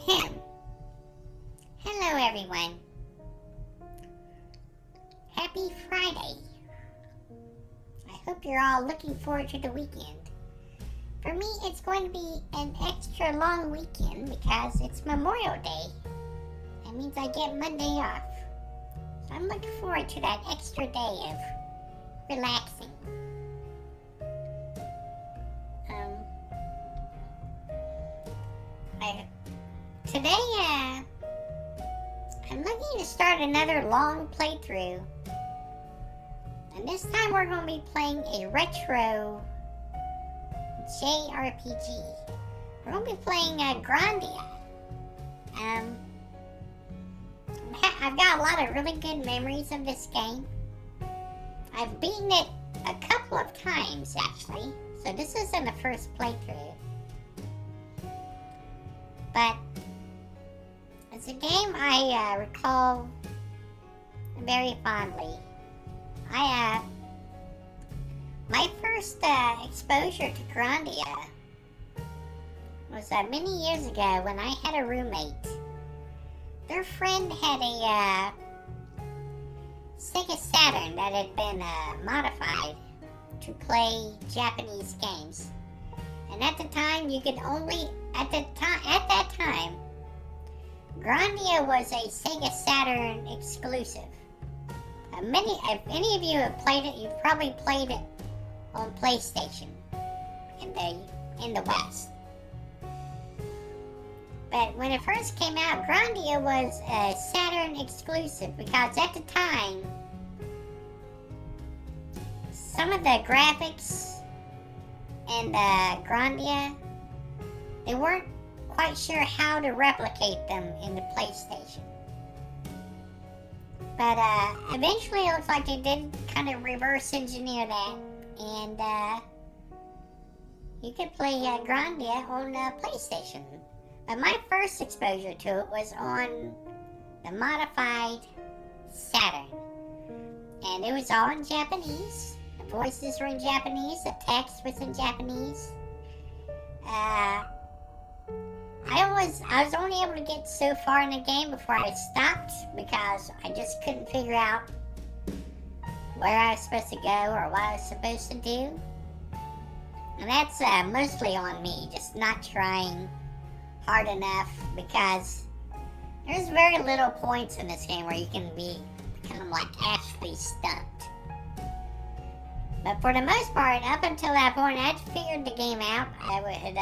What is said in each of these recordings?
Ahem. Hello everyone. Happy Friday. I hope you're all looking forward to the weekend. For me, it's going to be an extra long weekend because it's Memorial Day. That means I get Monday off. So I'm looking forward to that extra day of relaxing. Today, I'm looking to start another long playthrough. And this time we're going to be playing a retro JRPG. We're going to be playing Grandia. I've got a lot of really good memories of this game. I've beaten it a couple of times, actually. So this isn't the first playthrough. But it's a game I recall very fondly. My first exposure to Grandia was many years ago when I had a roommate. Their friend had a Sega Saturn that had been modified to play Japanese games. And at the time, you could only, at that time, Grandia was a Sega Saturn exclusive. If any of you have played it, you've probably played it on PlayStation in the West. But when it first came out, Grandia was a Saturn exclusive because at the time, some of the graphics in Grandia, they weren't quite sure how to replicate them in the PlayStation. But eventually it looks like they did kind of reverse engineer that, and you could play Grandia on PlayStation. But my first exposure to it was on the modified Saturn. And it was all in Japanese. The voices were in Japanese, the text was in Japanese. I was only able to get so far in the game before I stopped because I just couldn't figure out where I was supposed to go or what I was supposed to do. And that's mostly on me, just not trying hard enough, because there's very little points in this game where you can be kind of like actually stumped. But for the most part, up until that point, I'd figured the game out. I would,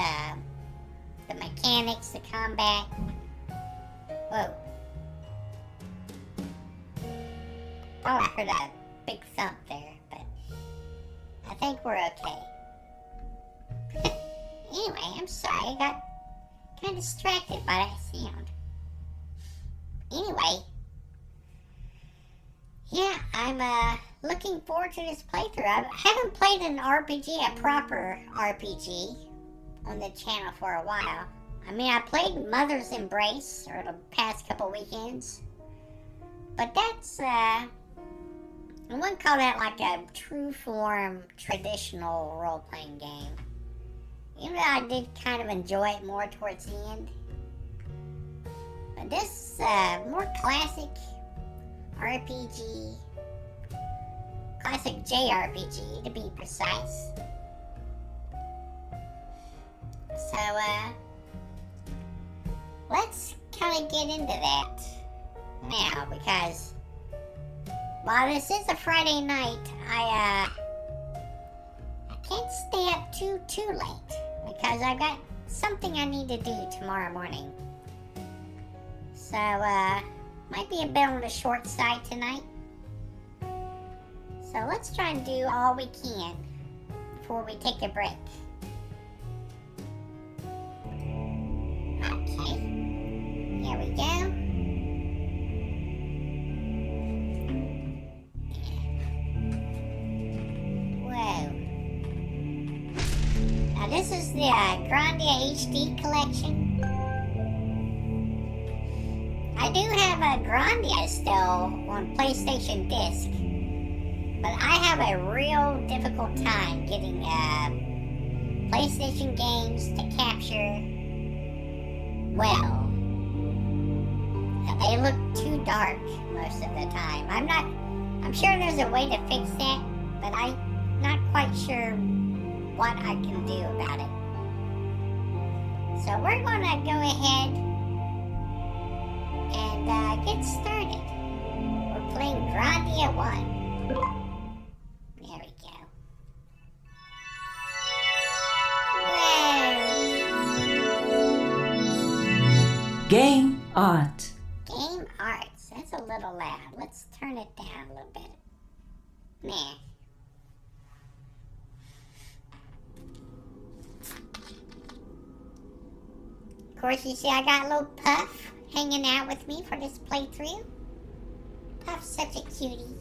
the mechanics, the combat. Whoa. Oh, I heard a big thump there, but I think we're okay. Anyway, I'm sorry, I got kind of distracted by that sound. Anyway, yeah, I'm looking forward to this playthrough. I haven't played an RPG, a proper RPG, on the channel for a while. I mean, I played Mother's Embrace for the past couple weekends, but that's I wouldn't call that like a true form traditional role-playing game. Even though I did kind of enjoy it more towards the end. But this more classic RPG, classic JRPG to be precise. So, let's kind of get into that now, because while this is a Friday night, I can't stay up too late, because I've got something I need to do tomorrow morning. So, might be a bit on the short side tonight. So let's try and do all we can before we take a break. Okay, here we go. Whoa. Now this is the Grandia HD collection. I do have a Grandia still on PlayStation Disc, but I have a real difficult time getting PlayStation games to capture well They look too dark most of the time. I'm sure there's a way to fix that, but I'm not quite sure what I can do about it. So we're gonna go ahead and get started. We're playing Grandia 1. There we go. Whoa. Game art. Game arts. That's a little loud. Let's turn it down a little bit. Nah. Of course, you see I got a little Puff hanging out with me for this playthrough. Puff's such a cutie.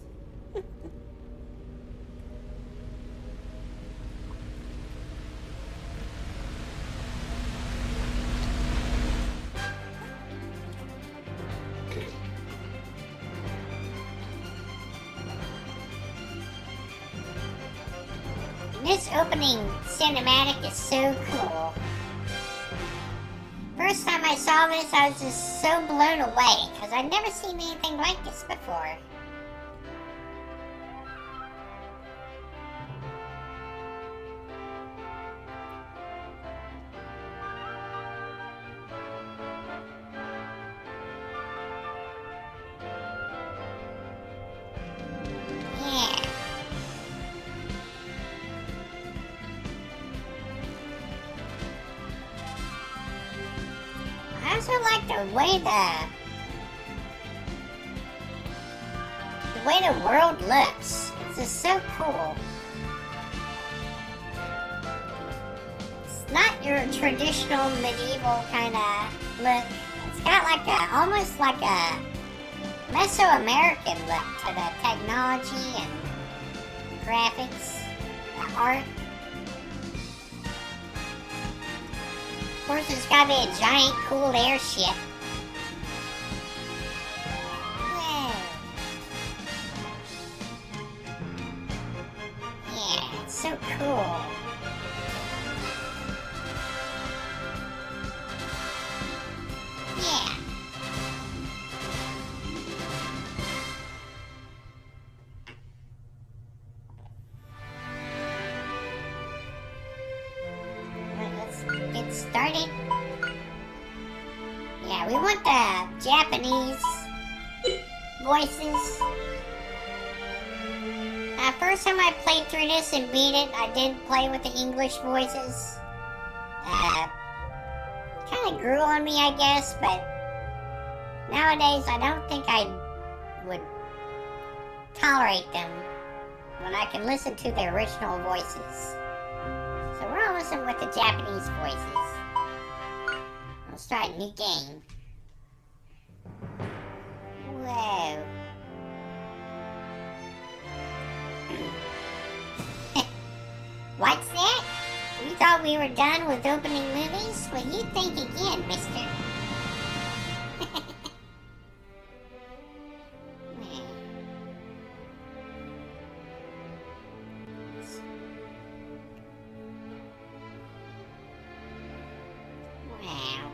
This opening cinematic is so cool. First time I saw this, I was just so blown away because I'd never seen anything like this before. Yeah. I also like the way the world looks. It's just so cool. It's not your traditional medieval kind of look. It's got almost like a Mesoamerican look to the technology and graphics, the art. Of course, there's gotta be a giant, cool airship. Whoa. Yeah, it's so cool. Yeah. Let's get started. Yeah, we want the Japanese voices. First time I played through this and beat it, I did play with the English voices. Kind of grew on me, I guess, but nowadays I don't think I would tolerate them when I can listen to the original voices. So we're gonna listen with the Japanese voices. Let's start a new game. Whoa. What's that? You thought we were done with opening movies? Well, you think again, mister. Wow.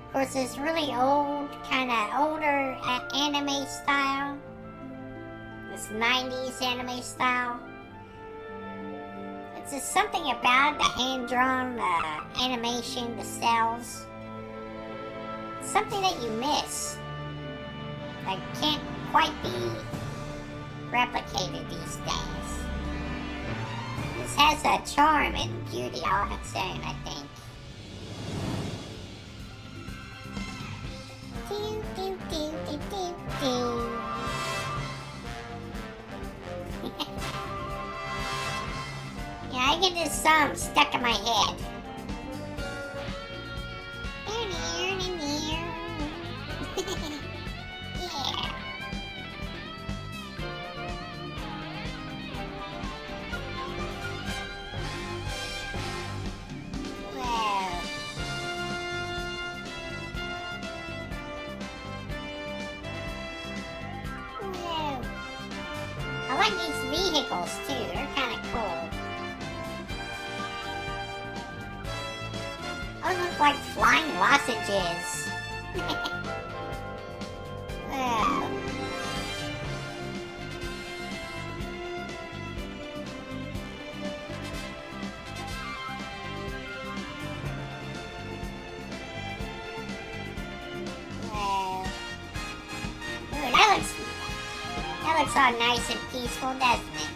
Of course, this really old, kind of older anime style. This 90s anime style. It's just something about the hand-drawn animation, the cells. It's something that you miss. That can't quite be replicated these days. This has a charm and beauty all its own, I think. Do, do, do, do, do, do. Yeah, I get this song stuck in my head. Yeah. Wow. Wow. I like these vehicles too, they're kind of cool. Those look like flying lozenges. Well. Well. Ooh, that looks all nice and peaceful, doesn't it?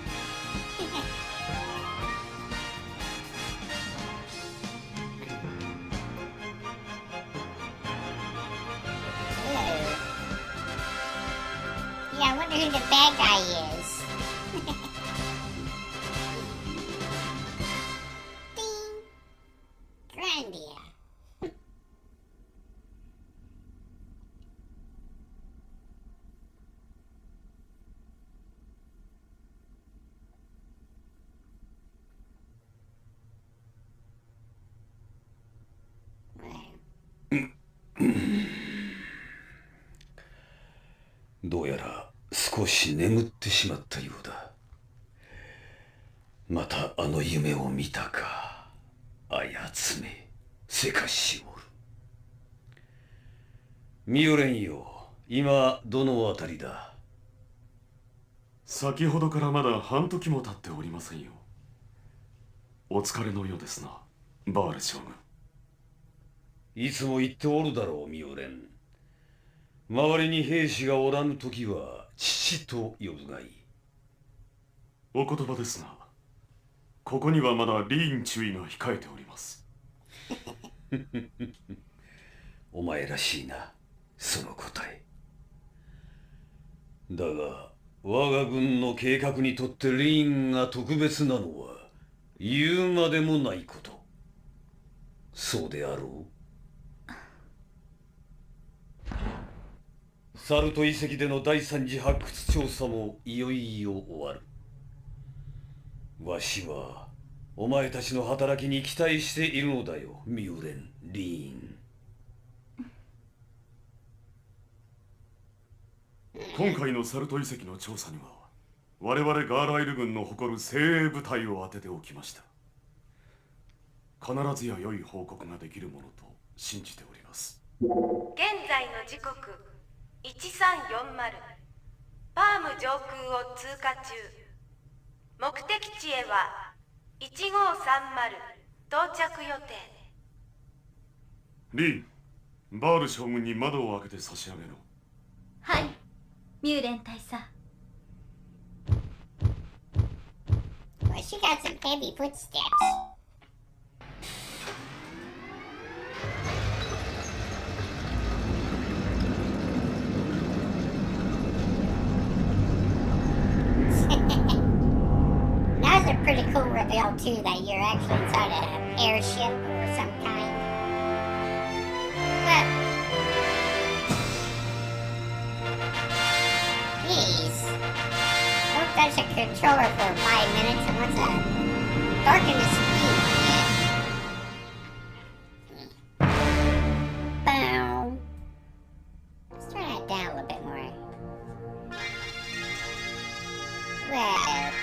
Yeah, I wonder who the bad guy is. Ding! Grandia. Well. どうやら少し眠ってしまったようだ。またあの夢を見たか。あやつめ、せかしおる。ミオレンよ、今どのあたりだ？先ほどからまだ半時も経っておりませんよ。お疲れのようですな、バール将軍。いつも言っておるだろう、ミオレン。周りに兵士がおらぬときは父と呼ぶがいい。お言葉ですが、ここにはまだリーン注意が控えております。お前らしいな、その答え。だが我が軍の計画にとってリーンが特別なのは言うまでもないこと。そうであろう？サルト遺跡での第三次発掘調査もいよいよ終わる。わしはお前たちの働きに期待しているのだよ、ミューレン・リーン。今回のサルト遺跡の調査には我々ガーライル軍の誇る精鋭部隊を当てておきました。必ずや良い報告ができるものと信じております。現在の時刻1340、パーム上空を通過中。目的地へは1530、到着予定。リーン、バール将軍に窓を開けて差し上げろ。はい、ミューレン大佐。Well, she got some heavy footsteps. That was a pretty cool reveal too, that you're actually inside an airship or some kind. But, jeez, don't touch a controller for 5 minutes and what's that? Darken the speed. Boom. Let's turn that down a little bit more. Well.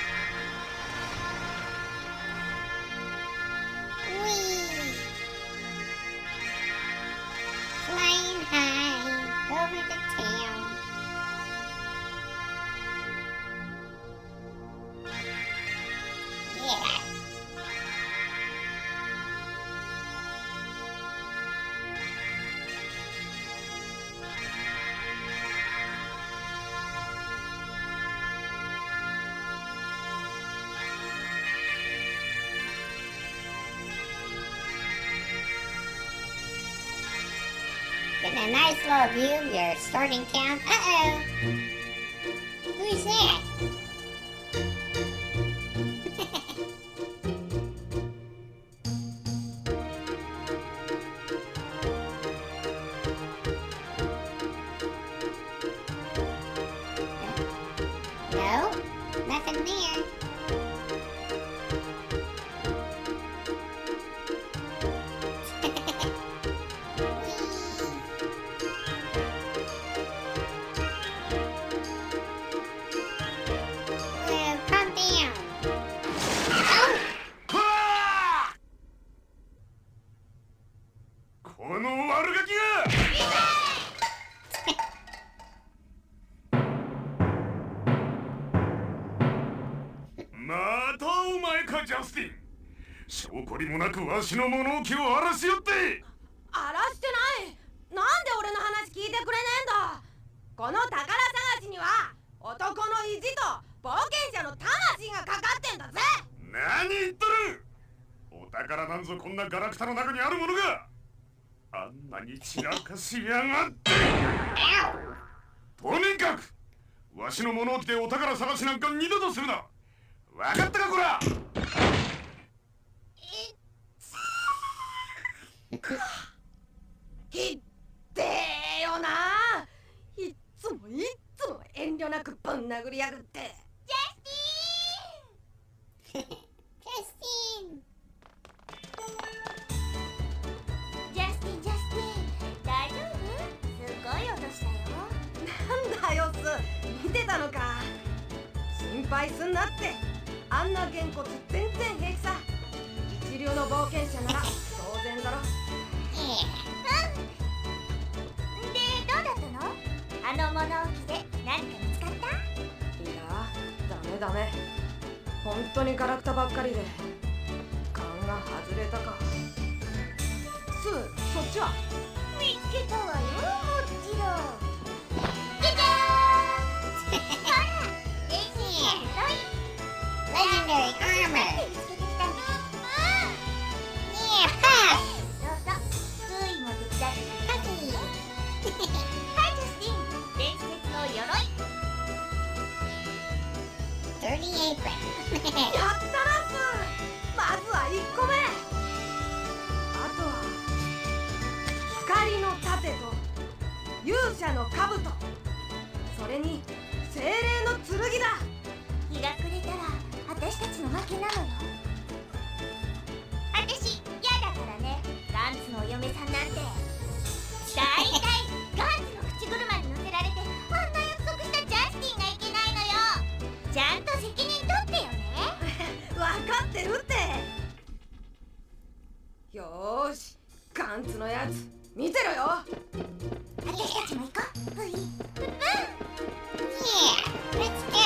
Whee! Flying high over the town. Yeah. Getting a nice little view of your starting town. Uh-oh. Who's that? No, nothing there. Well, calm down. Oh! この悪ガキが！またお前かジャスティン。証拠りもなくわしの物置を荒らしよって。荒らしてない。なんで俺の話聞いてくれねえんだ。この宝探しには男の意地と冒険者の魂がかかってんだぜ。何言っとる。お宝なんぞこんなガラクタの中にあるものが。あんなに散らかしやがって。とにかくわしの物置でお宝探しなんか二度とするな。わかったかこら。ひってえよな。いっつも遠慮なくぶん殴りやがって。ジャスティン大丈夫？すごい音したよ。なんだよ見てたのか。心配すんなって。あんなげんこつ全然平気さ。一流の冒険者なら当然だろ。で、どうだったの？あの物置で何か見つかった？いや、ダメ。本当にガラクタばっかりで勘が外れたか。そっちは？見つけたわよ、もちろん。じゃじゃーんほら、レジンのい Legendary armor! 見つけてきたんだ。Yeah, pass! そうそう、クイも手伝ってくれた。 Puppy! はい、ジャスティン、伝説の鎧。 Dirty apron! やったなまずは1個目。あとは光の盾と勇者の兜、それに精霊の剣だ。日が暮れたら私たちの負けなのよ。私嫌だからね、ガンツのお嫁さんなんて。だいたいガンツの口車に乗せられてあんな約束したジャスティンがいけないのよ。ちゃんと責任取ってよね。分かってるって。よーし、ガンツのやつ見てろよ。私たちも行こう。うい。Yeah, let's go!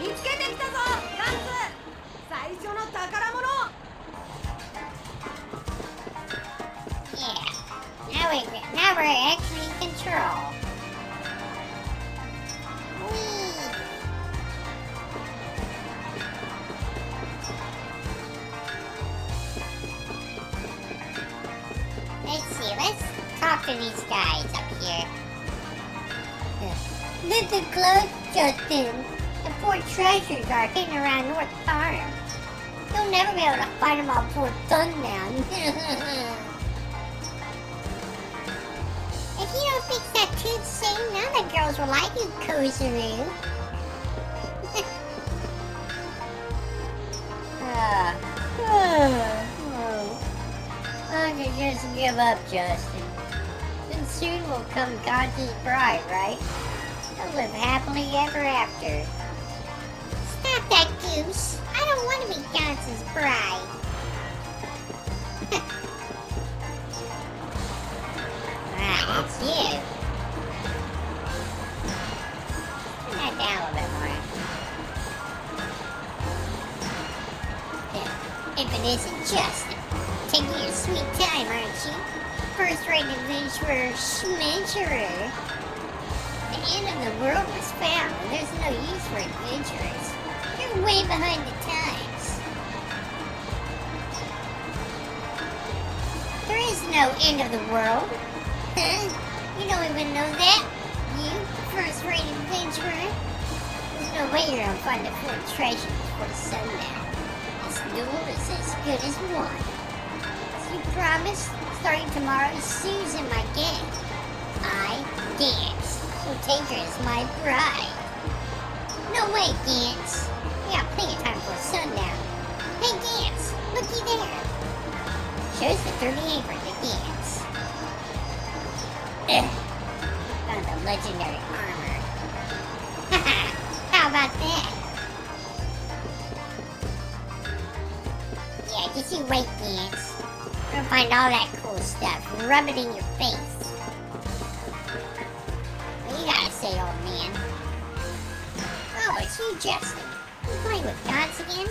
見つけてきたぞガンツ。最初の宝物。Yeah, now we're actually in control. Whee! Let's talk to these guys up here. Listen close, Justin. The four treasures are hidden around North Farm. You'll never be able to find them all before sundown. If you don't fix that tooth soon, none of the girls will like you, Kozaru. I can just give up, Justin. Then soon will come God's bride, right? They'll live happily ever after. Stop that, Goose. I don't want to be God's bride. Alright, it's you. Turn that down a little bit more. If it isn't Justin. Taking your sweet time, aren't you? First-rate adventurer, schmenturer. The end of the world was found, and there's no use for adventurers. You're way behind the times. There is no end of the world. Huh? You don't even know that? You, first-rate adventurer? There's no way you're gonna find the four treasures before sundown. This duel is as good as won. You promise? Starting tomorrow, Sue's in my gang. I dance. So take her as my bride. No way, Gantz. We got plenty of time for sundown. Hey, Gantz, looky there. Shows the 30 apron to Gantz. Found the legendary armor. Haha, how about that? Yeah, just you wait, Gantz. We're gonna find all that cool stuff and rub it in your face. What you gotta say, old man? it's you, Justin. You playing with Gantz again?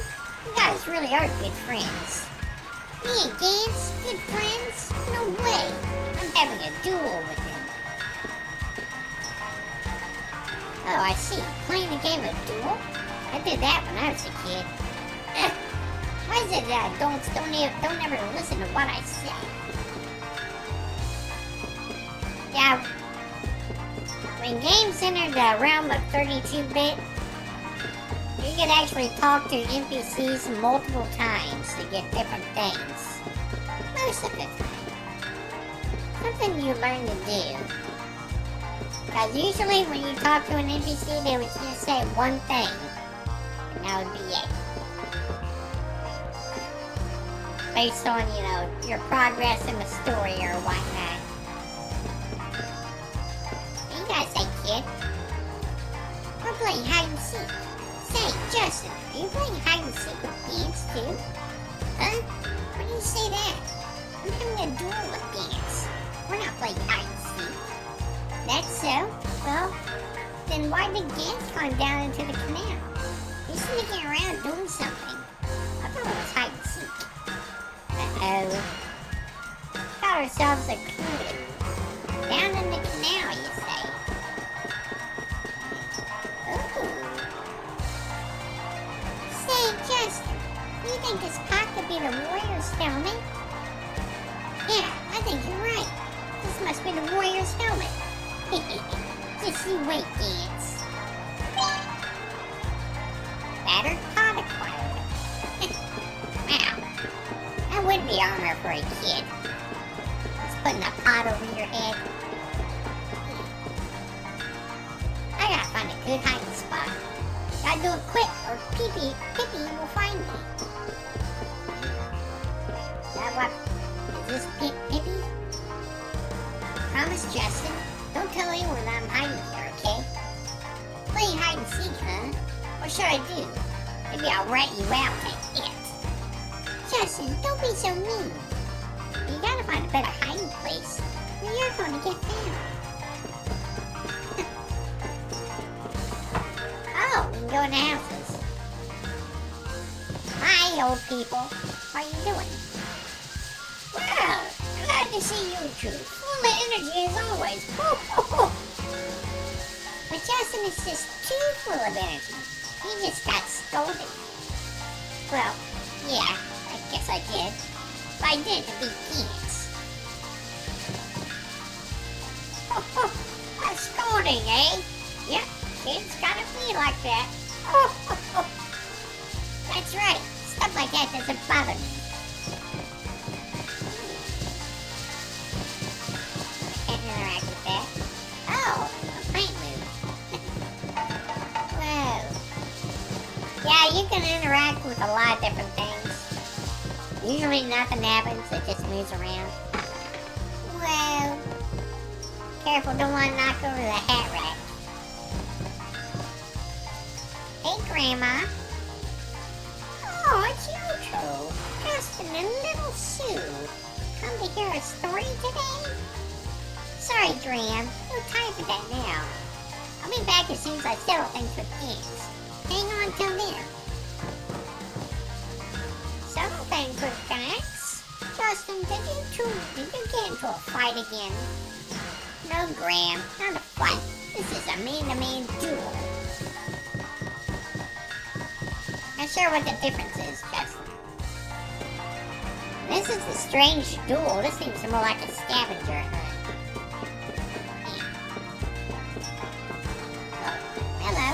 You guys really are good friends. Me and Gantz? Good friends? No way. I'm having a duel with him. Oh, I see. Playing the game of duel? I did that when I was a kid. Why is it that adults don't ever listen to what I say? Yeah, when games enter the realm of 32-bit, you can actually talk to NPCs multiple times to get different things. Most of the time. Something you learn to do. Because usually when you talk to an NPC, they would just say one thing. And that would be it. Based on, your progress in the story or whatnot. You gotta say, kid. We're playing hide and seek. Say, Justin, are you playing hide and seek with Gantz too? Huh? Why do you say that? I'm having a duel with Gantz. We're not playing hide and seek. That's so? Well, then why did Gantz climb down into the canal? He's sneaking around doing something. I thought it was hide and seek. Uh-oh. Got ourselves a clue. Down in the canal, you say? Ooh. Say, Justin, you think this pot could be the warrior's helmet? Yeah, I think you're right. This must be the warrior's helmet. Just you wait, Gantz. Battered pot acquired. Wow. That would be armor for a kid. Just putting a pot over your head. I gotta find a good hiding spot. Gotta do it quick, or Pippi will find me. Is this Pippi? Promise, Justin. Don't tell anyone I'm hiding here, okay? Playing hide and seek, huh? What should I do? Maybe I'll rat you out at it. Justin, don't be so mean. You gotta find a better hiding place, or you're gonna get found. Oh, we can go in the houses. Hi, old people. How are you doing? Well, glad to see you two. Full of energy as always. But Justin is just too full of energy. He just got scolded. Well, yeah, I guess I did. But I did to beat Gantz. A scolding, eh? Yep, kids gotta be like that. That's right. Stuff like that doesn't bother me. Can't interact with that. Oh, a paint move. Whoa. Yeah, you can interact with a lot of different things. Usually nothing happens, it just moves around. Whoa. Careful, don't want to knock over the hat rack. Hey, Grandma. Oh, it's you two. Justin and little Sue. Come to hear a story today? Sorry, Graham. No time for that now. I'll be back as soon as I settle things with Gantz. Hang on till then. Settle things with Gantz? Justin, did you get into a fight again? No, Graham. Not a fight. This is a man-to-man duel. Not sure what the difference is, Justin. This is the strange duel. This seems more like a scavenger hunt. Oh, hello.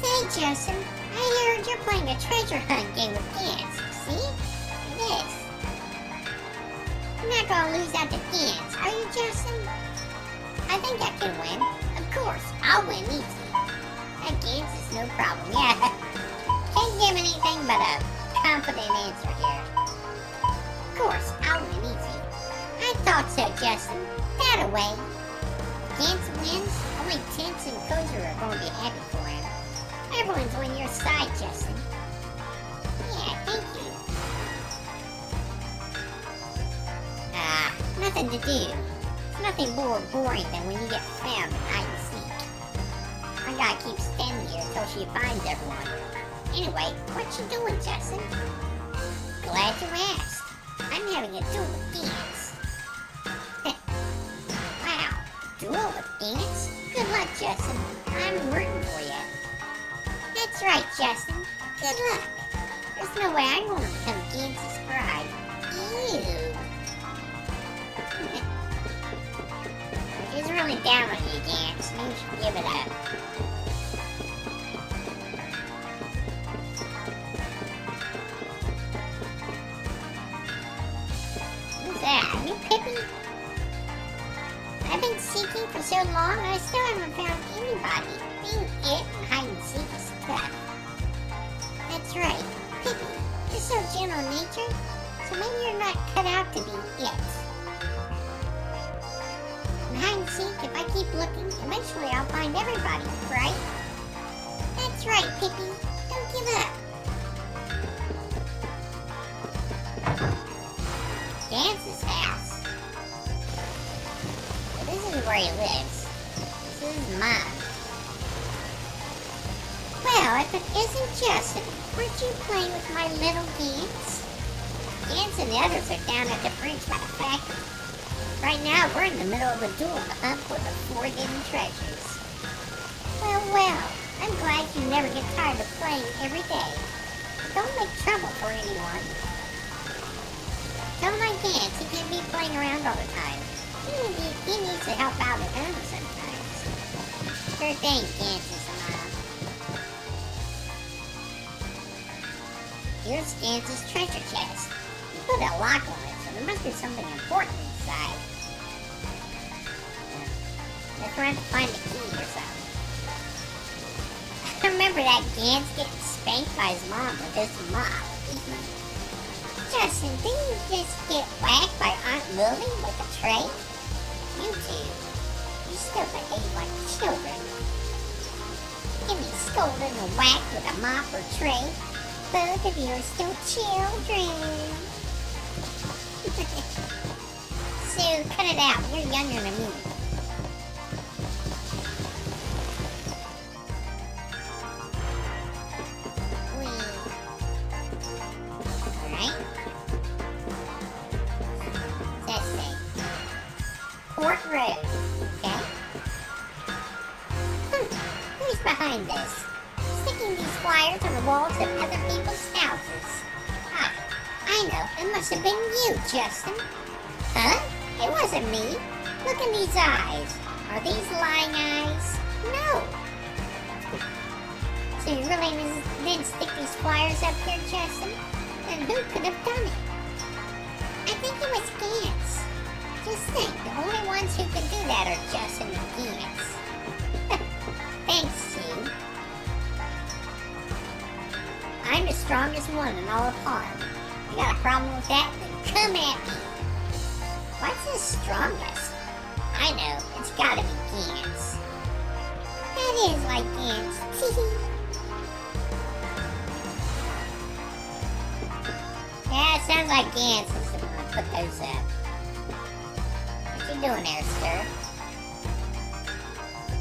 Say, Justin, I heard you're playing a treasure hunt game with Gantz. See? It is. You're not gonna lose out to Gantz, are you, Justin? I think I can win. Of course, I'll win easy. That Gantz is no problem, yeah. Can't give anything but a confident answer here. Of course, I'll win easy. I thought so, Justin. That away. If Gantz wins, only Tense and Kozer are going to be happy for him. Everyone's on your side, Justin. Yeah, thank you. Nothing to do. It's nothing more boring than when you get found in hide and seek. I I gotta keep standing here until she finds everyone. Anyway, what you doing, Justin? Glad you asked. I'm having a duel with dance. Wow, duel with dance? Good luck, Justin. I'm rooting for you. That's right, Justin. Good luck. There's no way I'm going to become Gance's bride. Ew. She's really down on you, Gance. Maybe you should give it up. Who's that? Are you Pippi? I've been seeking for so long, I still haven't found anybody. Being it and hide and seek is tough. That's right. Pippi, you're so gentle in nature, so maybe you're not cut out to be it. In hide and seek, if I keep looking, eventually I'll find everybody, right? That's right, Pippi. Don't give up. Gance's house. So this is where he lives. This is mine. Well, if it isn't Justin, weren't you playing with my little Gance? Gance and the others are down at the bridge by the factory. Right now, we're in the middle of a duel to hunt for the 4 hidden treasures. Well, I'm glad you never get tired of playing every day. Don't make trouble for anyone. Tell my Gance he can't be playing around all the time. He needs to help out at home sometimes. Sure thing, Gance's mom. Here's Gance's treasure chest. You put a lock on it, so there must be something important inside. Let's try to find the key or something. I remember that Gance getting spanked by his mom with this mop. Justin, didn't you just get whacked by Aunt Lily with a tray? You two, you still behave like children. Getting scolded and whacked with a mop or tray. Both of you are still children. Sue, cut it out. You're younger than me. Alright. What's that say? Port Road. Okay. Who's behind this? Sticking these flyers on the walls of other people's houses. Ah, I know. It must have been you, Justin. Huh? It wasn't me. Look in these eyes. Are these lying eyes? No. So you really didn't stick these flyers up here, Justin? Then who could have done it? I think it was Gance. Just think, the only ones who could do that are Justin and Gance. Thanks, Sue. I'm the strongest one in all of Harm. You got a problem with that? Then come at me. What's the strongest? I know, it's gotta be Gance. That is like Gance. Yeah, it sounds like Gance is the one who put those up. What you doing there, sir?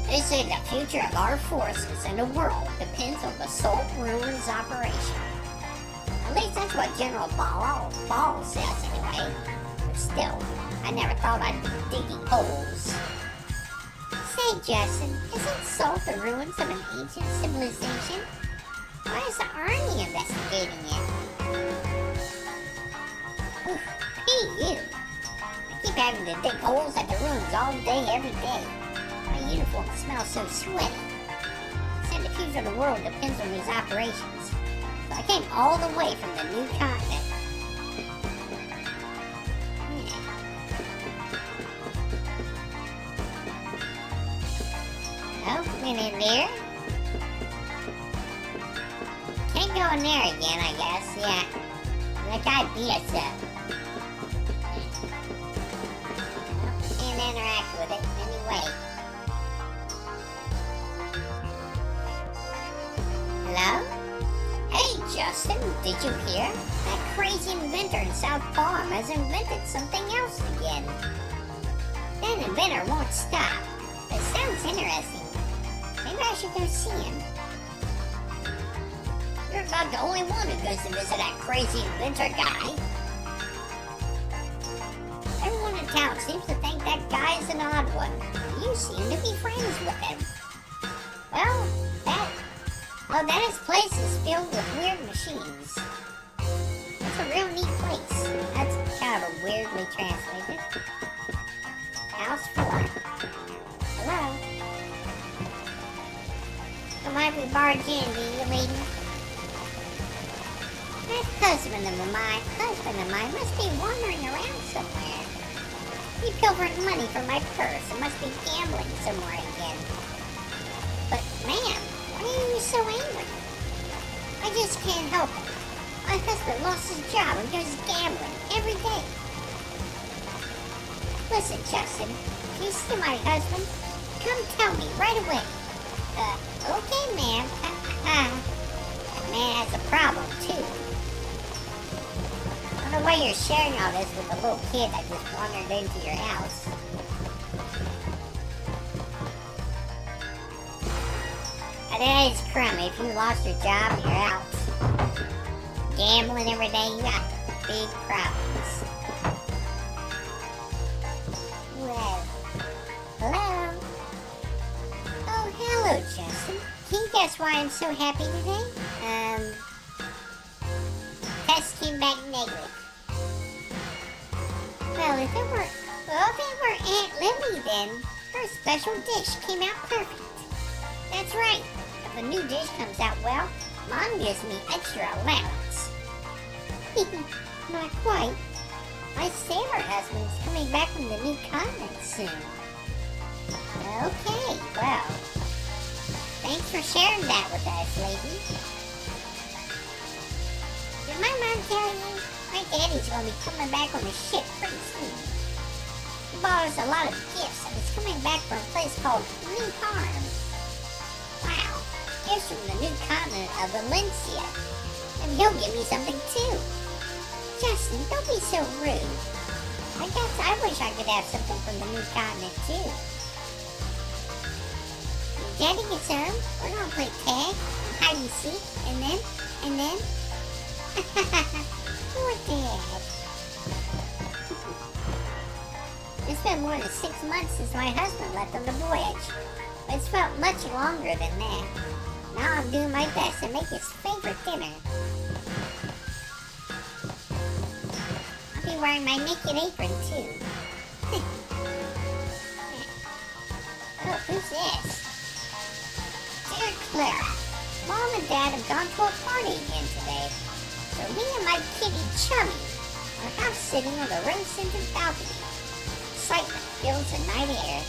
They say the future of our forces in the world depends on the Salt Ruins operation. At least that's what General Ball says anyway. But still, I never thought I'd be digging holes. Say, Justin, isn't Salt the ruins of an ancient civilization? Why is the army investigating it? Oof, hey, you! I keep having to dig holes at the ruins all day, every day. My uniform smells so sweaty. Said the future of the world depends on these operations. So I came all the way from the new continent. Oh, went in there. Can't go in there again, I guess. Yeah. That guy beat us up. Can't interact with it in any way. Hello? Hey, Justin, did you hear? That crazy inventor in South Farm has invented something else again. That inventor won't stop. It sounds interesting. Maybe Maybe I should go see him. You're not the only one who goes to visit that crazy inventor guy. Everyone in town seems to think that guy is an odd one. You seem to be friends with him. Well, that his place is filled with weird machines. It's a real neat place. That's kind of weirdly translated. House 4. Hello? Don't mind if we barge in, do you, lady? That husband of mine must be wandering around somewhere. He pilfered money from my purse and must be gambling somewhere again. But, ma'am, why are you so angry? I just can't help it. My husband lost his job and goes gambling every day. Listen, Justin, if you see my husband, come tell me right away. Okay, ma'am. That man has a problem, too. I don't know why you're sharing all this with a little kid that just wandered into your house. That is crummy. If you lost your job and you're out gambling every day, you got big problems. Well, hello? Oh, hello, Justin. Can you guess why I'm so happy today? Test came back negative. Well, if it were Aunt Lily, then her special dish came out perfect. That's right. If a new dish comes out well, Mom gives me extra allowance. Not quite. My sailor husband's coming back from the new continent soon. Okay, well, thanks for sharing that with us, lady. Did my mom tell you? My daddy's going to be coming back on the ship pretty soon. He bought us a lot of gifts and is coming back from a place called New Farm. Wow, gifts from the new continent of Valencia. And he'll give me something too. Justin, don't be so rude. I guess I wish I could have something from the new continent too. When Daddy gets home, we're gonna play tag, hide and seek, and then... Poor Dad. It's been more than 6 months since my husband left on the voyage. But it's felt much longer than that. Now I'm doing my best to make his favorite dinner. I'll be wearing my naked apron too. Oh, who's this? Dear Clara, Mom and Dad have gone to a party again today. So me and my kitty Chubby are house sitting on the rose-scented balcony. Excitement fills the night air.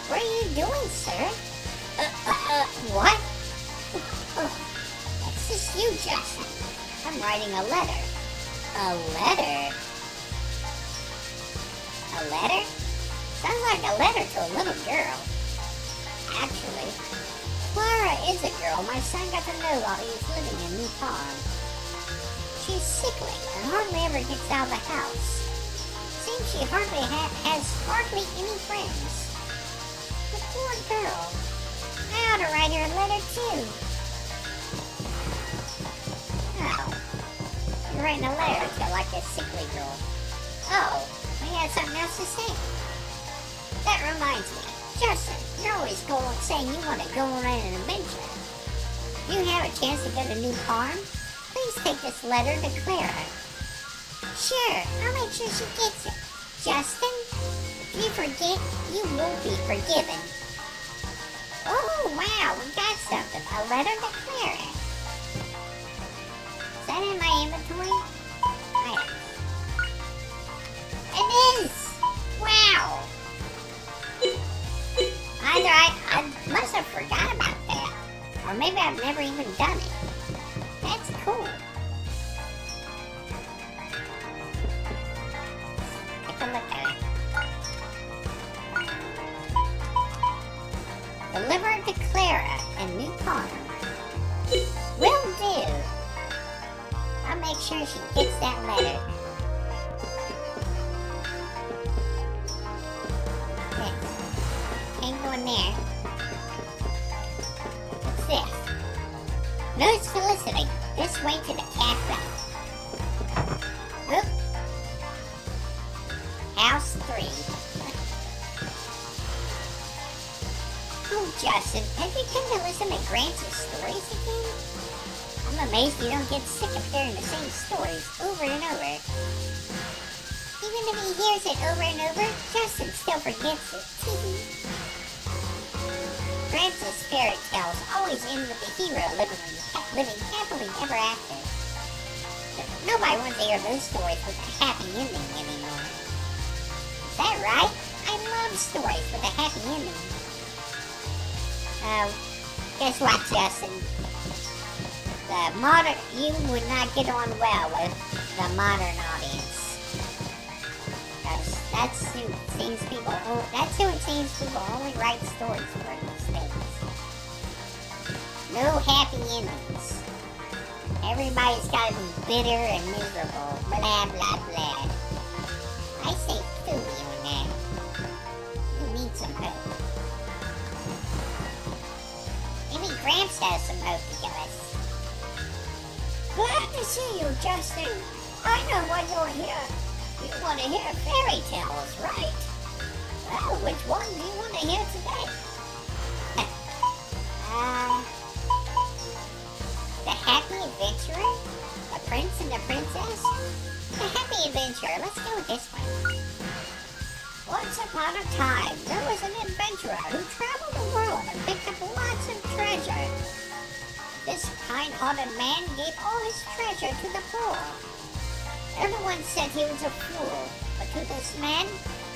What are you doing, sir? What? Oh, that's just you, Justin. I'm writing a letter. A letter? A letter? Sounds like a letter to a little girl. Actually, Clara is a girl my son got to know while he was living in New Farm. She's sickly and hardly ever gets out of the house. Seems she has hardly any friends. The poor girl. I ought to write her a letter too. Oh, you're writing a letter to like a sickly girl. Oh, we had something else to say. That reminds me, Justin, you're always saying you want to go on an adventure. You have a chance to go to New Farm? Please take this letter to Clara. Sure, I'll make sure she gets it. Justin, if you forget, you will be forgiven. Oh, wow, we got something. A letter to Clara. Is that in my inventory? Items. It is! Wow! Either I must have forgot about that. Or maybe I've never even done it. That's cool. Take a look at it. Deliver it to Clara in New Farm. Will do. I'll make sure she gets that letter. Yes. Can't go in there. Notes for listening. This way to the cafe. Oop. House 3. Oh, Justin, have you come to listen to Grant's stories again? I'm amazed you don't get sick of hearing the same stories over and over. Even if he hears it over and over, Justin still forgets it. Grant's fairy tales always end with the hero living happily ever after. Nobody wants to hear those stories with a happy ending anymore. Is that right? I love stories with a happy ending. Guess what, Justin? You would not get on well with the modern audience. That's who it seems people only write stories for these days. No happy endings. Everybody's got to be bitter and miserable. Blah, blah, blah. I say fool you on that. You need some hope. Maybe Gramps has some hope to give us. Glad to see you, Justin. I know what you'll hear. You want to hear fairy tales, right? Well, which one do you want to hear today? The Happy Adventurer? The Prince and the Princess? The Happy Adventurer. Let's go with this one. Once upon a time, there was an adventurer who traveled the world and picked up lots of treasure. This kind-hearted man gave all his treasure to the poor. Everyone said he was a fool, but to this man,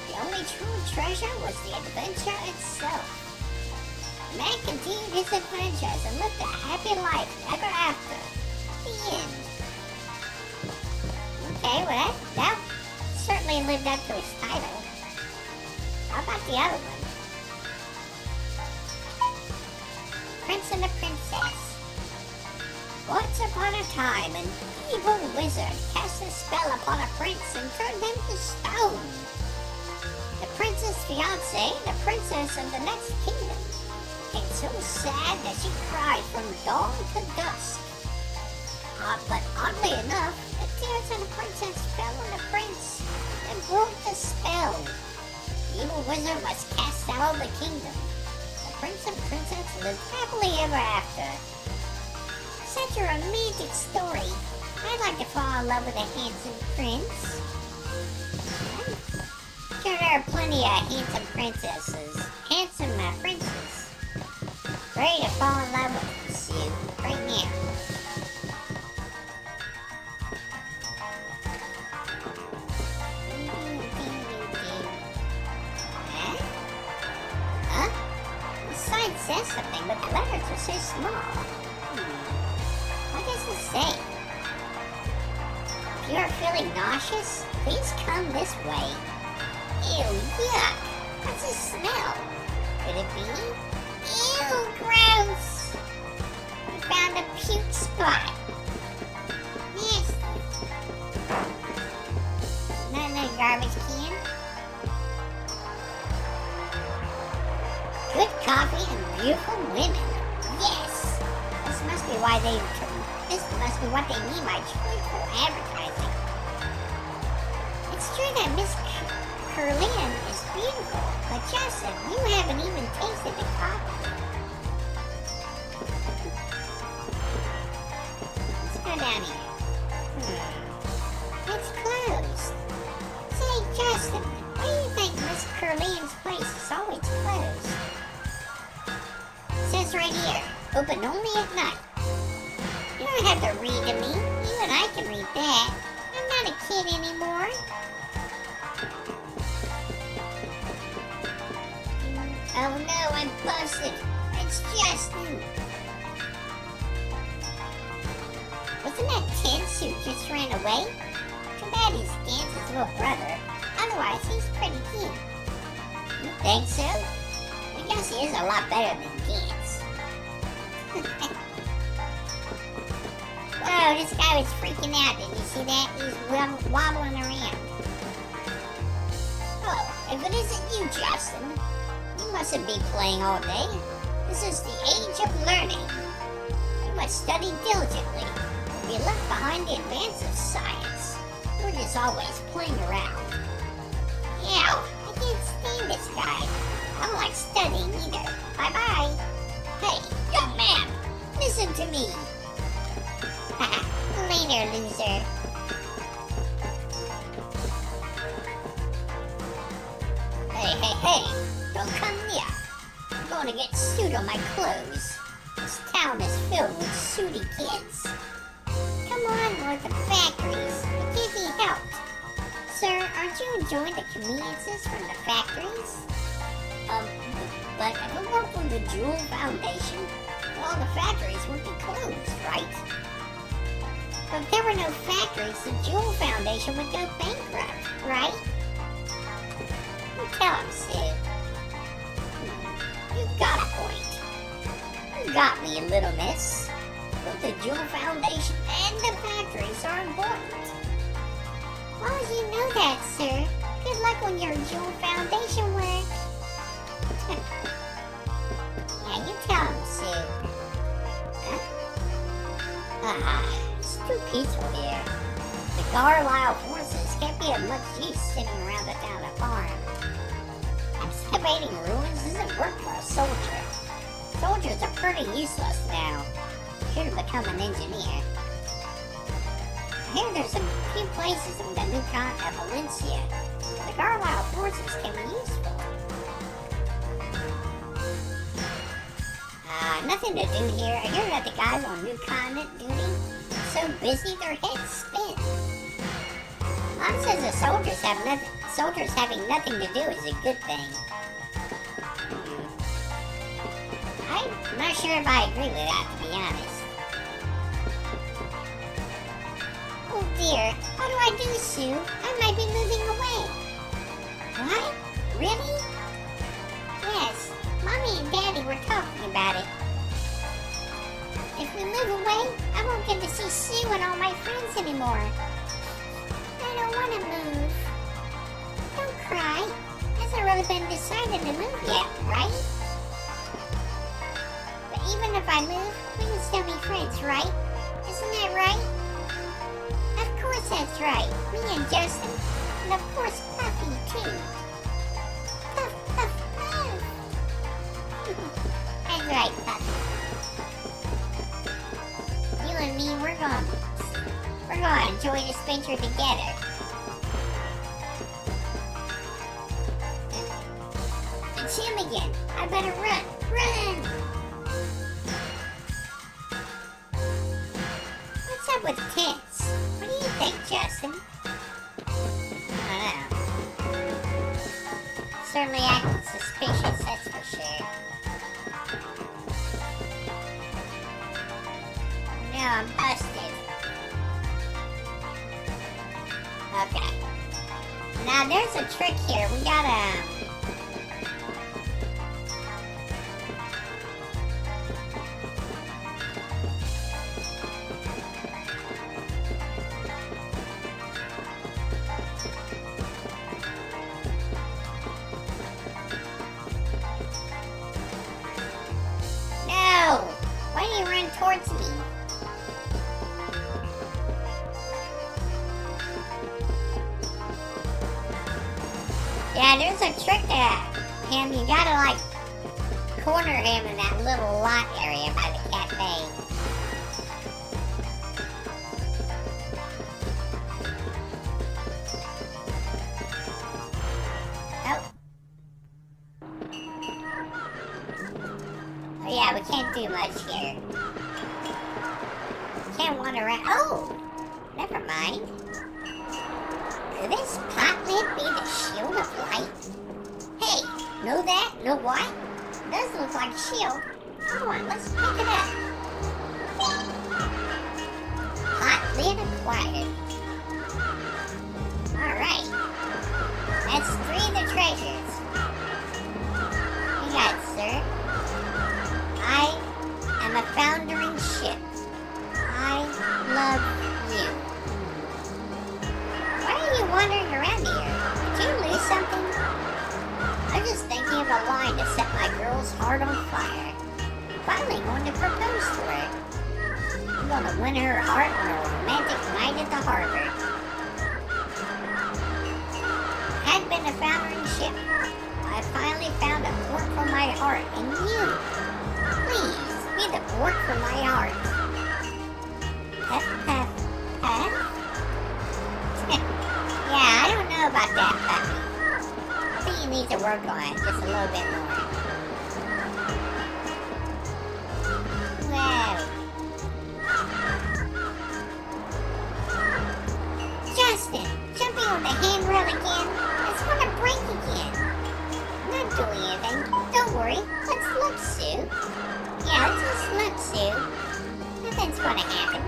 the only true treasure was the adventure itself. The man continued his adventures and lived a happy life ever after. The end. Okay, well that certainly lived up to his title. How about the other one? Prince and the Princess. Once upon a time, an evil wizard cast a spell upon a prince and turned him to stone. The prince's fiancé, the princess of the next kingdom, became so sad that she cried from dawn to dusk. But oddly enough, the tears of the princess fell on the prince and broke the spell. The evil wizard was cast out of the kingdom. The prince and princess lived happily ever after. Such a romantic story. I'd like to fall in love with a handsome prince. I'm sure there are plenty of handsome princesses. Handsome princes. Ready to fall in love with Sue right now. Huh? The sign says something, but the letters are so small. What does it say? If you are feeling nauseous, please come this way. Ew, yuck. What's the smell? Could it be? Ew, gross. We found a puke spot. Nasty. Not in a garbage can. Good coffee and beautiful women. Yes. This must be what they mean by truthful advertising. It's true that Miss Curlian is beautiful, but Justin, you haven't even tasted the coffee. Let's go down here. It's closed. Say, Justin, why do you think Miss Curlian's place is always closed? It says right here, open only at night. You don't have to read to me. Even I can read that. I'm not a kid anymore. Oh no, I'm busted. It's Justin. Wasn't that tense who just ran away? Too bad he's Gant's little brother. Otherwise, he's pretty cute. You think so? I guess he is a lot better than Gant's. Whoa, this guy was freaking out. Did you see that? He's wobbling around. Oh, if it isn't you, Justin, you mustn't be playing all day. This is the age of learning. You must study diligently, or be left behind the advance of science. We're just always playing around. Ew, I can't stand this guy. I don't like studying either. Bye-bye. Hey, young man, listen to me. Later, loser. Hey, don't come near. I'm going to get sued on my clothes. This town is filled with sooty kids. Come on, Lord, the factories. I can't be helped. Sir, aren't you enjoying the conveniences from the factories? But if it weren't for the Jewel Foundation, all the factories would be closed, right? But if there were no factories, the Jewel Foundation would go bankrupt, right? Tell him, Sue. You've got a point. You got me, little miss. Both the Jewel Foundation and the factories are important. Why would you know that, sir? Good luck on your Jewel Foundation work. Yeah, you tell him, Sue. Huh? It's too peaceful here. The Carlisle forces can't be of much use sitting around the town farm. Excavating ruins doesn't work for a soldier. Soldiers are pretty useless now. Should have become an engineer. I hear there's a few places on the new continent of Valencia where the Carlisle forces can be useful. Nothing to do here. I hear that the guys on New Continent duty are so busy their heads spin. Mom says the soldiers having nothing to do is a good thing. I'm not sure if I agree with that, to be honest. Oh dear, what do I do, Sue? I might be moving away. What? Really? Yes, Mommy and Daddy were talking about it. If we move away, I won't get to see Sue and all my friends anymore. I don't want to move. Don't cry. Hasn't really been decided to move yet, right? But even if I move, we can still be friends, right? Isn't that right? Of course that's right. Me and Justin. And of course Puffy, too. Puff, puff, puff. That's right, Puffy. You and me, we're gonna enjoy this venture together. It's him again. I better run. Run! What's up with tents? What do you think, Justin? I don't know. Certainly acting suspicious, that's for sure. No, I'm busted. Okay. Now there's a trick here. We gotta... No! Why do you run towards me? Yeah, there's a trick to him. You gotta, like, corner him in that little lot area by the cafe. Oh. Oh, yeah, we can't do much here. Can't wander around. Oh! Never mind. Could this pot lid be the shield of light? Hey, know that? Know what? It does look like a shield. Come on, let's pick it up. Pot lid acquired. Alright. That's 3 of the treasures. You got it, sir. I am a foundering ship. I love you. Why are you wandering around here? Did you lose something? I'm just thinking of a line to set my girl's heart on fire. I'm finally going to propose to her. gonna win her heart on a romantic night at the harbor. Had been a foundering ship. I finally found a port for my heart in you. Please, be the port for my heart. Puff, puff, puff? Yeah, I don't know about that, puppy. I think you need to work on it just a little bit more. Whoa. Justin, jumping on the handrail again? It's gonna break again. I'm not doing anything. Don't worry. Let's look, Sue. Yeah, let's just look, Sue. Nothing's gonna happen.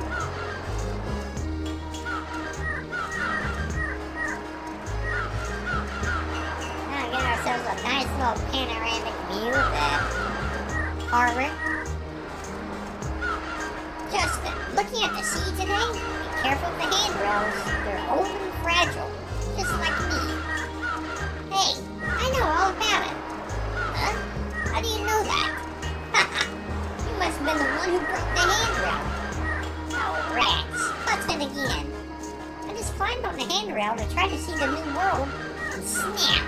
Now get ourselves a nice little panoramic view of the harbor. Justin, looking at the sea today? Be careful of the handrails. They're old and fragile, just like me. Hey, I know all about it. Huh? How do you know that? You must have been the one who broke the handrail. Oh, rats. What's it again? I just climbed on the handrail to try to see the new world and snap.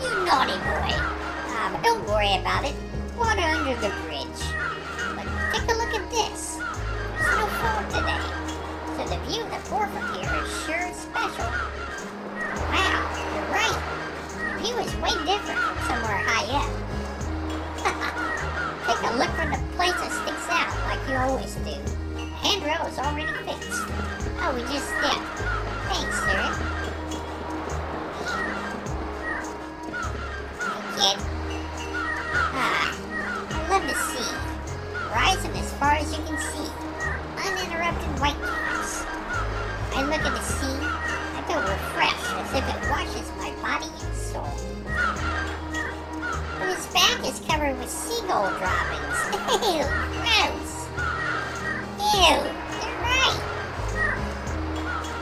You naughty boy. But don't worry about it. Water under the bridge. But take a look at this. There's no fog today. So the view of the port from here is sure special. Wow, you're right. The view is way different from somewhere high up. Take a look from the place that sticks out, like you always do. The handrail is already fixed. Oh, we just stepped. Thanks, sir. Hey, kid. I love the sea. Rising as far as you can see. Uninterrupted white caps. I look at the sea, I feel refreshed as if it washes my body and soul. But his back is covered with seagull droppings. Ew, gross. Ew, you're right.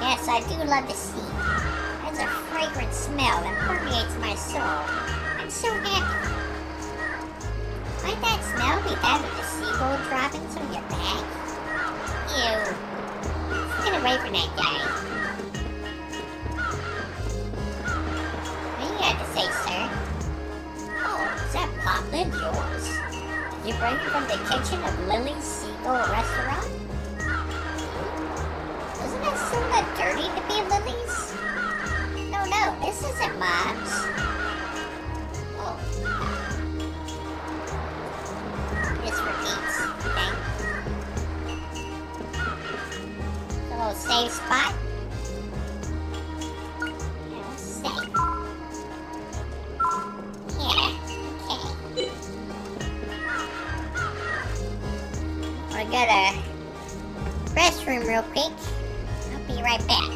Yes, I do love the sea. It has a fragrant smell that permeates my soul. I'm so happy. Might that smell be that of the seagull droppings on your back? Ew. Get away from that guy. What do you got to say, sir? Oh, is that pot lid yours? Did you bring it from the kitchen of Lily's Seagull Restaurant? Isn't that soda dirty to be Lily's? No, this isn't Mom's. Oh, this repeats, okay? A little safe spot. Yeah, we're safe. Yeah, okay. I'll go to restroom real quick. I'll be right back.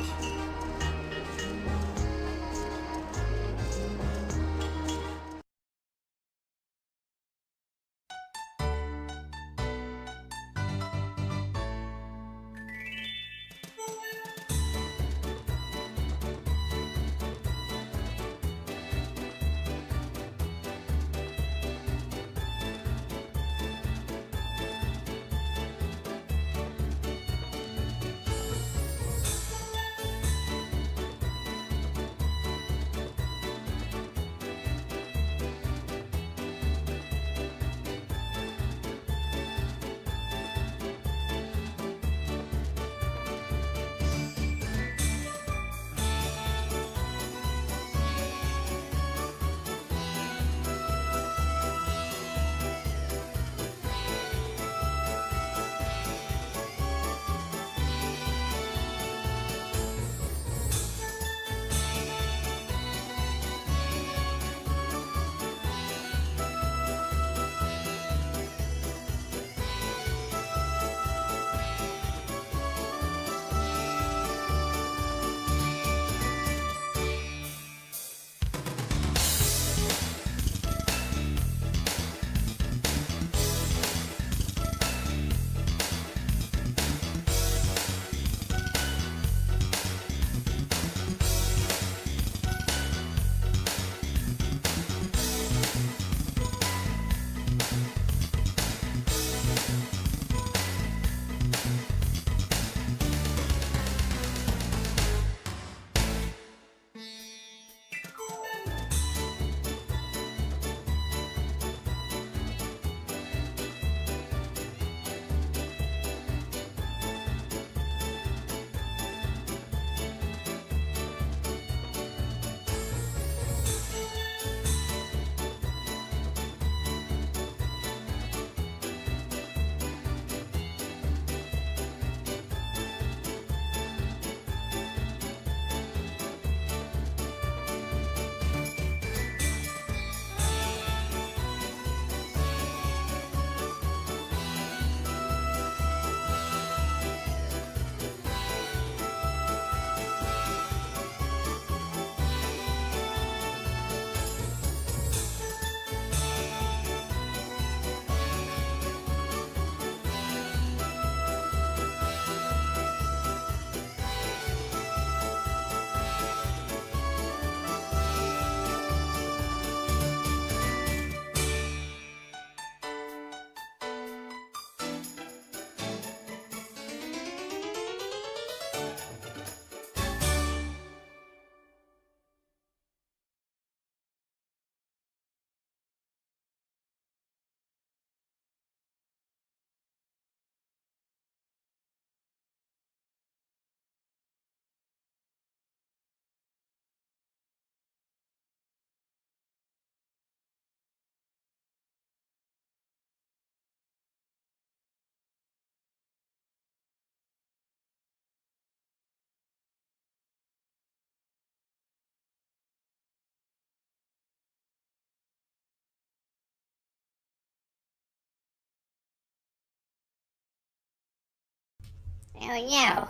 Oh no.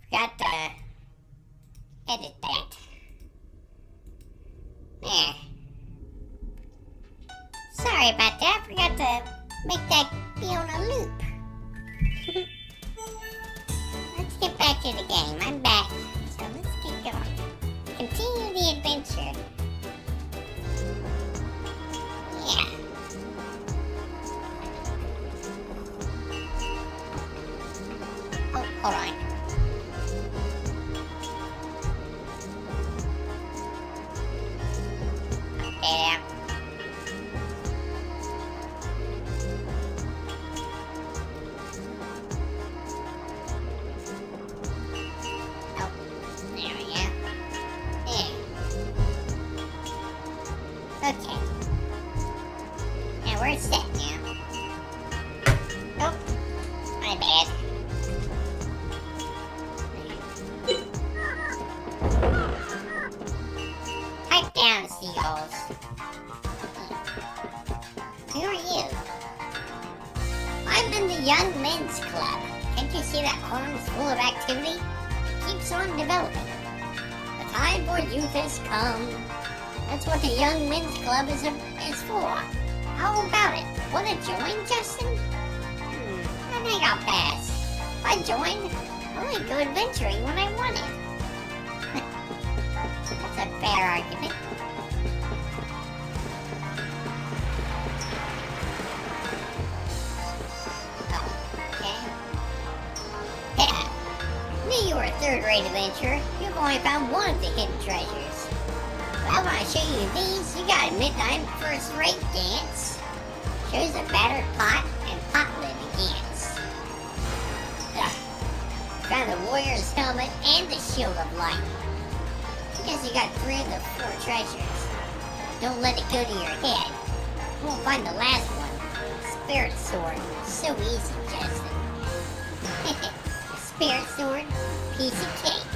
Forgot to edit that. There. Sorry about that. Forgot to make that be on a loop. Let's get back to the game. I'm back. So let's get going. Continue the adventure. Yeah. Oh, hold on. Yeah. Oh, there we go. Yeah. Okay. Now we're set now. Oh, my bad. Pipe down, seagulls. Who are you? I'm in the Young Men's Club. Can't you see that arm's full of activity? It keeps on developing. The time for youth has come. That's what the Young Men's Club is for. How about it? Want to join, Justin? I think I'll pass. If I joined, I'd only go adventuring when I wanted. That's a fair argument. Knew you were a third-rate adventurer. You've only found one of the hidden treasures. Well, when I show you these, you gotta admit I'm first-rate dance. Shows a battered pot and pot lid against. Found the warrior's helmet and the shield of light. I guess you got 3 of the 4 treasures. Don't let it go to your head. You won't find the last one. Spirit sword. So easy, Justin. Spirit sword, piece of cake.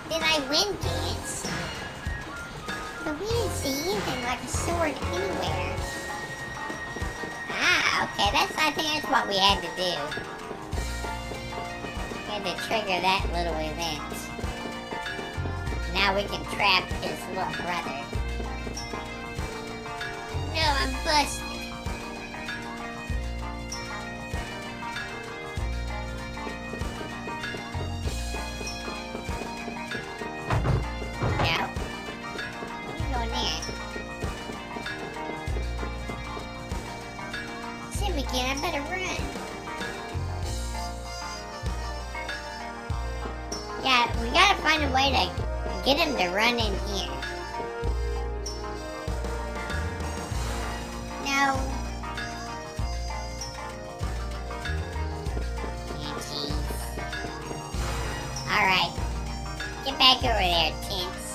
Did I win, dance? But we didn't see anything like a sword anywhere. Ah, okay, I think that's what we had to do. We had to trigger that little event. Now we can trap his little brother. No, I'm busted. I better run. Yeah, we gotta find a way to get him to run in here. No. Yeah, jeez. Alright. Get back over there, Tints.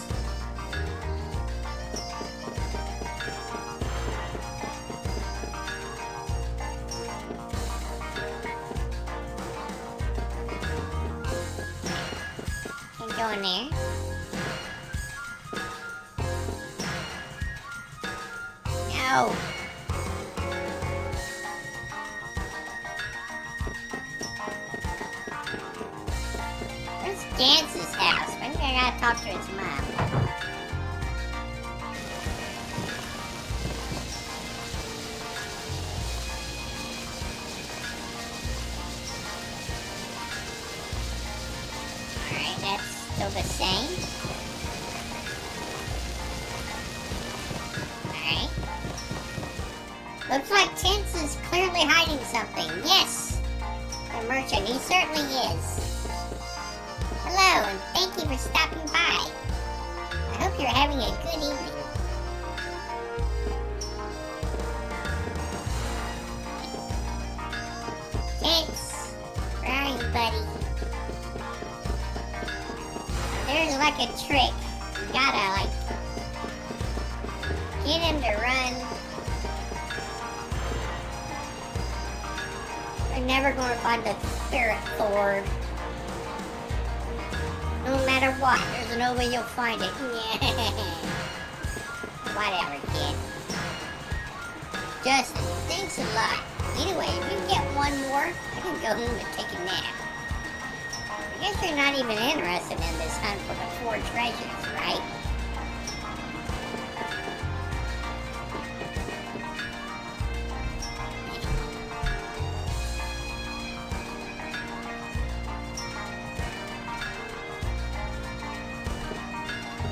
Go in there. No. Where's Dance's house? Maybe I gotta talk to his mom. Alright, that's still the same. Alright. Looks like Tints is clearly hiding something. Yes! The merchant, he certainly is. Hello, and thank you for stopping by. I hope you're having a good evening. Tints, where are you, buddy? There's like a trick. You gotta like get him to run. We're never gonna find the spirit sword. No matter what, there's no way you'll find it. Whatever, kid. Justin, thanks a lot. Anyway, if you get one more, I can go home and take a nap. I guess you're not even interested in this hunt for the 4 treasures, right?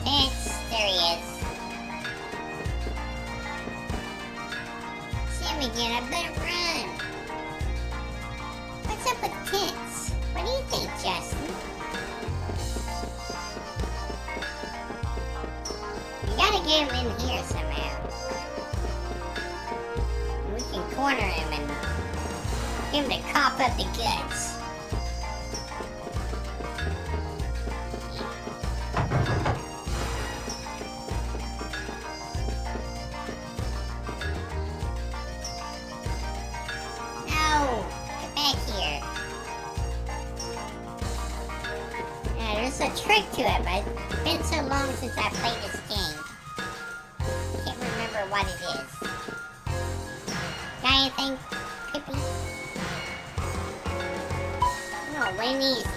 Tents, there he is. See him again, I better run. What's up with tents? What do you think, Justin? You gotta get him in here somehow. We can corner him and get him to cough up the goods. No! Get back here. Yeah, there's a trick to it, but it's been so long since I played this game. Can't remember what it is. Got anything, Pippi? No, win easy.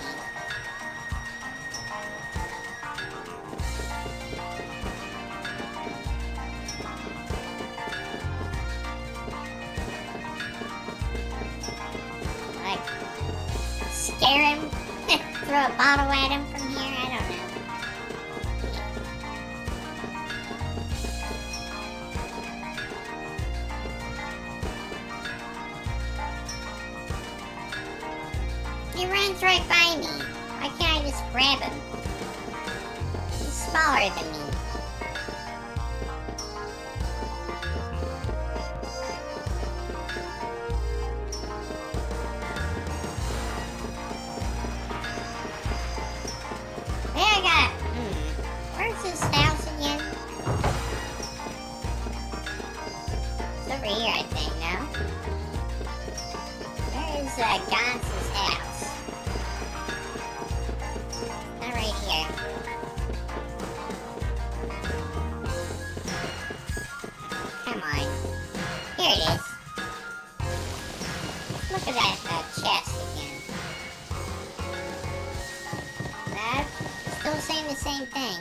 Like, scare him? Throw a bottle at him from here? I don't know. He runs right by me. Why can't I just grab him? He's smaller than me. There I got. Where's this house again? It's over here, I think, no? Where is Gons's house? Not right here. Come on. Here it is. Look at that chest again. That still saying the same thing.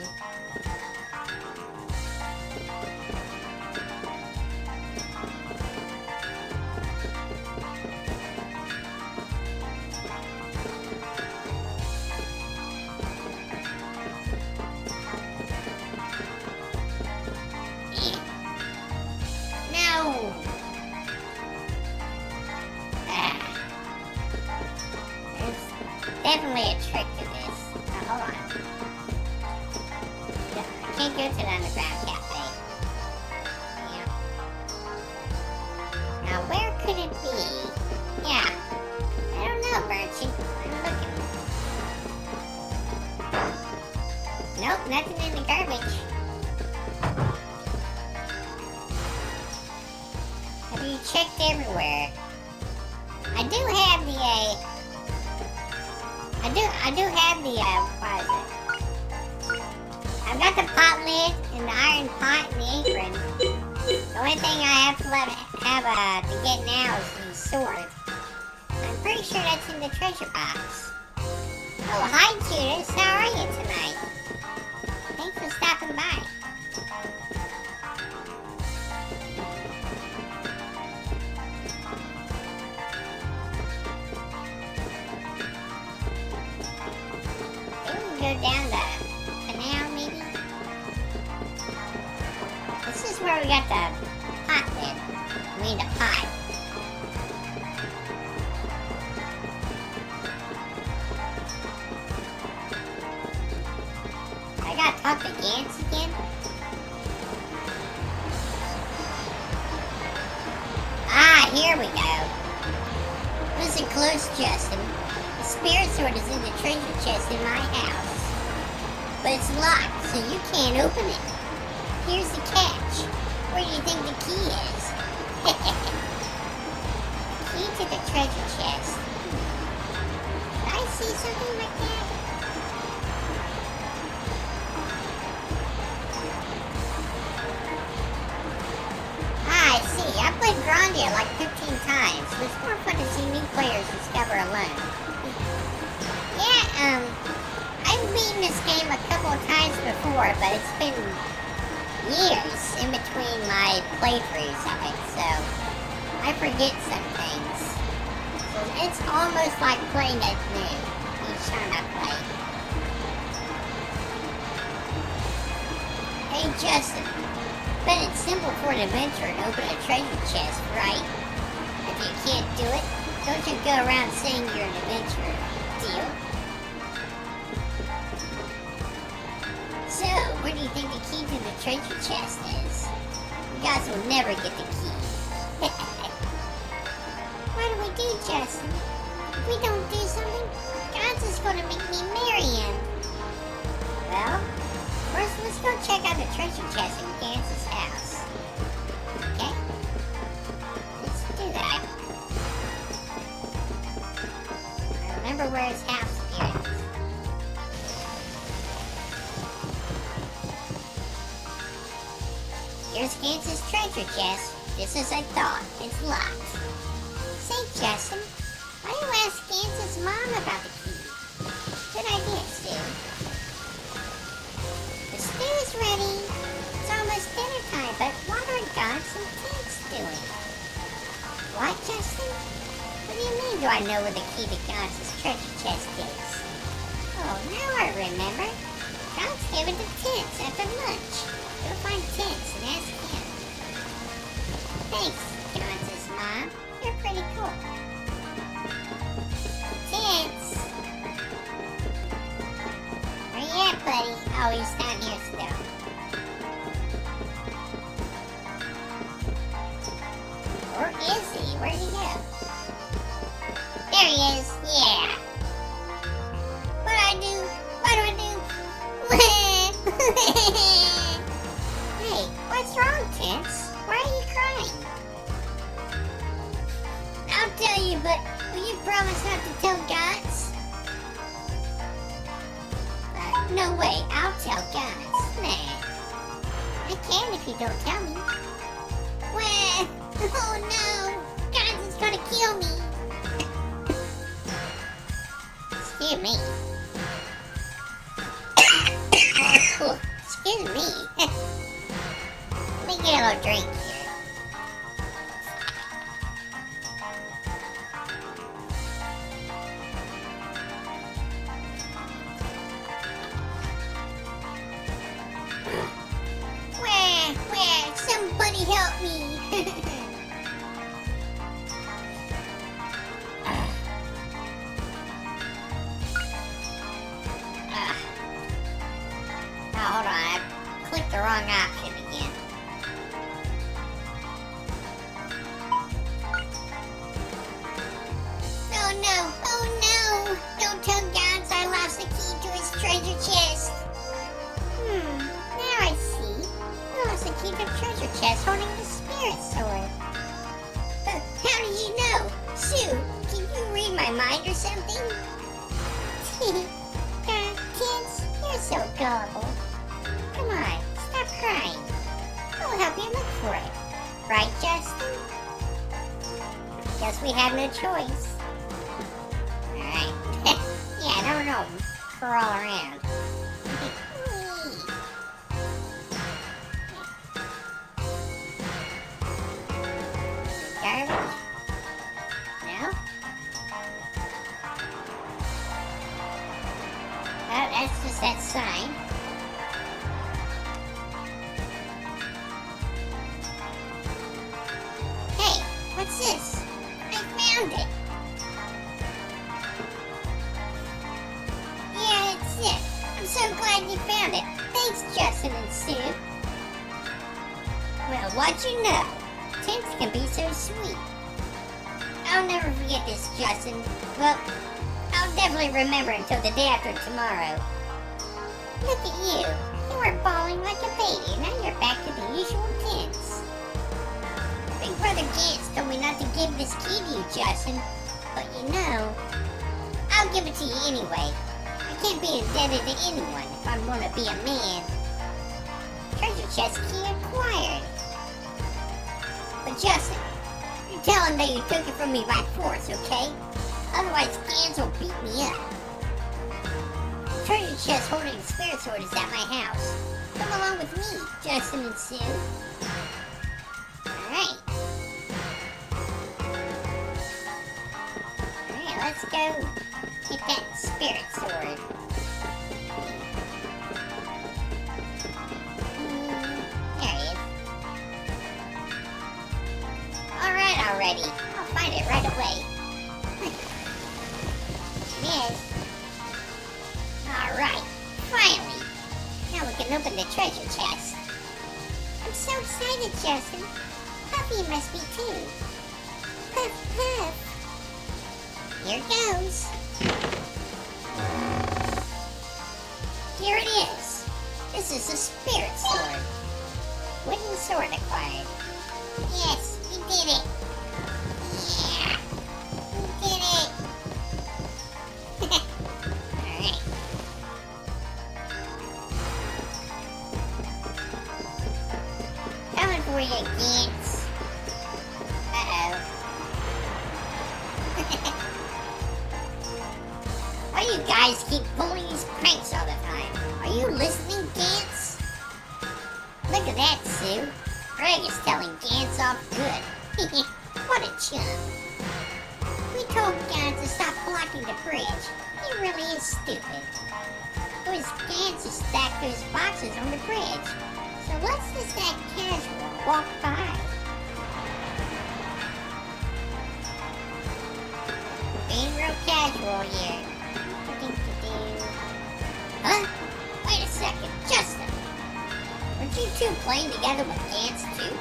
No! There's definitely a trick to this. Now, hold on. I can't go to the underground cafe. Yeah. Now, where could it be? Yeah. I don't know, Birchie. I'm looking. Nope, nothing in the garbage. Have you checked everywhere? I do have the what is it? I've got the pot lid and the iron pot and the apron. The only thing I have to get now is the sword. I'm pretty sure that's in the treasure box. Oh, hi Judas, how are you tonight? Thanks for stopping by. Go down the canal, maybe? This is where we got the pot lid. I mean the pot. I gotta talk to Gantz again? Ah, here we go. Listen close, Justin. The spirit sword is in the treasure chest in my house. But it's locked, so you can't open it. Here's the catch. Where do you think the key is? Key to the treasure chest. Did I see something like that? Ah, I see. I put played Grandia like 15 times. It's more fun to see new players discover alone. Yeah, I've beaten this game a couple of times before, but it's been years in between my playthroughs of it, so I forget some things. So it's almost like playing it new each time I play. Hey Justin, bet it's simple for an adventurer to open a treasure chest, right? If you can't do it, don't you go around saying you're an adventurer, deal? So, where do you think the key to the treasure chest is? You guys will never get the key. What do we do, Justin? If we don't do something, God's is gonna make me marry him. Well, first let's go check out the treasure chest in Gans's house. Okay? Let's do that. I remember where his house is. Here's Gans's treasure chest. Just as I thought, it's locked. Say, Justin, why don't you ask Gans's mom about the key? Good idea, Stu. The stew is ready. It's almost dinner time, but what are Gans and Tents doing? What, Justin? What do you mean, do I know where the key to Gans' treasure chest is? Oh, now I remember. Gans gave it to Tents after lunch. Go find Tents and ask him. Thanks, Gans' mom. You're pretty cool. Tents! Where you at, buddy? Oh, he's down here still. Or is he? Where'd he go? There he is. Yeah. What do I do? What do I do? Hey, what's wrong, Tents? Why are you crying? I'll tell you, but will you promise not to tell Gans? No way, I'll tell Gans. Nah. I can if you don't tell me. Well, oh no, Gans is gonna kill me. Excuse me. Excuse me. Let me get a little drink here. Where? Somebody help me. Oh, hold on. I clicked the wrong option again. Oh no. Don't tell Gans I lost the key to his treasure chest. Now I see. You lost the key to the treasure chest holding the spirit sword. How did you know? Sue, can you read my mind or something? Kids, you're so gullible. Come on, stop crying. I'll help you look for it. Right, Justin? Guess we have no choice. Alright. Yeah, I don't know. Crawl around. Garbage? No? Oh, that's just that sign. Hey, what's this? I found it. Yeah, it's it. I'm so glad you found it. Thanks, Justin and Sue. Well, what'd you know? Tents can be so sweet. I'll never forget this, Justin. Well, I'll definitely remember until the day after tomorrow. Look at you. You were bawling like a baby. Now you're back to the usual Tents. Big Brother Gantz told me not to give this key to you, Justin. But you know, I'll give it to you anyway. I can't be indebted to anyone if I'm going to be a man. Treasure chest key acquired. But Justin, tell him that you took it from me by force, okay? Otherwise, Gans will beat me up. The treasure chest holding the spirit sword is at my house. Come along with me, Justin and Sue. Alright. Alright, let's go get that spirit sword. There he is. Alright already. I'll find it right away. Yes. Alright. Finally. Now we can open the treasure chest. I'm so excited, Justin. Puffy must be too. Puff, puff. Here goes. Here it is. This is the spirit sword. Wooden sword acquired. Yes, we did it. Yeah, we did it. Alright. Coming for you, Gantz. Uh-oh. Why do you guys keep pulling these pranks all the time? Are you listening, Gantz? Look at that, Sue. Greg is telling Gantz off good. What a chump. We told Gantz to stop blocking the bridge. He really is stupid. It was Gantz who stacked those boxes on the bridge. So let's just act casual and walk by. Being real casual here. Huh? Wait a second, Justin. Weren't you two playing together with Gantz too?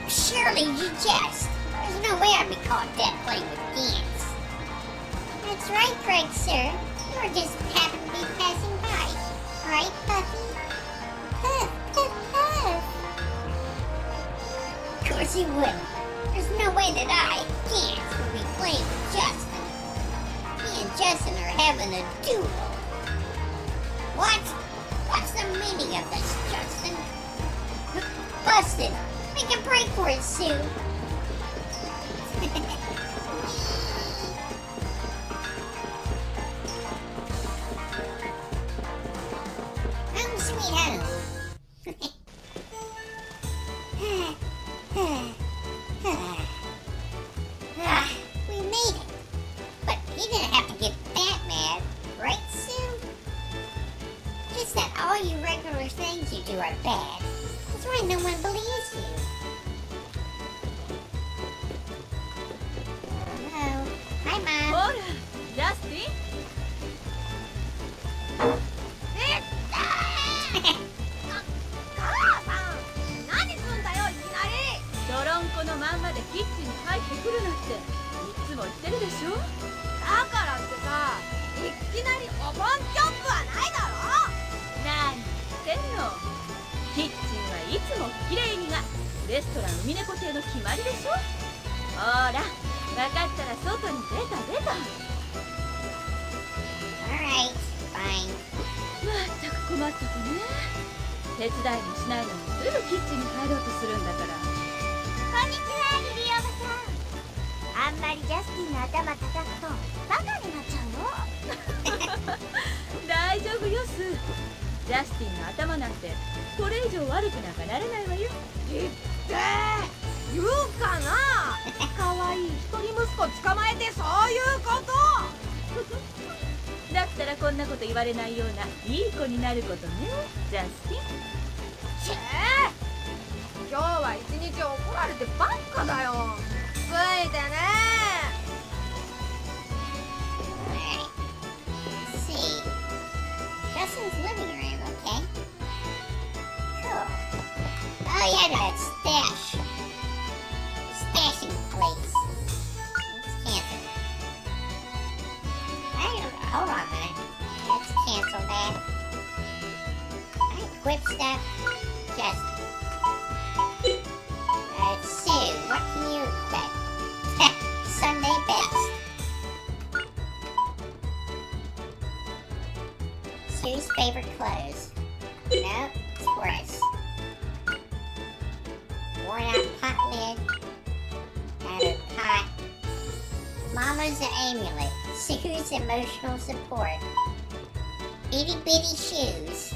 Surely you jest. There's no way I'd be caught dead playing with Gantz. That's right, Greg, sir. You were just happened to be passing by. Right, Puffy? Puff, puff, puff. Of course he wouldn't. There's no way that I, Gantz, would be playing with Justin. Me and Justin are having a duel. What? What's the meaning of this, Justin? Busted. Make a break for it, Sue. Home sweet home. We made it. But he didn't have to get that mad, right, Sue? Just that all you regular things you do are bad. That's why no one believes you. Hello. Hi, Mom. ほらジャスティン母さん何すんだよいきなり泥んこのまんまでキッチンに入ってくるなんていつも言ってるでしょだからってさいきなりお盆チョップはないだろ何言ってんのキッチンはいつもきれいにがレストラン海猫亭の決まりでしょほら分かったら外に出た Alright, fine. まったく困った子ね手伝いもしないのにすぐキッチンに入ろうとするんだからこんにちはリリーおばさんあんまりジャスティンの頭叩くとバカになっちゃうよ大丈夫よスージャスティンの頭なんてこれ以上悪くなんかなれないわよ言って言うかなかわいい一人息子捕まえてそういうことだったらこんなこと言われないようないい子になることねジャスティンチェー今日は一日怒られてばっかだよついてね Alright. Let's see. Justin's living room, okay. Cool. Oh yeah, that stash. Stashing place. Let's cancel. Hold on a minute. Let's cancel that. Alright, equip stuff. Justin. Let's see. What can you equip? Sunday best. Sue's favorite clothes. Nope, it's worse. Worn out pot lid. Mama's amulet. Sue's emotional support. Itty bitty shoes.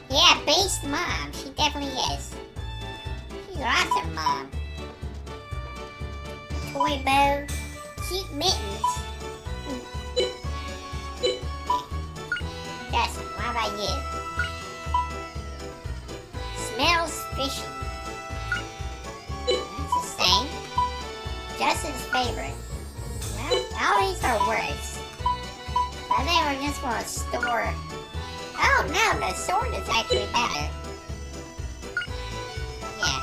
Yeah, based mom. She definitely is. She's an awesome mom. Toy bow. Cute mittens. Justin, what about you? Smells fishy. That's the same. Justin's favorite. Well, all these are words. I think we're just gonna store. Oh no, the sword is actually better. Yeah.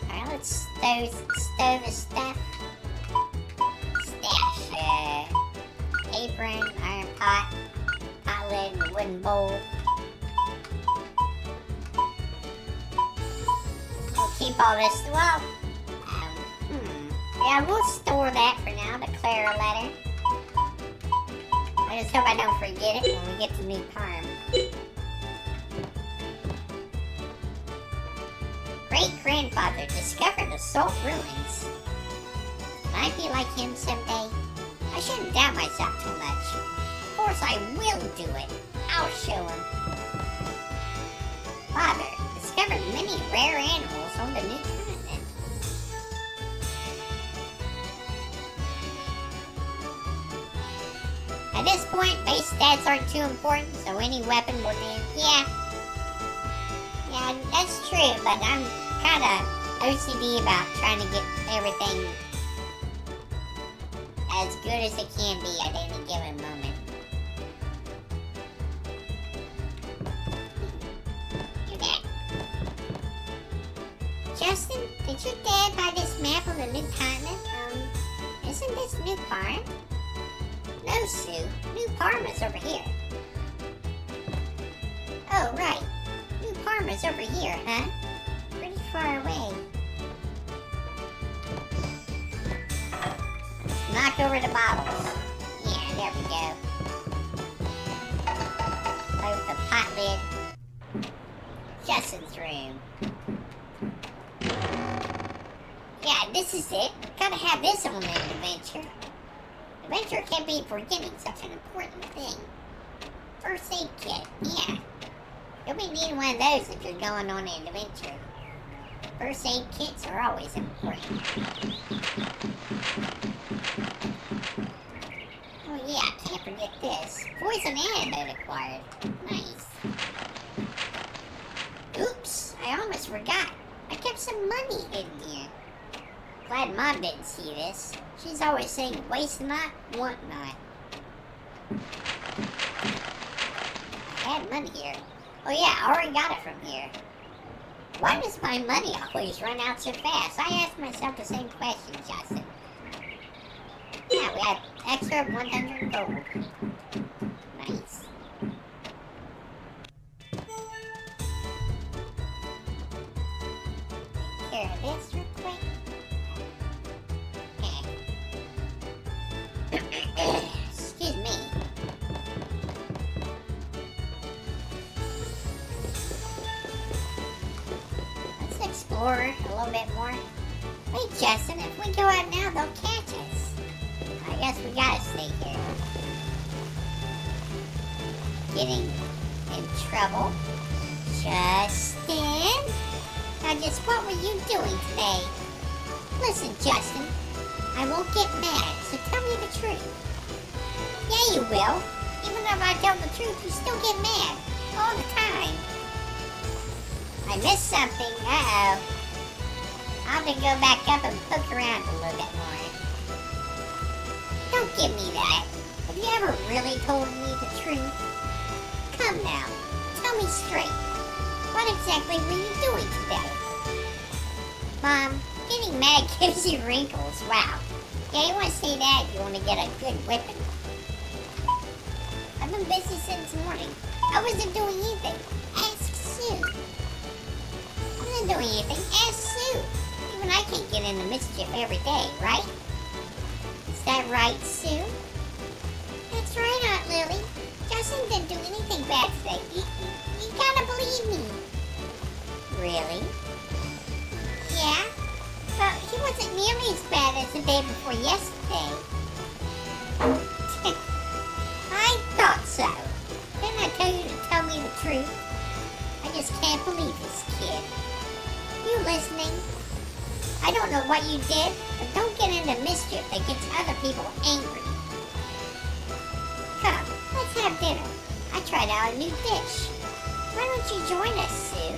Alright, let's stow the stuff. Stash. Apron, iron pot, pot lid, and wooden bowl. We'll keep all this. Well, yeah, we'll store that for now. The Clara letter. I just hope I don't forget it when we get to New Parm. Great-grandfather discovered the salt ruins. Can I be like him someday? I shouldn't doubt myself too much. Of course I will do it. I'll show him. Father discovered many rare animals on the new continent. At this point, base stats aren't too important, so any weapon will do. Yeah, that's true, but I'm kind of OCD about trying to get everything as good as it can be at any given moment. Okay. Justin, did your dad buy this map of the new continent? Isn't this New Parm? No, Sue. New Parm is over here. Oh, right. New Parm is over here, huh? Pretty far away. Knock over the bottles. Yeah, there we go. Play with the pot lid. Justin's room. Yeah, this is it. Gotta have this on an adventure. Adventure can be forgetting such an important thing. First aid kit, yeah. You'll be needing one of those if you're going on an adventure. First aid kits are always important. Oh yeah, I can't forget this. Poison antidote acquired. Nice. Oops, I almost forgot. I kept some money hidden here. Glad Mom didn't see this. She's always saying, waste not, want not. I had money here. Oh yeah, I already got it from here. Why does my money always run out so fast? I ask myself the same question, Justin. Yeah, we had extra 100 gold. Nice. Take care of this real quick. Excuse me. Let's explore a little bit more. Wait, Justin, if we go out now, they'll catch us. I guess we gotta stay here. Getting in trouble. Justin? Now just what were you doing today? Listen, Justin. I won't get mad, so tell me the truth. Yeah, you will. Even if I tell the truth, you still get mad. All the time. I missed something. Uh-oh. I'll have to go back up and poke around a little bit more. Don't give me that. Have you ever really told me the truth? Come now. Tell me straight. What exactly were you doing today? Mom, getting mad gives you wrinkles. Wow. Yeah, you want to say that if you want to get a good whipping. I've been busy since morning. I wasn't doing anything. Ask Sue. I wasn't doing anything. Ask Sue. Even I can't get into mischief every day, right? Is that right, Sue? That's right, Aunt Lily. Justin didn't do anything bad today. He You gotta believe me. Really? Yeah? Well, he wasn't nearly as bad as the day before yesterday. I thought so. Didn't I tell you to tell me the truth? I just can't believe this kid. You listening? I don't know what you did, but don't get into mischief that gets other people angry. Come, let's have dinner. I tried out a new dish. Why don't you join us, Sue?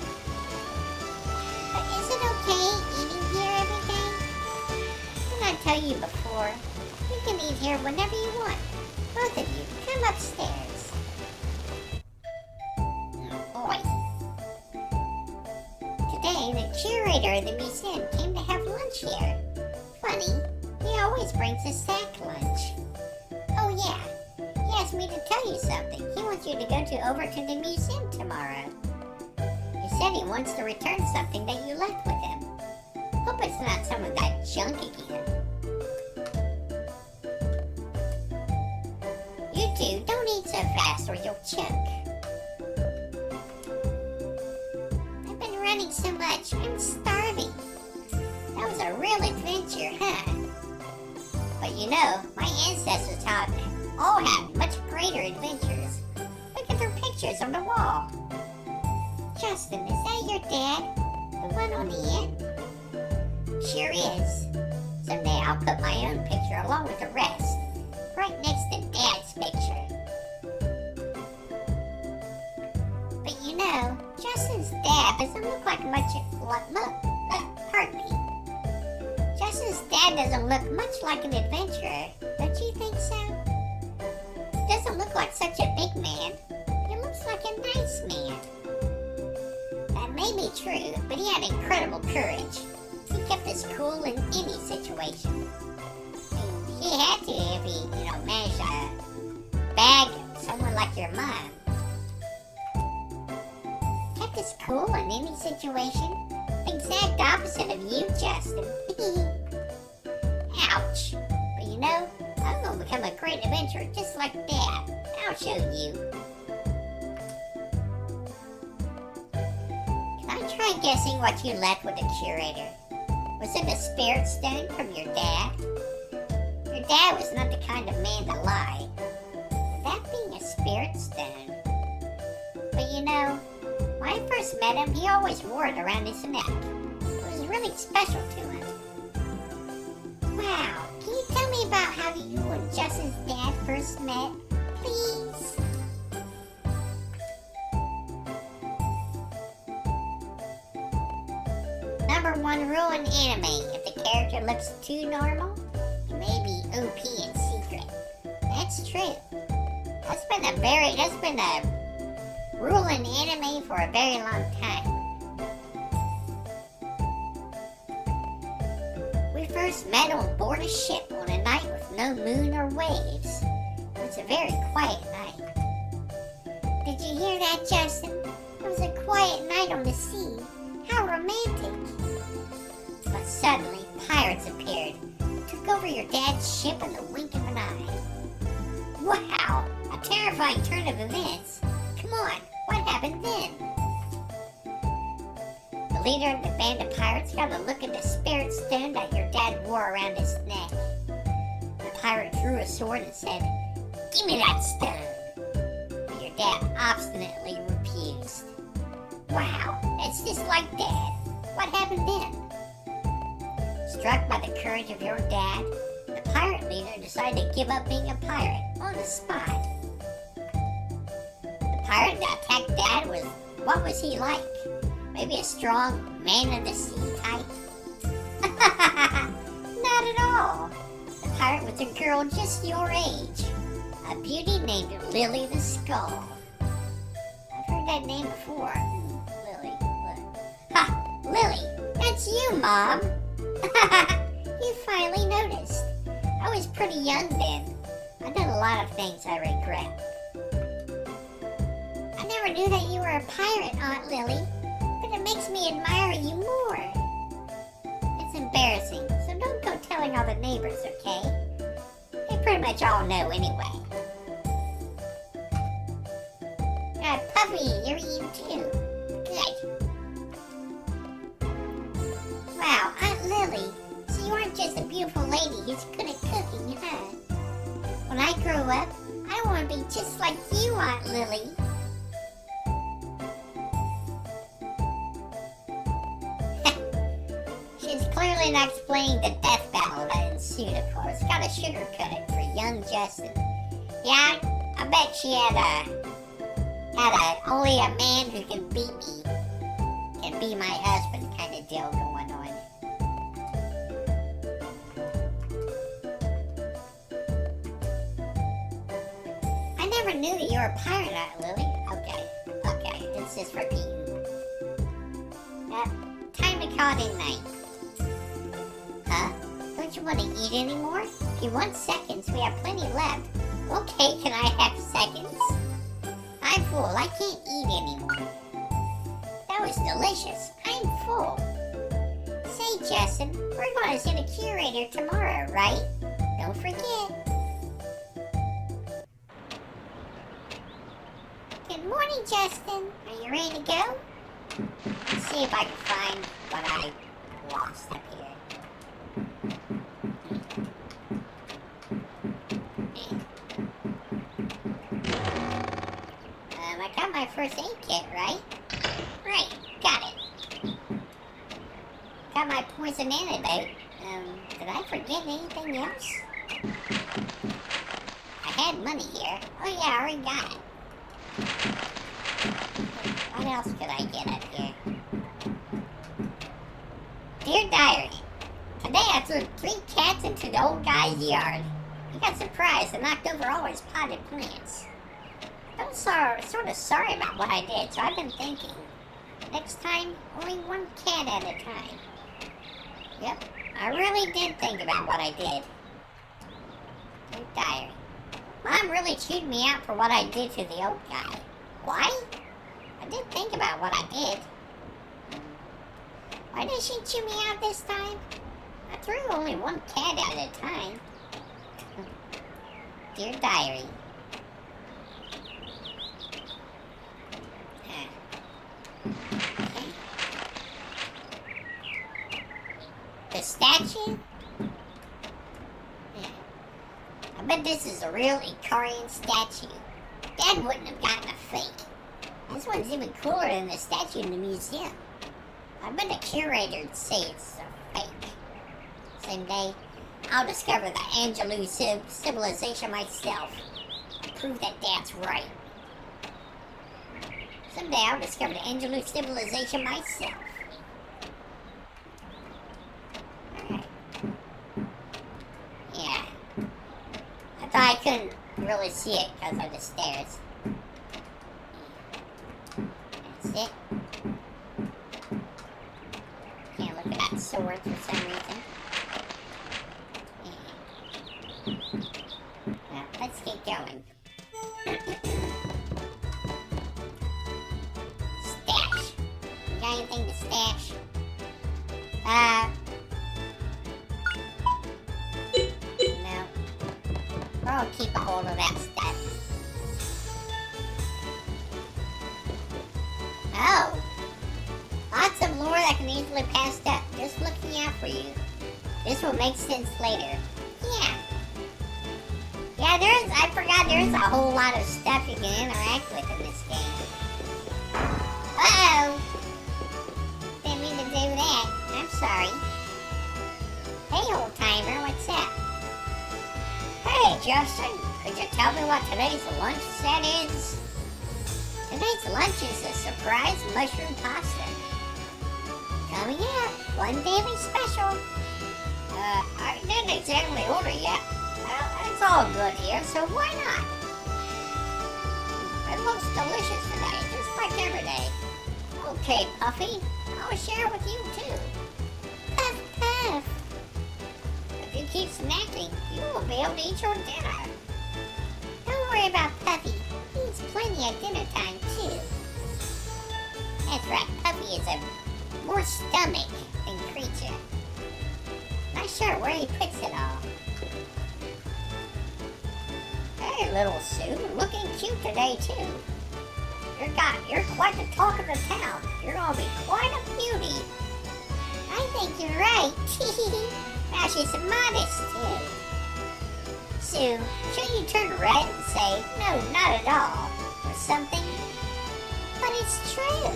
But is it okay eating here every day? Didn't I tell you before? You can eat here whenever you want. Both of you, come upstairs. Oh boy. Today, the curator of the museum came to have lunch here. Funny, he always brings a sack lunch. Oh yeah, he asked me to tell you something. He wants you to go over to the museum tomorrow. He said he wants to return something that you left with him. Hope it's not some of that junk again. You two, don't eat so fast or you'll choke. I've been running so much, I'm starving. That was a real adventure, huh? But you know, my ancestors all had much greater adventures. Look at their pictures on the wall. Justin, is that your dad? The one on the end? Sure is. Someday I'll put my own picture along with the rest, right next to Dad's picture. But you know, Justin's dad doesn't look like much pardon me. Justin's dad doesn't look much like an adventurer. Don't you think so? He doesn't look like such a big man. He looks like a nice man. That may be true, but he had incredible courage. He kept us cool in any situation. He had to if he, managed to bag someone like your mom. Kept us cool in any situation. Exact opposite of you, Justin. Ouch. But you know, I'm gonna become a great adventurer just like Dad. I'll show you. Can I try guessing what you left with the curator? Was it a spirit stone from your dad? Your dad was not the kind of man to lie. That being a spirit stone. But you know, when I first met him, he always wore it around his neck. It was really special to him. Wow, can you tell me about how you and Justin's dad first met, please? Number one rule in anime, if the character looks too normal, he may be OP in secret. That's true. That's been a rule in anime for a very long time. We first met on board a ship on a night with no moon or waves. It was a very quiet night. Did you hear that, Justin? It was a quiet night on the sea. How romantic. But suddenly, pirates appeared, took over your dad's ship in the wink of an eye. Wow, a terrifying turn of events. Come on, what happened then? The leader of the band of pirates got a look at the spirit stone that your dad wore around his neck. The pirate drew a sword and said, "Give me that stone." But your dad obstinately refused. Wow, it's just like Dad. What happened then? Struck by the courage of your dad, the pirate leader decided to give up being a pirate on the spot. The pirate that attacked Dad what was he like? Maybe a strong man of the sea type? Not at all. The pirate was a girl just your age. A beauty named Lily the Skull. I've heard that name before. Lily. Ha! Lily! That's you, Mom! You finally noticed. I was pretty young then. I did a lot of things I regret. I never knew that you were a pirate, Aunt Lily, but it makes me admire you more. It's embarrassing, so don't go telling all the neighbors, okay? They pretty much all know anyway. Got a puffy Puffy, you're eating too. Good. Wow, Aunt Lily, so you aren't just a beautiful lady who's good at cooking, huh? When I grow up, I want to be just like you, Aunt Lily. She's clearly not explaining the death battle that ensued, of course. Gotta sugarcoat it for young Justin. Yeah, I bet she had only a man who can beat me can be my husband kind of deal going on. I never knew that you were a pirate, Aunt Lily. Okay, it's just repeating. Time to call it a night. Huh? Don't you want to eat anymore? If you want seconds, we have plenty left. Okay, can I have seconds? I'm full. I can't eat anymore. That was delicious. I'm full. Say, Justin, we're going to see the curator tomorrow, right? Don't forget. Good morning, Justin. Are you ready to go? Let's see if I can find what I lost up here. I got my first aid kit, right? Right, got it. Got my poison antidote. Did I forget anything else? I had money here. Oh yeah, I already got it. What else could I get up here? Dear Diary, today I threw 3 cats into the old guy's yard. He got surprised and knocked over all his potted plants. I'm sort of sorry about what I did, so I've been thinking. Next time, only 1 cat at a time. Yep, I really did think about what I did. Dear Diary, Mom really chewed me out for what I did to the old guy. Why? I did think about what I did. Why did she chew me out this time? I threw only 1 cat at a time. Dear Diary. Okay. The statue? Yeah. I bet this is a real Ikarian statue. Dad wouldn't have gotten a fake. This one's even cooler than the statue in the museum. I bet the curator would say it's a fake. Same day, I'll discover the Angelou civilization myself. Prove that Dad's right. Someday I'll discover the Angelou civilization myself. Alright. Yeah. I thought I couldn't really see it because of the stairs. That's it. Can't look at that sword for some reason. Well, let's get going. Stash. You got anything to stash? No. I'll keep a hold of that stuff. Oh. Lots of lore that can easily be passed up. Just looking out for you. This will make sense later. Yeah. Yeah, I forgot there's a whole lot of stuff you can interact with in this game. Uh-oh. Didn't mean to do that. I'm sorry. Hey, old timer, what's up? Hey, Justin, could you tell me what today's lunch set is? Today's lunch is a surprise mushroom pasta. Coming up, one daily special. I didn't exactly order yet. Well, it's all good here, so why not? It looks delicious today, just like every day. Okay, Puffy, I'll share with you too. Puff, puff. If you keep snacking, you won't be able to eat your dinner. Don't worry about Puffy. He eats plenty at dinner time too. That's right, Puffy is a more stomach than creature. Not sure where he puts it all. Hey, little Sue, looking cute today too. You're quite the talk of the town. You're gonna be quite a beauty. I think you're right. Now she's modest too. Sue, should you turn red and say, no, not at all, or something? But it's true.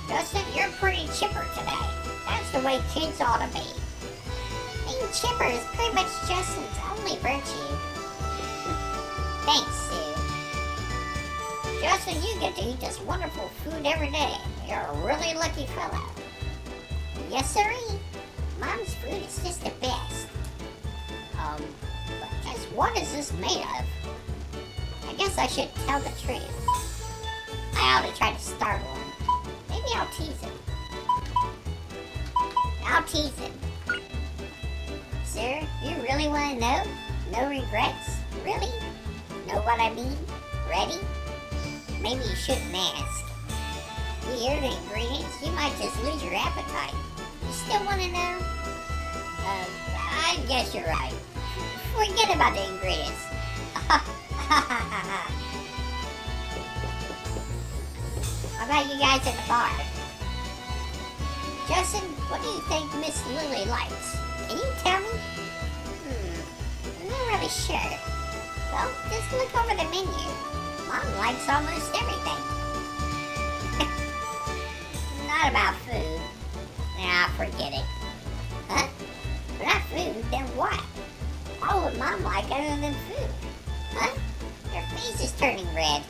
Justin, you're pretty chipper today. That's the way kids ought to be. Being chipper is pretty much Justin's only virtue. Thanks, Sue. Justin, you get to eat this wonderful food every day. You're a really lucky fellow. Yes, sirree. Mom's food is just the best. But just what is this made of? I guess I should tell the truth. I ought to try to startle him. Maybe I'll tease him. I'll tease him. Sir, you really want to know? No regrets? Really? Know what I mean? Ready? Maybe you shouldn't ask. You hear the ingredients, you might just lose your appetite. You still want to know? I guess you're right. Forget about the ingredients. How about you guys at the bar? Justin, what do you think Miss Lily likes? Can you tell me? I'm not really sure. Well, just look over the menu. Mom likes almost everything. Not about food. Nah, forget it. Huh? Not food, then what? What would Mom like other than food? Huh? Her face is turning red.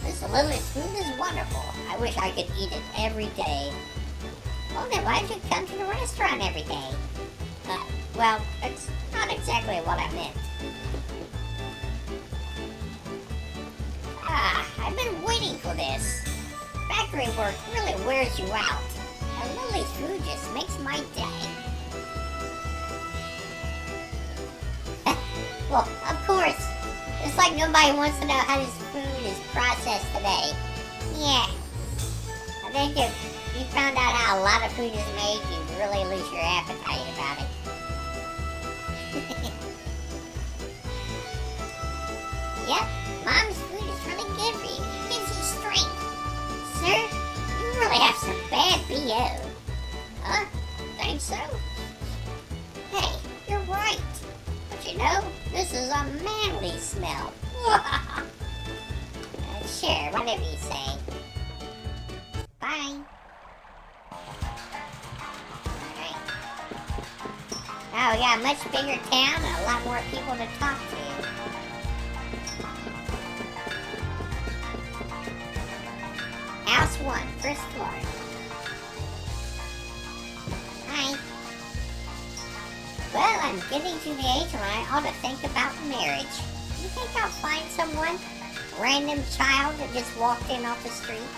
Miss Lily's food is wonderful. I wish I could eat it every day. Well, then why'd you come to the restaurant every day? Well, it's not exactly what I meant. I've been waiting for this. Factory work really wears you out. And Lily's food just makes my day. Well, of course. It's like nobody wants to know how this food is processed today. Yeah. I think if you found out how a lot of food is made, you'd really lose your appetite about it. Yep, Mom's food is really good for you. It gives you strength. Sir, you really have some bad B.O. Huh? Think so? Hey, you're right. But you know, this is a manly smell. Sure, whatever you say. Bye. Alright. Now we got a much bigger town and a lot more people to talk to. House 1, first floor. Hi. Well, I'm getting to the age when I ought to think about marriage. You think I'll find someone? Random child that just walked in off the street?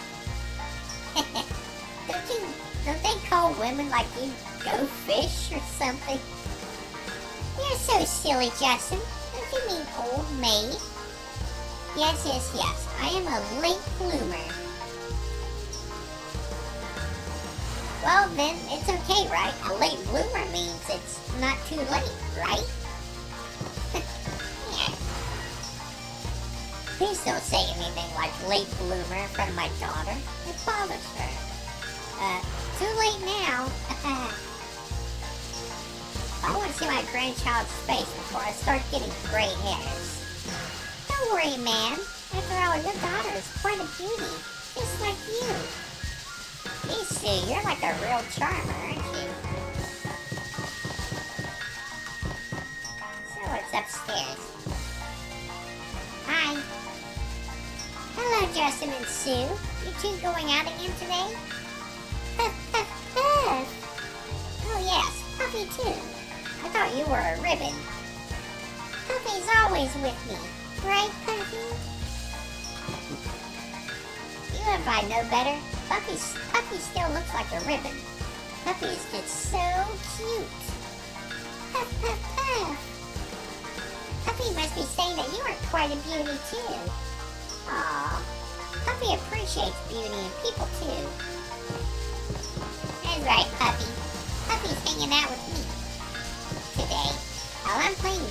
Don't they call women like you go fish or something? You're so silly, Justin. Don't you mean old maid? Yes. I am a late bloomer. Well, then, it's okay, right? A late bloomer means it's not too late, right? Yeah. Please don't say anything like late bloomer in front of my daughter. It bothers her. Too late now. I want to see my grandchild's face before I start getting gray hairs. Don't worry, man. After all, your daughter is quite a beauty, just like you. You see, you're like a real charmer, aren't you? So it's upstairs. Hi. Hello, Justin and Sue. You two going out again today? Oh yes, Puffy too. I thought you were a ribbon. Puffy's always with me, right, Puffy? You if I know better, Puffy still looks like a ribbon. Puffy is just so cute. Puff, puff, puff. Puffy must be saying that you are quite a beauty too. Aww. Puffy appreciates beauty in people too. That's right, Puffy. Puffy's hanging out with me today.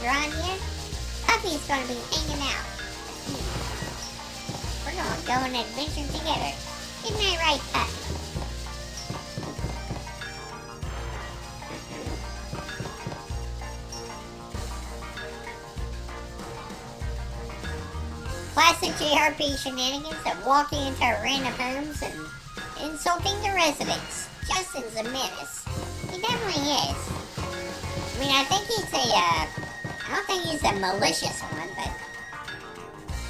Grandia, Puffy's gonna be hanging out. We're gonna go on an adventure together. Isn't that right, Puffy? Classic JRPG shenanigans of walking into random homes and insulting the residents. Justin's a menace. He definitely is. I mean, I don't think he's a malicious one, but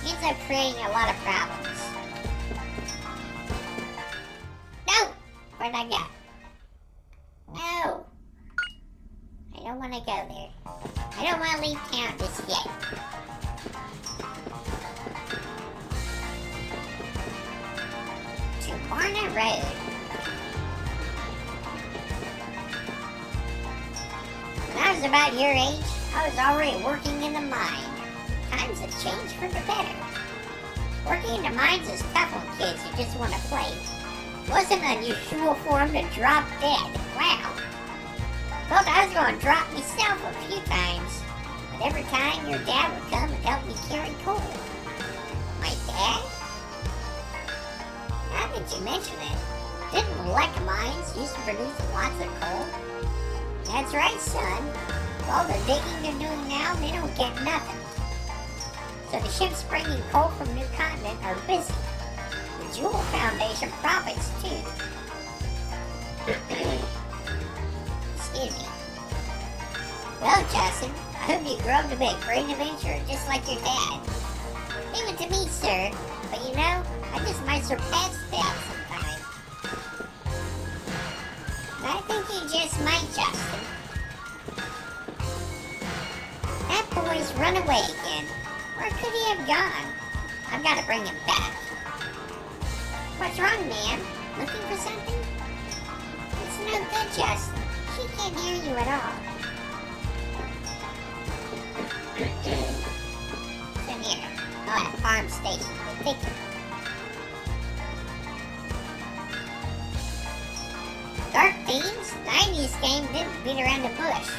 he ends up creating a lot of problems. No! Where'd I go? No! I don't want to go there. I don't want to leave town just yet. To Barna Road. When I was about your age, I was already working in the mine. Times have changed for the better. Working in the mines is tough on kids who just want to play. It wasn't unusual for them to drop dead. Wow. Thought I was going to drop myself a few times, but every time your dad would come and help me carry coal. My dad? Now that you mention it, didn't Moleca mines used to produce lots of coal? That's right, son. With all the digging they're doing now, they don't get nothing. So the ships bringing coal from New Continent are busy. The Jewel Foundation profits too. Excuse me. Well, Justin, I hope you grow up to be a great adventurer just like your dad. Leave it to me, sir. But you know, I just might surpass that sometime. I think you just might, Justin. That boy's run away again. Where could he have gone? I've got to bring him back. What's wrong, ma'am? Looking for something? It's no good, Justin. She can't hear you at all. So here. Oh, at Farm Station. The ticket. Dark Themes? 90s game didn't beat around the bush.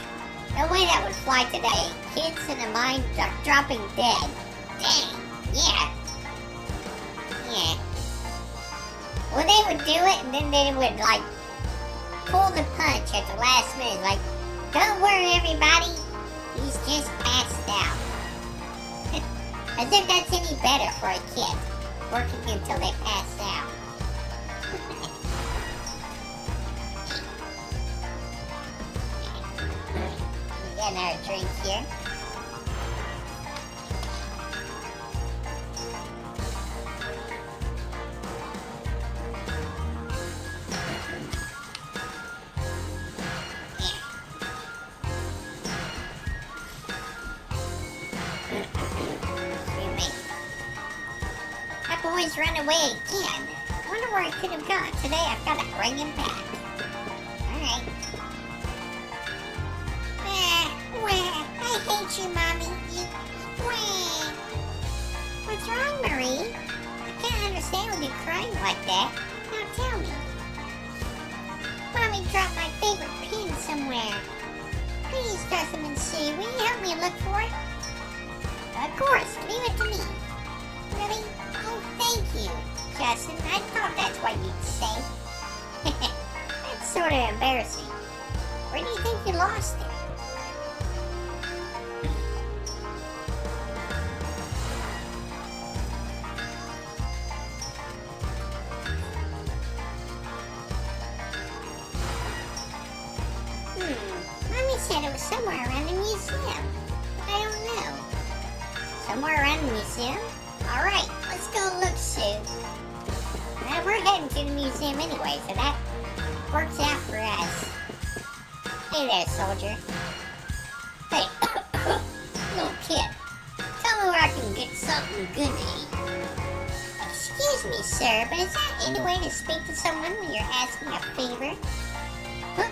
No way that would fly today. Kids in a mine dropping dead. Dang. Yeah. Yeah. Well, they would do it and then they would, like, pull the punch at the last minute. Like, don't worry, everybody. He's just passed out. As if that's any better for a kid. Working until they pass out. Get another drink here. That boy's run away again. I wonder where he could have gone. Today I've got to bring him back. Alright. I hate you, Mommy. What's wrong, Marie? I can't understand when you're crying like that. Now tell me. Mommy dropped my favorite pin somewhere. Please, Justin and Sue, will you help me look for it? Of course, leave it to me. Really? Oh, thank you, Justin. I thought that's what you'd say. That's sort of embarrassing. Where do you think you lost it? Mommy said it was somewhere around the museum. I don't know. Somewhere around the museum? Alright, let's go look, Sue. Well, we're heading to the museum anyway, so that works out for us. Hey there, soldier. Hey, little kid. Tell me where I can get something good to eat. Excuse me, sir, but is that any way to speak to someone when you're asking a favor? Huh?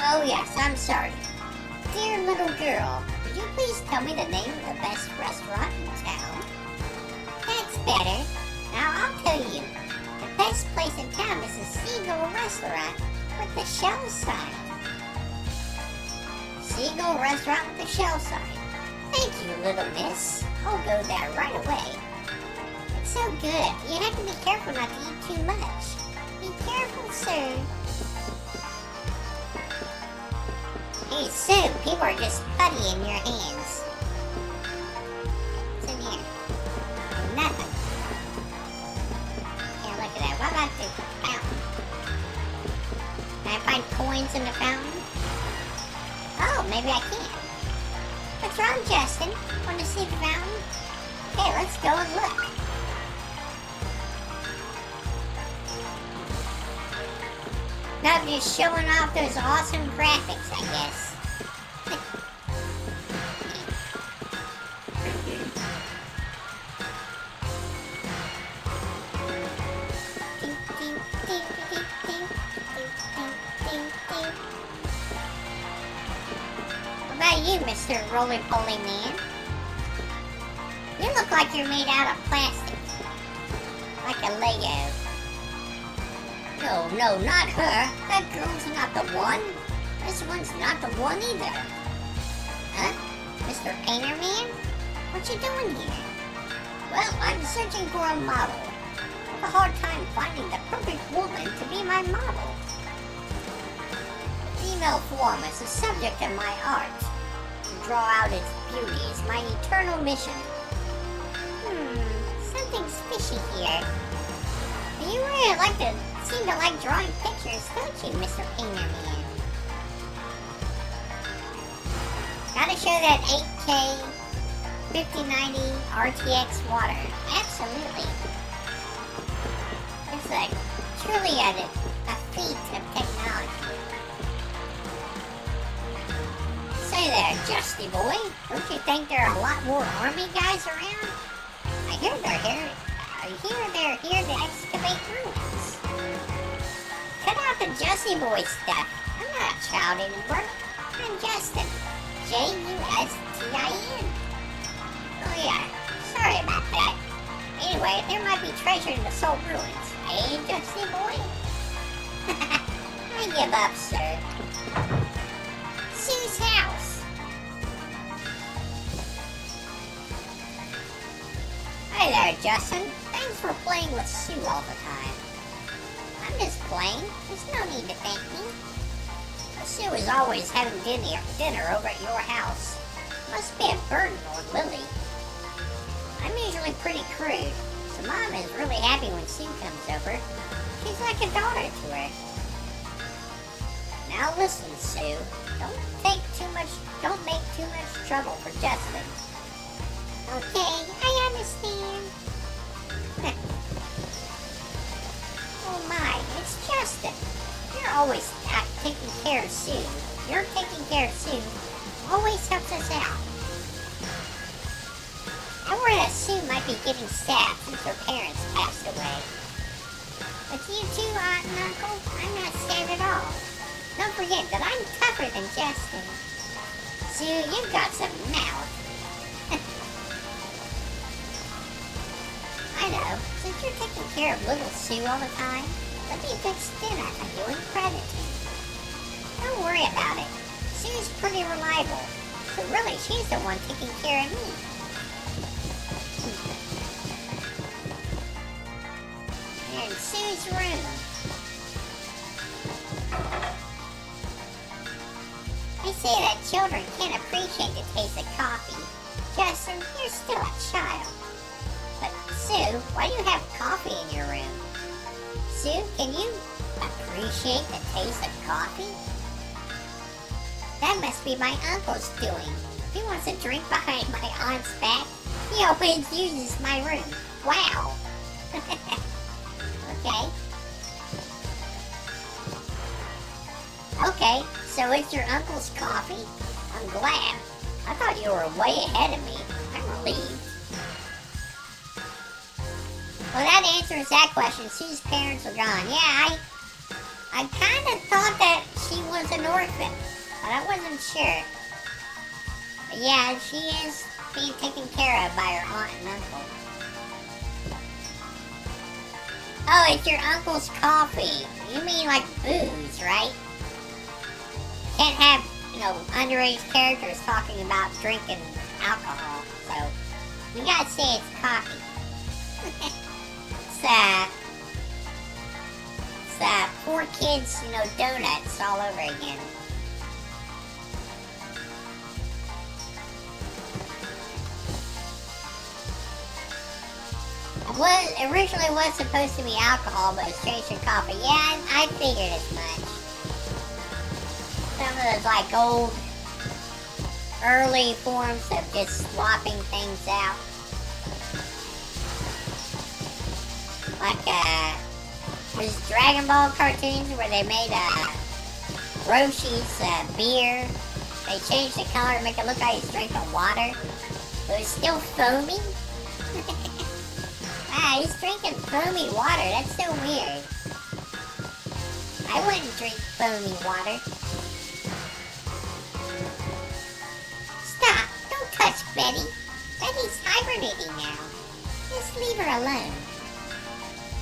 Oh yes, I'm sorry. Dear little girl, would you please tell me the name of the best restaurant in town? That's better. Now I'll tell you. The best place in town is the Seagull Restaurant with the shell sign. Seagull Restaurant with the shell sign. Thank you, little miss. I'll go there right away. It's so good. You have to be careful not to eat too much. Be careful, sir. Hey, Sue, people are just putty in your hands. What's in here? Nothing. Can't look at that. What about the fountain? Can I find coins in the fountain? Oh, maybe I can. What's wrong, Justin? Want to see the fountain? Okay, let's go and look. Nope, just showing off those awesome graphics, I guess. What about you, Mr. Roly-Poly Man? You look like you're made out of plastic. Like a Lego. No, not her. That girl's not the one. This one's not the one either. Huh? Mr. Painter Man? What you doing here? Well, I'm searching for a model. I have a hard time finding the perfect woman to be my model. Female form is the subject of my art. To draw out its beauty is my eternal mission. Something's fishy here. You really seem to like drawing pictures, don't you, Mr. Painter Man? Gotta show that 8K 5090 RTX water. Absolutely. It's like truly a feat of technology. Say there, Justy boy. Don't you think there are a lot more army guys around? I hear they're here. They're here to excavate ruins. Cut out the Justy boy stuff. I'm not a child anymore. I'm Justin. Justin. Oh yeah, sorry about that. Anyway, there might be treasure in the salt ruins. Hey, Justy boy? I give up, sir. Sue's house. Hi there, Justin. Thanks for playing with Sue all the time. I'm just playing. There's no need to thank me. Sue is always having dinner over at your house. Must be a burden on Lily. I'm usually pretty crude, so Mom is really happy when Sue comes over. She's like a daughter to her. Now listen, Sue. Don't make too much trouble for Justin. Okay, I understand. Oh my, it's Justin. You're always taking care of Sue. You're taking care of Sue. Always helps us out. I worry that Sue might be getting stabbed since her parents passed away. But you too, Aunt and Uncle, I'm not scared at all. Don't forget that I'm tougher than Justin. Sue, you've got some mouth. I know, since you're taking care of little Sue all the time, let me fix dinner for you in gratitude. Don't worry about it. Sue's pretty reliable, so really she's the one taking care of me. And Sue's room. They say that children can't appreciate the taste of coffee. Justin, you're still a child. But Sue, why do you have coffee in your room? Sue, can you appreciate the taste of coffee? That must be my uncle's doing. If he wants to drink behind my aunt's back, he always uses my room. Wow. Okay, so it's your uncle's coffee? I'm glad. I thought you were way ahead of me. I'm relieved. Well, that answers that question. Sue's parents are gone. Yeah, I kind of thought that she was an orphan, but I wasn't sure. But yeah, she is being taken care of by her aunt and uncle. Oh, it's your uncle's coffee. You mean like booze, right? Can't have, underage characters talking about drinking alcohol, so we gotta say it's coffee. It's poor kids, donuts all over again. Originally was supposed to be alcohol, but it's changed to coffee. Yeah, I figured as much. Some of those like old, early forms of just swapping things out. Like those Dragon Ball cartoons where they made Roshi's beer. They changed the color to make it look like he's drinking water, but it's still foamy. Wow, he's drinking foamy water. That's so weird. I wouldn't drink foamy water. Stop! Don't touch Betty. Betty's hibernating now. Just leave her alone.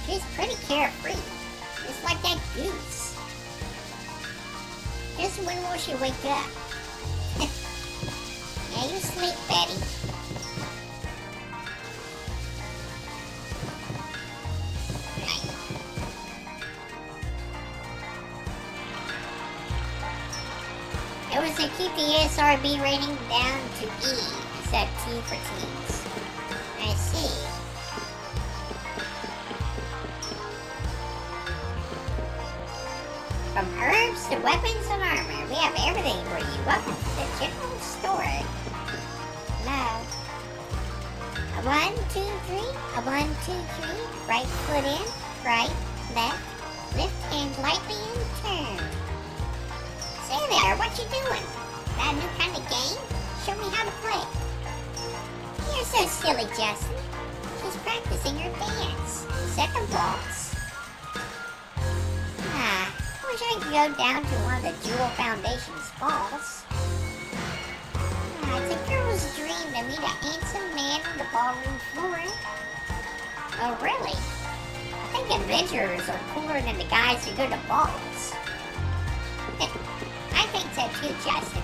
She's pretty carefree. Just like that goose. Just when will she wake up? Yeah, you sleep, Betty. It was to keep the ESRB rating down to E, except T for teens. I see. From herbs to weapons and armor, we have everything for you. Welcome to the general store. Hello. A 1, 2, 3. A 1, 2, 3. Right foot in. Right, left. Lift hands lightly and turn. Say there, what you doing? That a new kind of game? Show me how to play. You're so silly, Justin. She's practicing her dance. Second waltz. I wish I could go down to one of the Jewel Foundation's balls. It's a girl's dream to meet a handsome man on the ballroom floor. Oh, really? I think adventurers are cooler than the guys who go to balls. I think so too, Justin.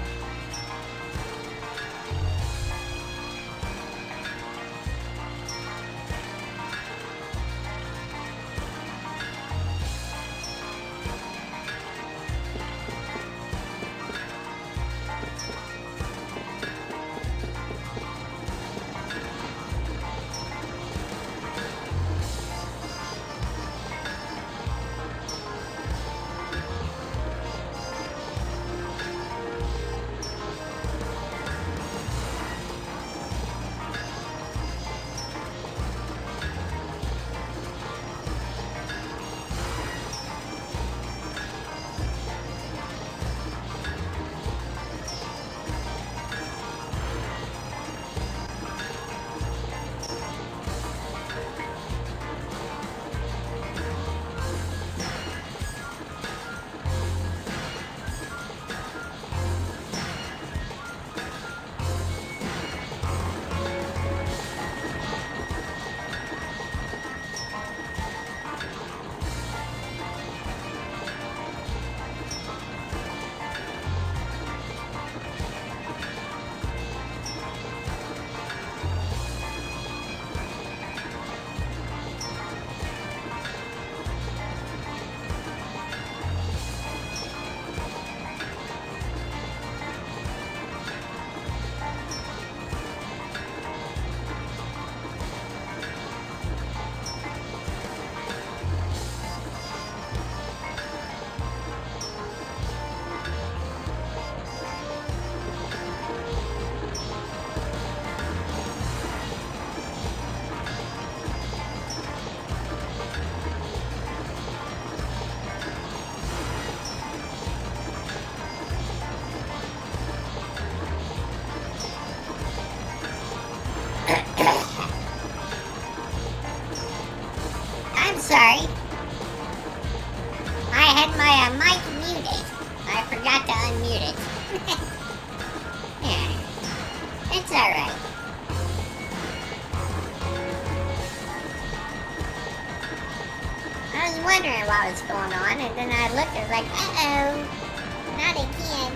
Sorry. I had my mic muted. I forgot to unmute it. Yeah, it's alright. I was wondering what was going on, and then I looked and was like, uh-oh, not again.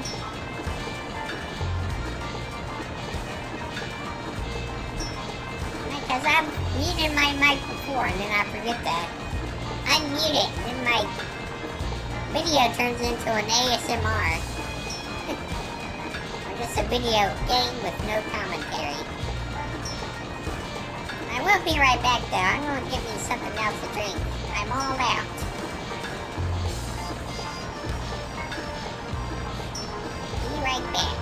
before, and then I forget to unmute it, and then my video turns into an ASMR. Or just a video game with no commentary. I will be right back though. I'm gonna give you something else to drink. I'm all out. Be right back.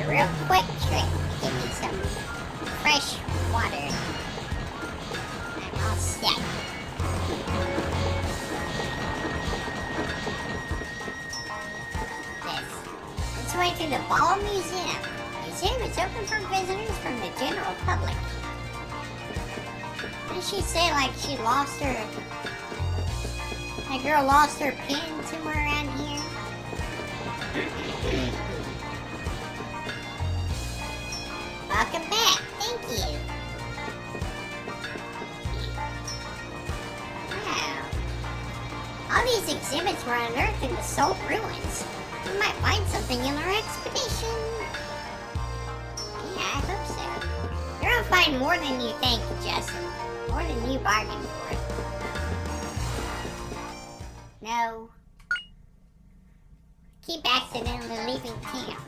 Real quick trick to give me some fresh water. I'm all set. Let's wait to the Ball Museum. Museum is open for visitors from the general public. Didn't she say like she lost her... That girl lost her pin somewhere around here? Welcome back. Thank you. Wow. All these exhibits were unearthed in the Salt Ruins. We might find something in our expedition. Yeah, I hope so. You're gonna find more than you think, Justin. More than you bargained for. No. Keep accidentally leaving camp.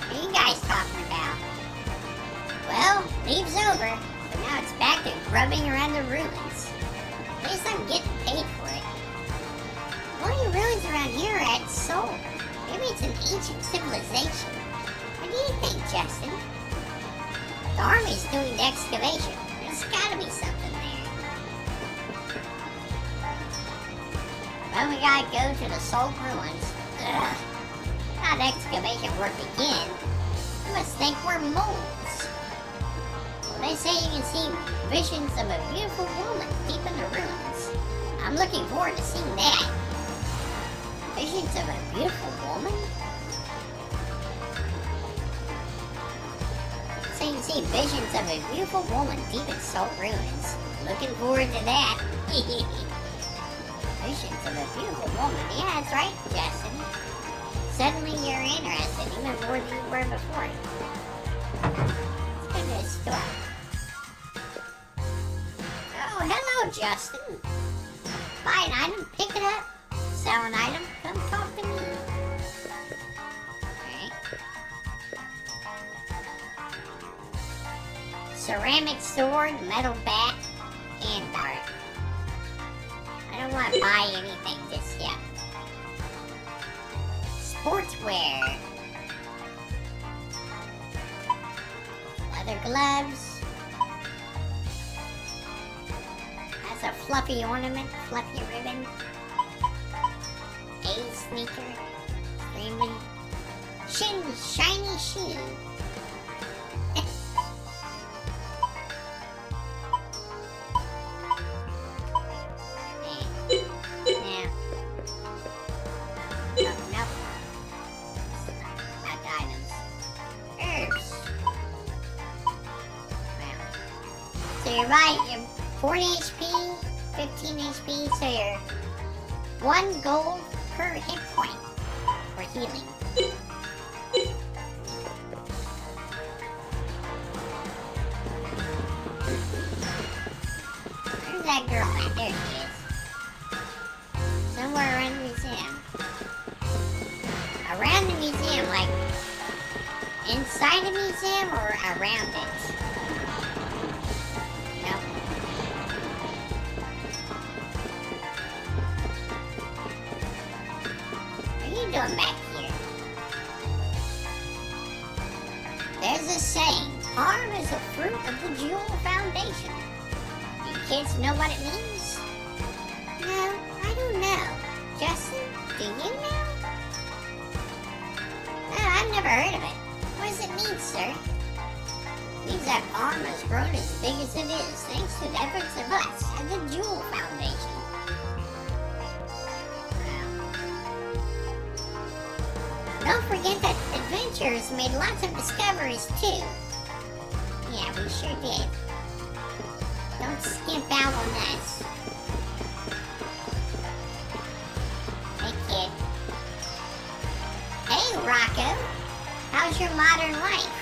What are you guys talking about? Well, leave's over, so now it's back to grubbing around the ruins. At least I'm getting paid for it. The only ruins around here are at Seoul. Maybe it's an ancient civilization. What do you think, Justin? The army's doing the excavation. There's gotta be something there. Well, we gotta go to the Seoul ruins. Ugh. How'd excavation work again? You must think we're moles. Well, they say you can see visions of a beautiful woman deep in the ruins. I'm looking forward to seeing that. Visions of a beautiful woman? So you can see visions of a beautiful woman deep in Salt Ruins. Looking forward to that. Visions of a beautiful woman. Yeah, that's right, Justin. Suddenly you're interested, even more than you were before. Let's go to the store. Oh, hello, Justin. Buy an item, pick it up. Sell an item, come talk to me. Okay. Ceramic sword, metal bat, and dart. I don't want to buy anything just yet. Sportswear. Leather gloves. That's a fluffy ornament, fluffy ribbon. A sneaker. Extremely shiny shoe. you're right, you're 40 HP, 15 HP, so you're 1 gold per hit point for healing. Where's that girl at? There she is. Somewhere around the museum. Around the museum, like inside the museum or around it? Nope. What are you doing back here? There's a saying, harm is a fruit of the Jewel Foundation. You kids know what it means? No, I don't know. Justin, do you know? No, I've never heard of it. What does it mean, sir? It means that farm has grown as big as it is thanks to the efforts of us and the Jewel Foundation. Don't forget that adventurers made lots of discoveries too. Yeah, we sure did. Don't skimp out on us. Hey, kid. Hey, Rocco. How's your modern life?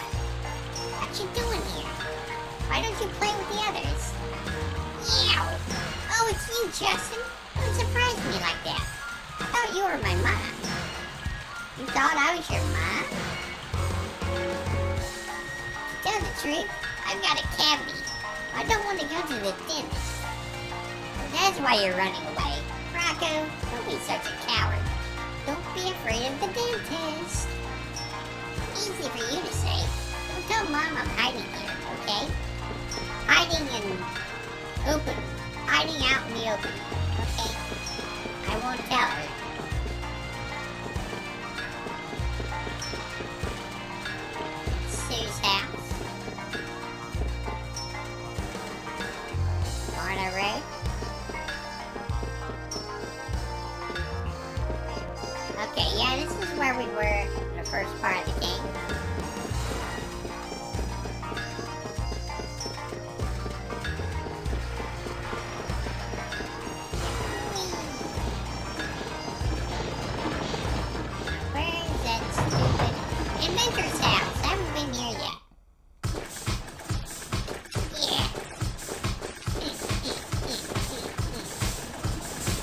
What you doing here? Why don't you play with the others? Yow! Oh, it's you, Justin. Don't surprise me like that. I thought you were my mom. You thought I was your mom? To tell the truth, I've got a cavity. I don't want to go to the dentist. So that's why you're running away. Rocco, don't be such a coward. Don't be afraid of the dentist. Easy for you to say. Don't tell Mom I'm hiding here, okay? Hiding out in the open, okay? I won't tell her. Sue's house. Lorna Road. Okay, yeah, this is where we were in the first part of the game. Where is that stupid inventor's house? I haven't been here yet. Yeah.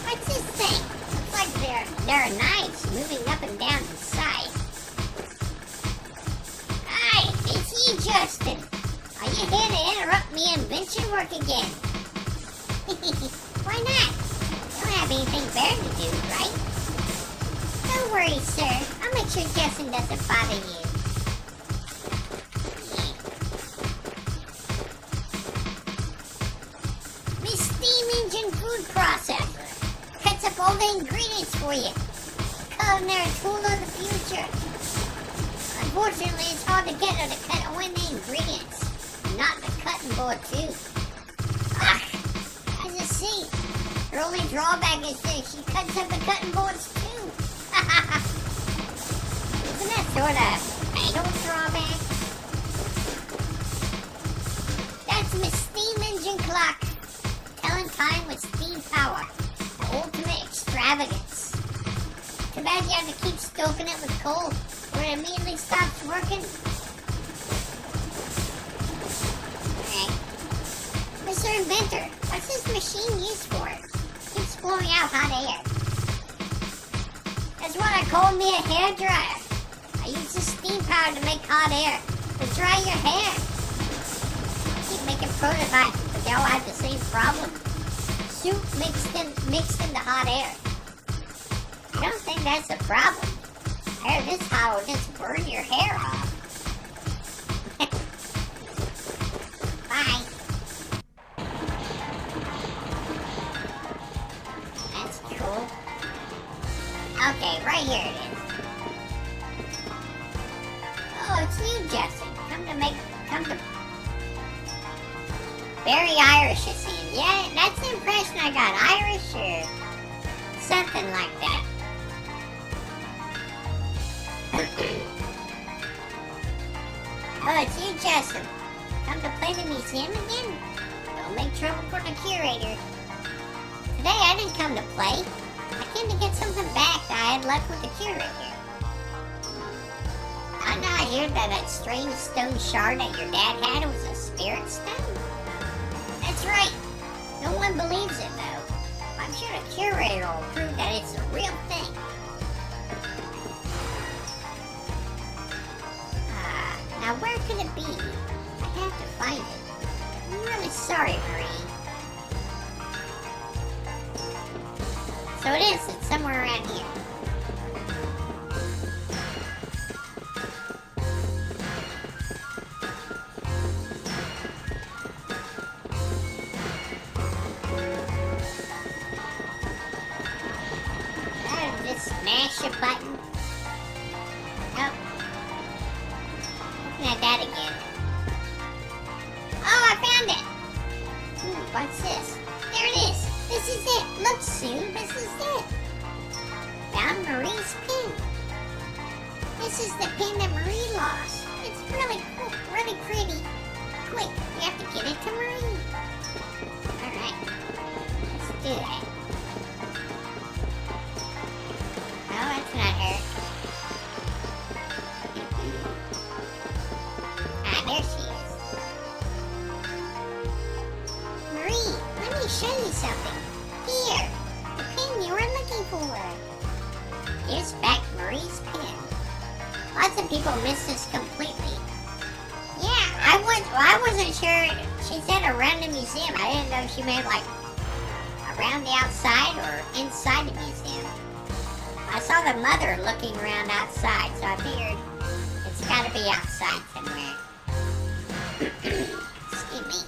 What's this thing? Looks like there are knives moving up and down the side. Hi, it's you, Justin. Are you here to interrupt me invention work again? Why not? You don't have anything better to do, right? Don't worry, sir. I'll make sure Justin doesn't bother you. This steam engine food processor cuts up all the ingredients for you. Culinary tool of the future. Unfortunately, it's hard to get her to cut away the ingredients. Not the cutting board, too. Ah, as you see, her only drawback is that she cuts up the cutting boards, too. Isn't that sort of fatal drawback? That's my steam engine clock. Telling time with steam power. The ultimate extravagance. Too bad you have to keep stoking it with coal or it immediately stops working. Alright. Mr. Inventor, what's this machine used for? Keeps blowing out hot air. That's what I call me a hair dryer. I use the steam power to make hot air to dry your hair. I keep making prototypes, but they all have the same problem. Soup mixed into hot air. I don't think that's a problem. I heard this hot will just burn your hair off. Bye. That's cool. Okay, right here it is. Oh, it's you, Justin. Come to very Irish, it seems. Yeah, that's the impression I got. Irish or something like that. Oh, it's you, Justin. Come to play the museum again? Don't Don't make trouble for the curator. Today I didn't come to play. I came to get something back that I had left with the curator. I know I hear that strange stone shard that your dad had was a spirit stone. That's right. No one believes it though. I'm sure the curator will prove that it's a real thing. Now where could it be? I have to find it. I'm really sorry, Marie. So it's somewhere around here. Just smash a button. Nope. Looking at that again. Oh, I found it! What's this? There it is! This is it! Look, Sue, this is it! Found Marie's pin. This is the pin that Marie lost. It's really cool, really pretty. Quick, we have to get it to Marie. Alright. Let's do that. No, that's not her. There she is. Marie, let me show you something. Here, the pin you were looking for. Here's back Marie's pin. Lots of people miss this completely. Yeah, I wasn't sure. She said around the museum. I didn't know if she meant like around the outside or inside the museum. I saw the mother looking around outside, so I figured it's got to be outside somewhere. Excuse me.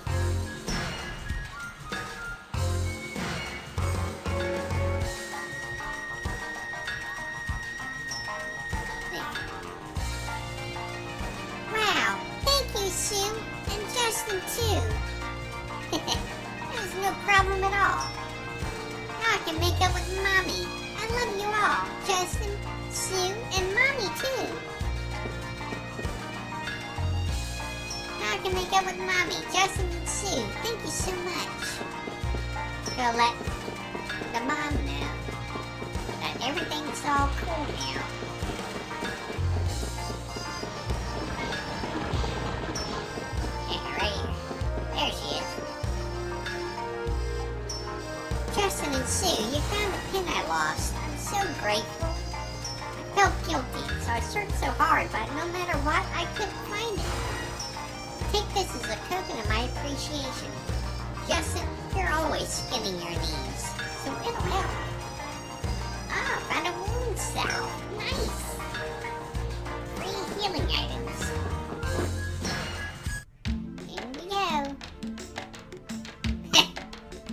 Wow, thank you, Sue, and Justin too. There's no problem at all. Now I can make up with Mommy. I love you all, Justin, Sue, and Mommy too. Now I can make up with Mommy, Justin, and Sue. Thank you so much. Gonna let the mom know that everything's all cool now. Yeah, right here. There she is. Justin and Sue, you found the pin I lost. I'm so grateful. I felt guilty, so I searched so hard, but no matter what, I couldn't find it. Take this as a token of my appreciation. Justin, you're always skinning your knees, so it'll help. Ah, found a wound salve. Nice. Free healing items. Here we go.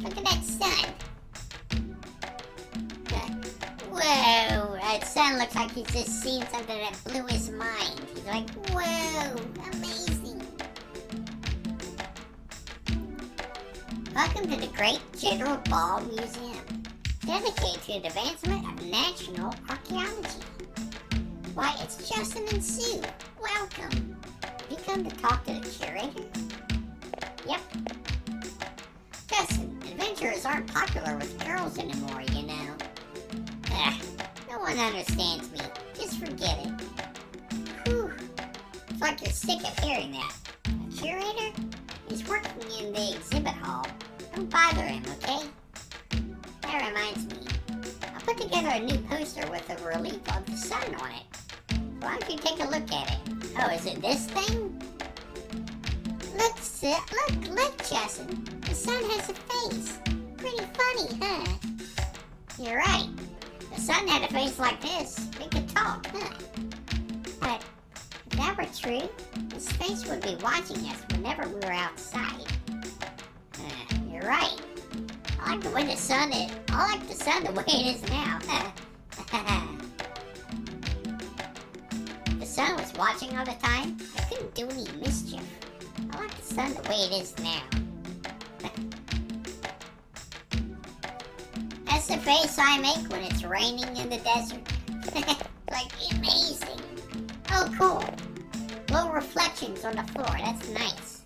Look at that sun. Whoa, that sun looks like he's just seen something that blew his mind. He's like, whoa, amazing. Welcome to the Great General Ball Museum, dedicated to the advancement of national archaeology. Why, it's Justin and Sue. Welcome. Have you come to talk to the curator? Yep. Justin, adventurers aren't popular with girls anymore, you know. No one understands me. Just forget it. Whew. It's like you're sick of hearing that. The curator? He's working in the exhibit hall. Don't bother him, okay? That reminds me. I put together a new poster with a relief of the sun on it. Why don't you take a look at it? Oh, is it this thing? Look, Justin. The sun has a face. Pretty funny, huh? You're right. If the sun had a face like this, it could talk, huh? But if that were true, his face would be watching us whenever we were outside. You're right. I like the way the sun is. I like the sun the way it is now. If the sun was watching all the time, I couldn't do any mischief. I like the sun the way it is now. That's the face I make when it's raining in the desert. Like, amazing. Oh, cool. Little reflections on the floor. That's nice.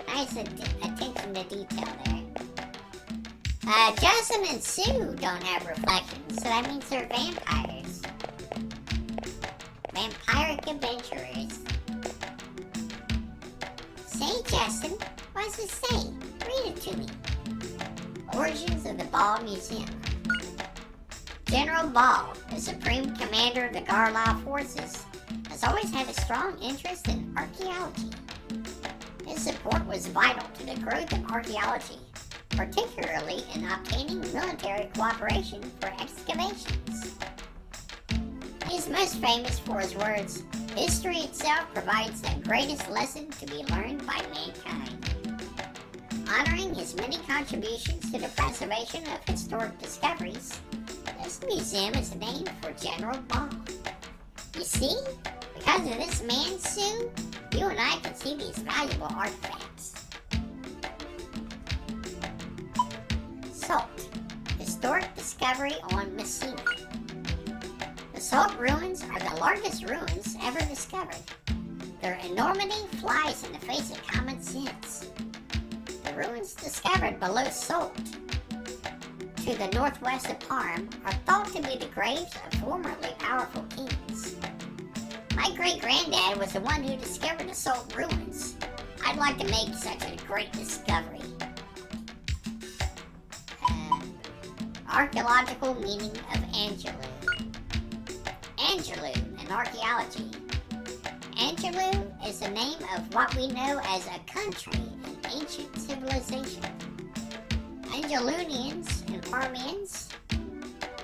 Nice attention attention to detail there. Justin and Sue don't have reflections, so that means they're vampires. Vampiric adventurers. Say, Justin, what does it say? Read it to me. Origins of the Ball Museum. General Ball, the supreme commander of the Garlau forces, has always had a strong interest in archaeology. His support was vital to the growth of archaeology, particularly in obtaining military cooperation for excavations. He is most famous for his words, "History itself provides the greatest lesson to be learned by mankind." Honoring his many contributions to the preservation of historic discoveries, this museum is named for General Ball. You see, because of this man, Sue, you and I can see these valuable artifacts. Salt. Historic discovery on Messina. The Salt ruins are the largest ruins ever discovered. Their enormity flies in the face of common sense. The ruins discovered below Salt, to the northwest of Parme, are thought to be the graves of formerly powerful kings. My great-granddad was the one who discovered the Salt ruins. I'd like to make such a great discovery. Archaeological meaning of Angelou. Angelou in archaeology. Angelou is the name of what we know as a country in ancient civilization. Angelunians and Parmians,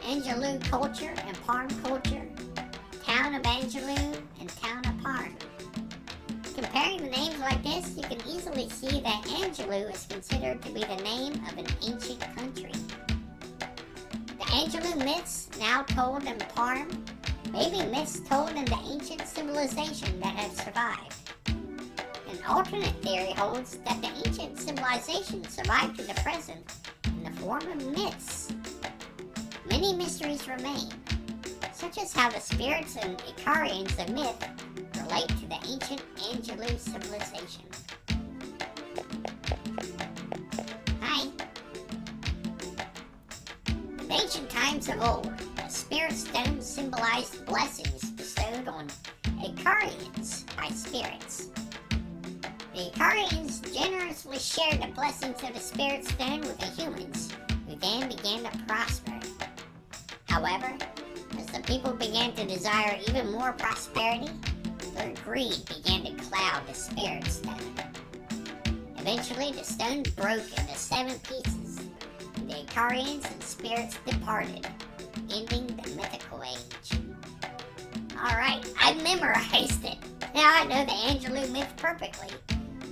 Angelou culture and Parme culture, town of Angelou and town of Parme. Comparing the names like this, you can easily see that Angelou is considered to be the name of an ancient country. The Angelou myths now told in Parme may be myths told in the ancient civilization that have survived. An alternate theory holds that the ancient civilization survived to the present in the form of myths. Many mysteries remain, such as how the spirits and Icarians of myth relate to the ancient Angelou civilization. Hi. In ancient times of old, a spirit stone symbolized blessings bestowed on Icarians by spirits. The Icarians generously shared the blessings of the spirit stone with the humans, who then began to prosper. However, as the people began to desire even more prosperity, their greed began to cloud the spirit stone. Eventually, the stone broke into 7 pieces, and the Icarians and spirits departed, ending the mythical age. Alright, I memorized it. Now I know the Angelou myth perfectly.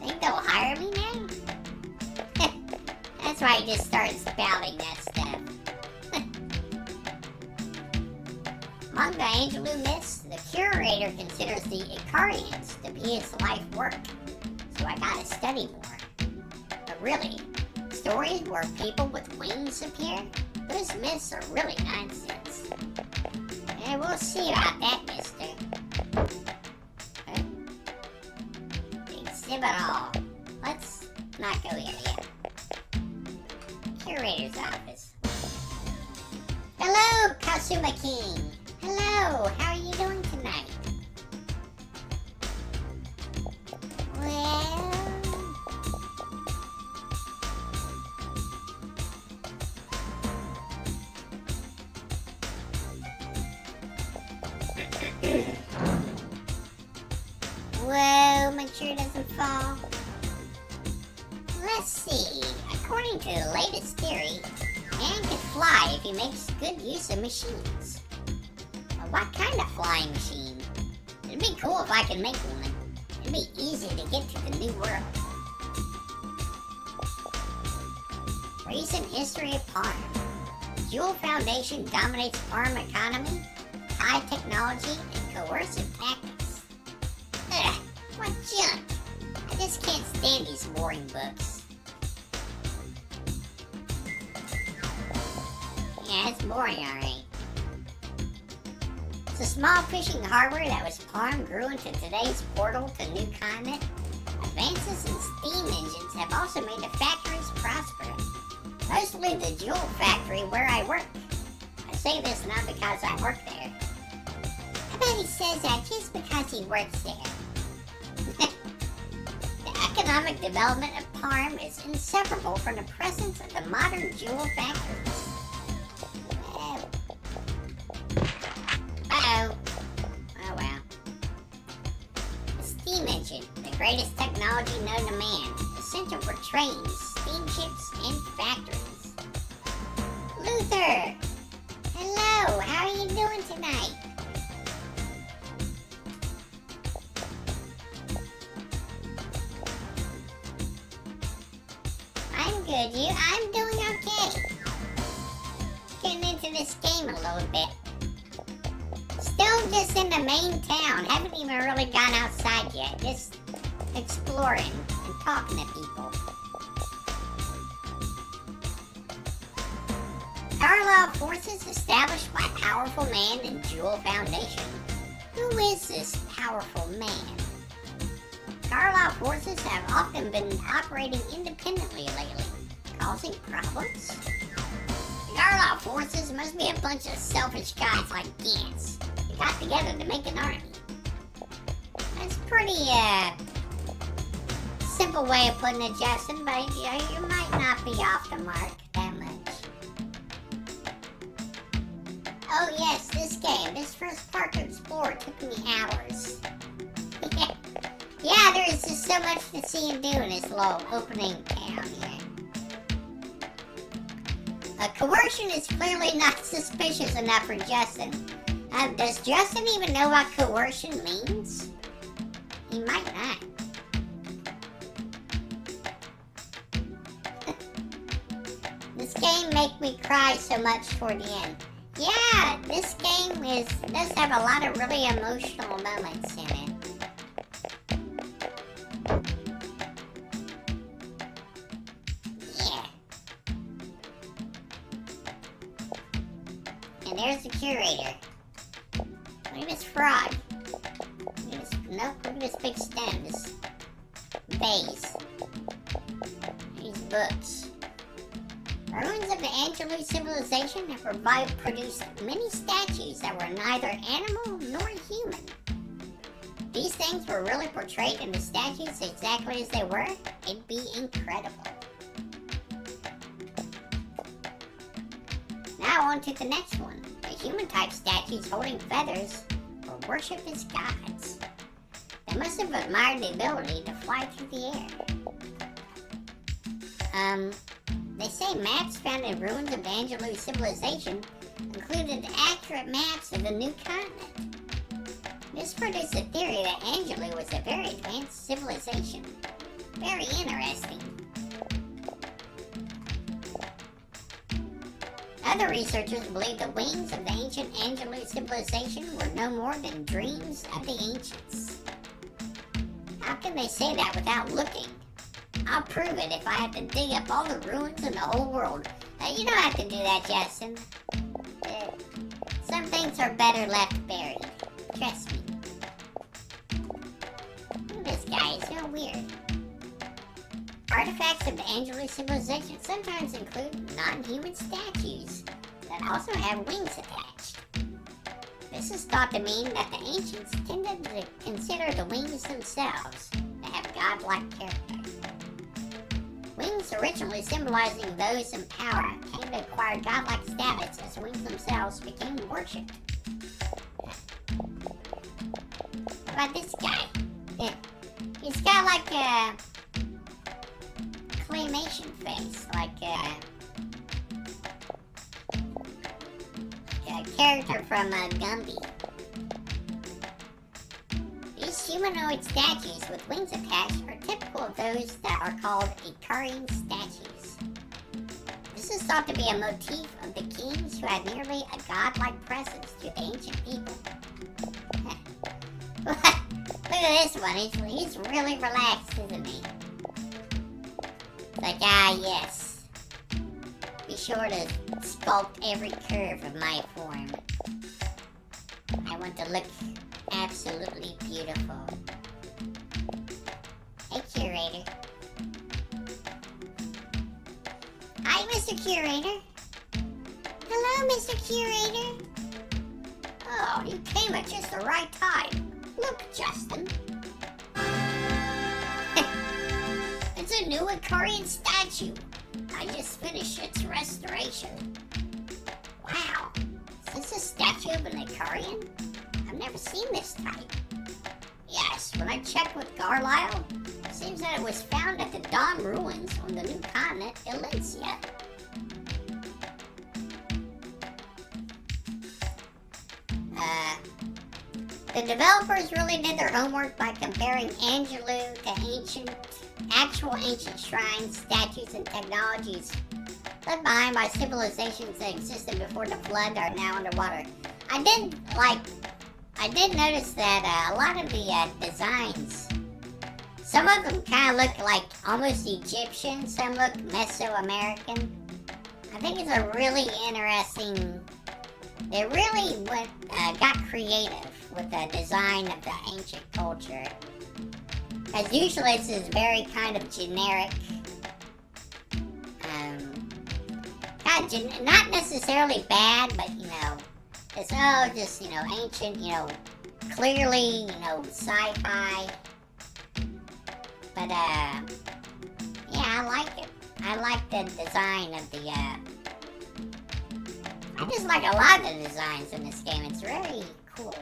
Think they'll hire me now? That's why I just started spouting that stuff. Among the Angelou myths, the curator considers the Icarians to be his life work, so I gotta study more. But really, stories where people with wings appear, those myths are really nonsense. And we'll see about that, mister. Exhibit all. Let's not go here yet. Curator's office. Hello, Kasuma King. Hello, how are you doing tonight? Well... Whoa, my chair doesn't fall. Let's see. According to the latest theory, man can fly if he makes good use of machines. But what kind of flying machine? It'd be cool if I could make one. It'd be easy to get to the new world. Recent history of Parme. Jewel Foundation dominates Parme economy, high technology, and coercive tactics. Ugh, what junk! I just can't stand these boring books. Yeah, it's boring, alright. It's a small fishing harbor that was Parme grew into today's portal to new continent, Advances in steam engines have also made the factories prosper. Mostly the jewel factory where I work. I say this not because I work there. I bet he says that just because he works there. The economic development of Parm is inseparable from the presence of the modern jewel factories. Uh-oh. Oh well. The steam engine, the greatest technology known to man, essential for trains, steamships, and factories. Luther! Hello, how are you doing tonight? I'm good, I'm doing okay. Getting into this game a little bit. Still just in the main town. Haven't even really gone outside yet. Just exploring and talking to people. Carlisle forces established by powerful man in Jewel Foundation. Who is this powerful man? Carlisle forces have often been operating independently lately, causing problems. The Carlisle forces must be a bunch of selfish guys like Gantz. They got together to make an army. That's pretty, simple way of putting it, Justin, but you might not be off the mark that much. Oh yes, this game, this first part to explore took me hours. Yeah, there's just so much to see and do in this little opening town here. Coercion is clearly not suspicious enough for Justin. Does Justin even know what coercion means? He might not. This game make me cry so much toward the end. Yeah, this game does have a lot of really emotional moments in it. Yeah. And there's the curator. Look at this frog. Look at this big stem, this vase. These books. Ruins of the Angelou civilization have produced many statues that were neither animal nor human. These things were really portrayed in the statues exactly as they were, it'd be incredible. Now on to the next one. The human-type statues holding feathers were worshipped as gods. They must have admired the ability to fly through the air. They say maps found in ruins of the Angelou civilization included accurate maps of the new continent. This produced a theory that Angelou was a very advanced civilization. Very interesting. Other researchers believe the wings of the ancient Angelou civilization were no more than dreams of the ancients. How can they say that without looking? I'll prove it if I have to dig up all the ruins in the whole world. You don't have to do that, Justin. Some things are better left buried. Trust me. Look at this guy, he's so weird. Artifacts of the Angelou civilization sometimes include non-human statues that also have wings attached. This is thought to mean that the ancients tended to consider the wings themselves to have godlike character. Wings originally symbolizing those in power came to acquire godlike status as wings themselves became worshipped. What about this guy? He's got like a claymation face, like a character from Gumby. These humanoid statues with wings attached are typical of those that are called Ikarian statues. This is thought to be a motif of the kings who had nearly a godlike presence to the ancient people. Look at this one, he's really relaxed, isn't he? It's like, yes. Be sure to sculpt every curve of my form. I want to look absolutely beautiful. Hey, Mr. Curator. Hello, Mr. Curator. Oh, you came at just the right time. Look, Justin. It's a new Ikarian statue. I just finished its restoration. Wow. Is this a statue of an Ikarian? I've never seen this type. Yes, when I checked with Carlisle, it seems that it was found at the Dawn Ruins on the new continent, Emilia. The developers really did their homework by comparing Angelou to actual ancient shrines, statues, and technologies left behind by civilizations that existed before the flood are now underwater. I did notice that a lot of the designs, some of them kind of look like almost Egyptian, some look Mesoamerican. I think it's a really interesting. They really got creative with the design of the ancient culture. As usually it's this very kind of generic, not necessarily bad, but it's just ancient, clearly, sci-fi. But yeah, I like it. I like the design of the I just like a lot of the designs in this game. It's very cool.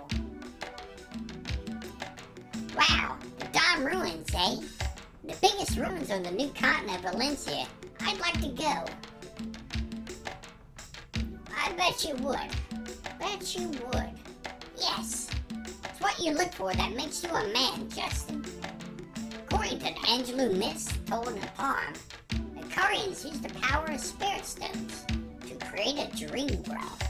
Wow, the Dawn Ruins, eh? The biggest ruins on the new continent of Valencia. I'd like to go. I bet you would. Bet you would. Yes. It's what you look for that makes you a man, Justin. According to the Angelou myths told in the poem, the Ikarians used the power of spirit stones to create a dream world.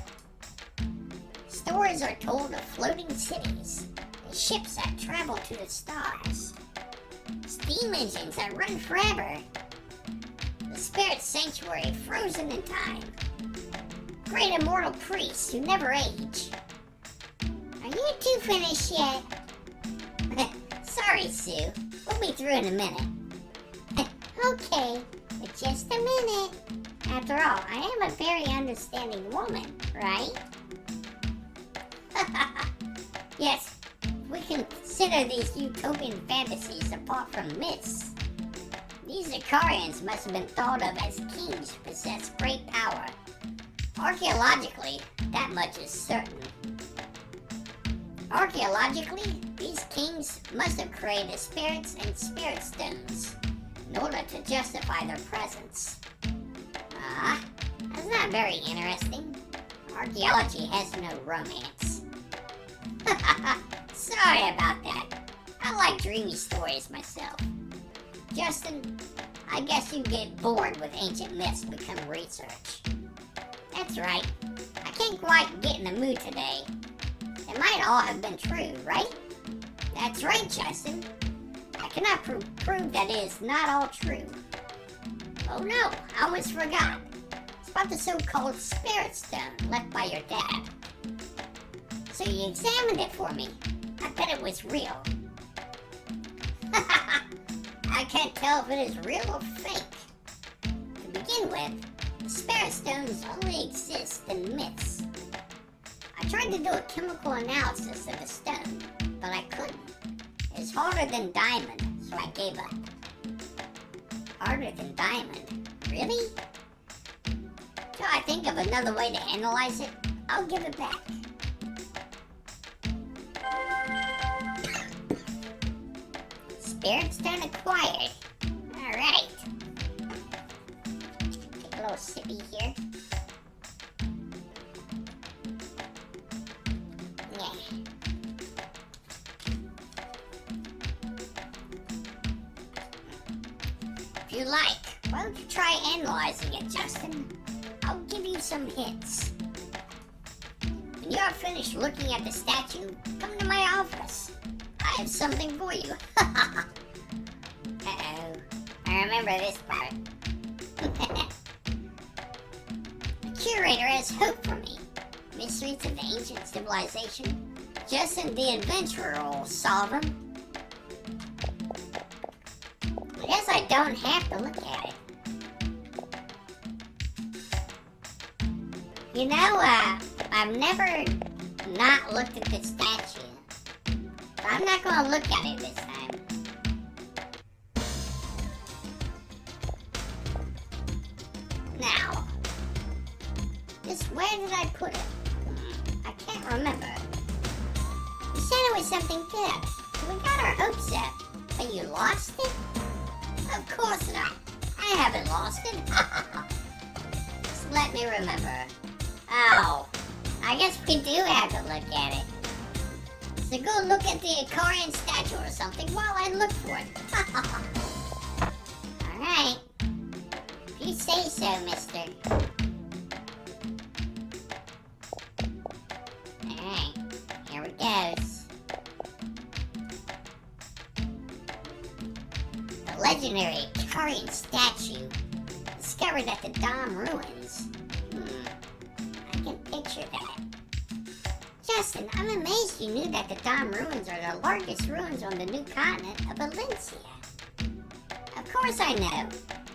Stories are told of floating cities, and ships that travel to the stars, steam engines that run forever, the spirit sanctuary frozen in time, great immortal priests who never age. Are you two finished yet? Sorry, Sue. We'll be through in a minute. Okay, but just a minute. After all, I am a very understanding woman, right? Yes, we consider these utopian fantasies apart from myths. These Ikarians must have been thought of as kings who possess great power. Archaeologically, that much is certain. Archaeologically, these kings must have created spirits and spirit stones in order to justify their presence. That's not very interesting. Archaeology has no romance. Sorry about that. I like dreamy stories myself. Justin, I guess you get bored with ancient myths and become research. That's right. I can't quite get in the mood today. It might all have been true, right? That's right, Justin. I cannot prove that it is not all true. Oh no, I almost forgot. It's about the so-called spirit stone left by your dad. So you examined it for me. I bet it was real. I can't tell if it is real or fake. To begin with, the spirit stones only exist in myths. I tried to do a chemical analysis of the stone, but I couldn't. It's harder than diamond, so I gave up. Harder than diamond? Really? Till I think of another way to analyze it, I'll give it back. Spirit stone acquired. Alright. Take a little sippy here. Yeah. If you like, why don't you try analyzing it, Justin? I'll give you some hints. When you're finished looking at the statue, come to my office. I have something for you. Uh-oh. I remember this part. The curator has hope for me. Mysteries of the ancient civilization. Justin the adventurer will solve them. I guess I don't have to look at it. You know, I've never not looked at this statue. But I'm not gonna look at it this time. Now, just where did I put it? I can't remember. You said it was something good. We got our hopes up. But you lost it? Of course not. I haven't lost it. Just let me remember. Oh, I guess we do have to look at it. So go look at the Ikarian statue or something while I look for it. Alright. If you say so, mister. Alright, here it goes. The legendary Ikarian statue discovered at the Dom ruins. I can picture that. Justin, I'm amazed you knew that the Dom ruins are the largest ruins on the new continent of Valencia. Of course I know.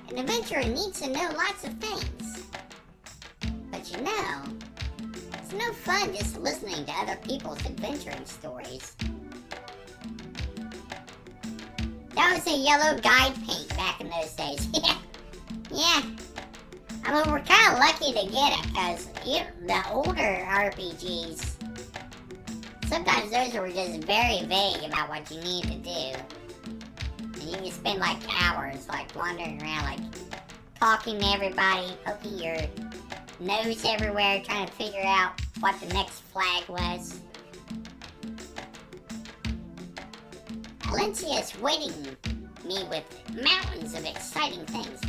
An adventurer needs to know lots of things. But you know, it's no fun just listening to other people's adventuring stories. That was a yellow guide paint back in those days. Yeah. I mean, we're kind of lucky to get it, because the older RPGs, sometimes those were just very vague about what you need to do. And you can spend like hours like wandering around, like talking to everybody, poking your nose everywhere, trying to figure out what the next flag was. Valencia is waiting me with mountains of exciting things.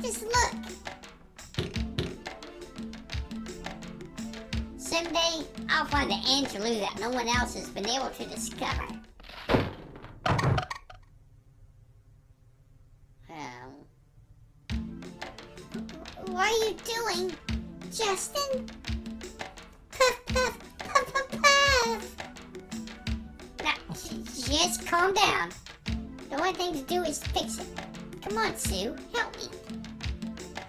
Just look. Someday, I'll find the Angelou that no one else has been able to discover. What are you doing, Justin? Puff, puff, puff, puff, puff. Now, just calm down. The only thing to do is fix it. Come on, Sue, help me.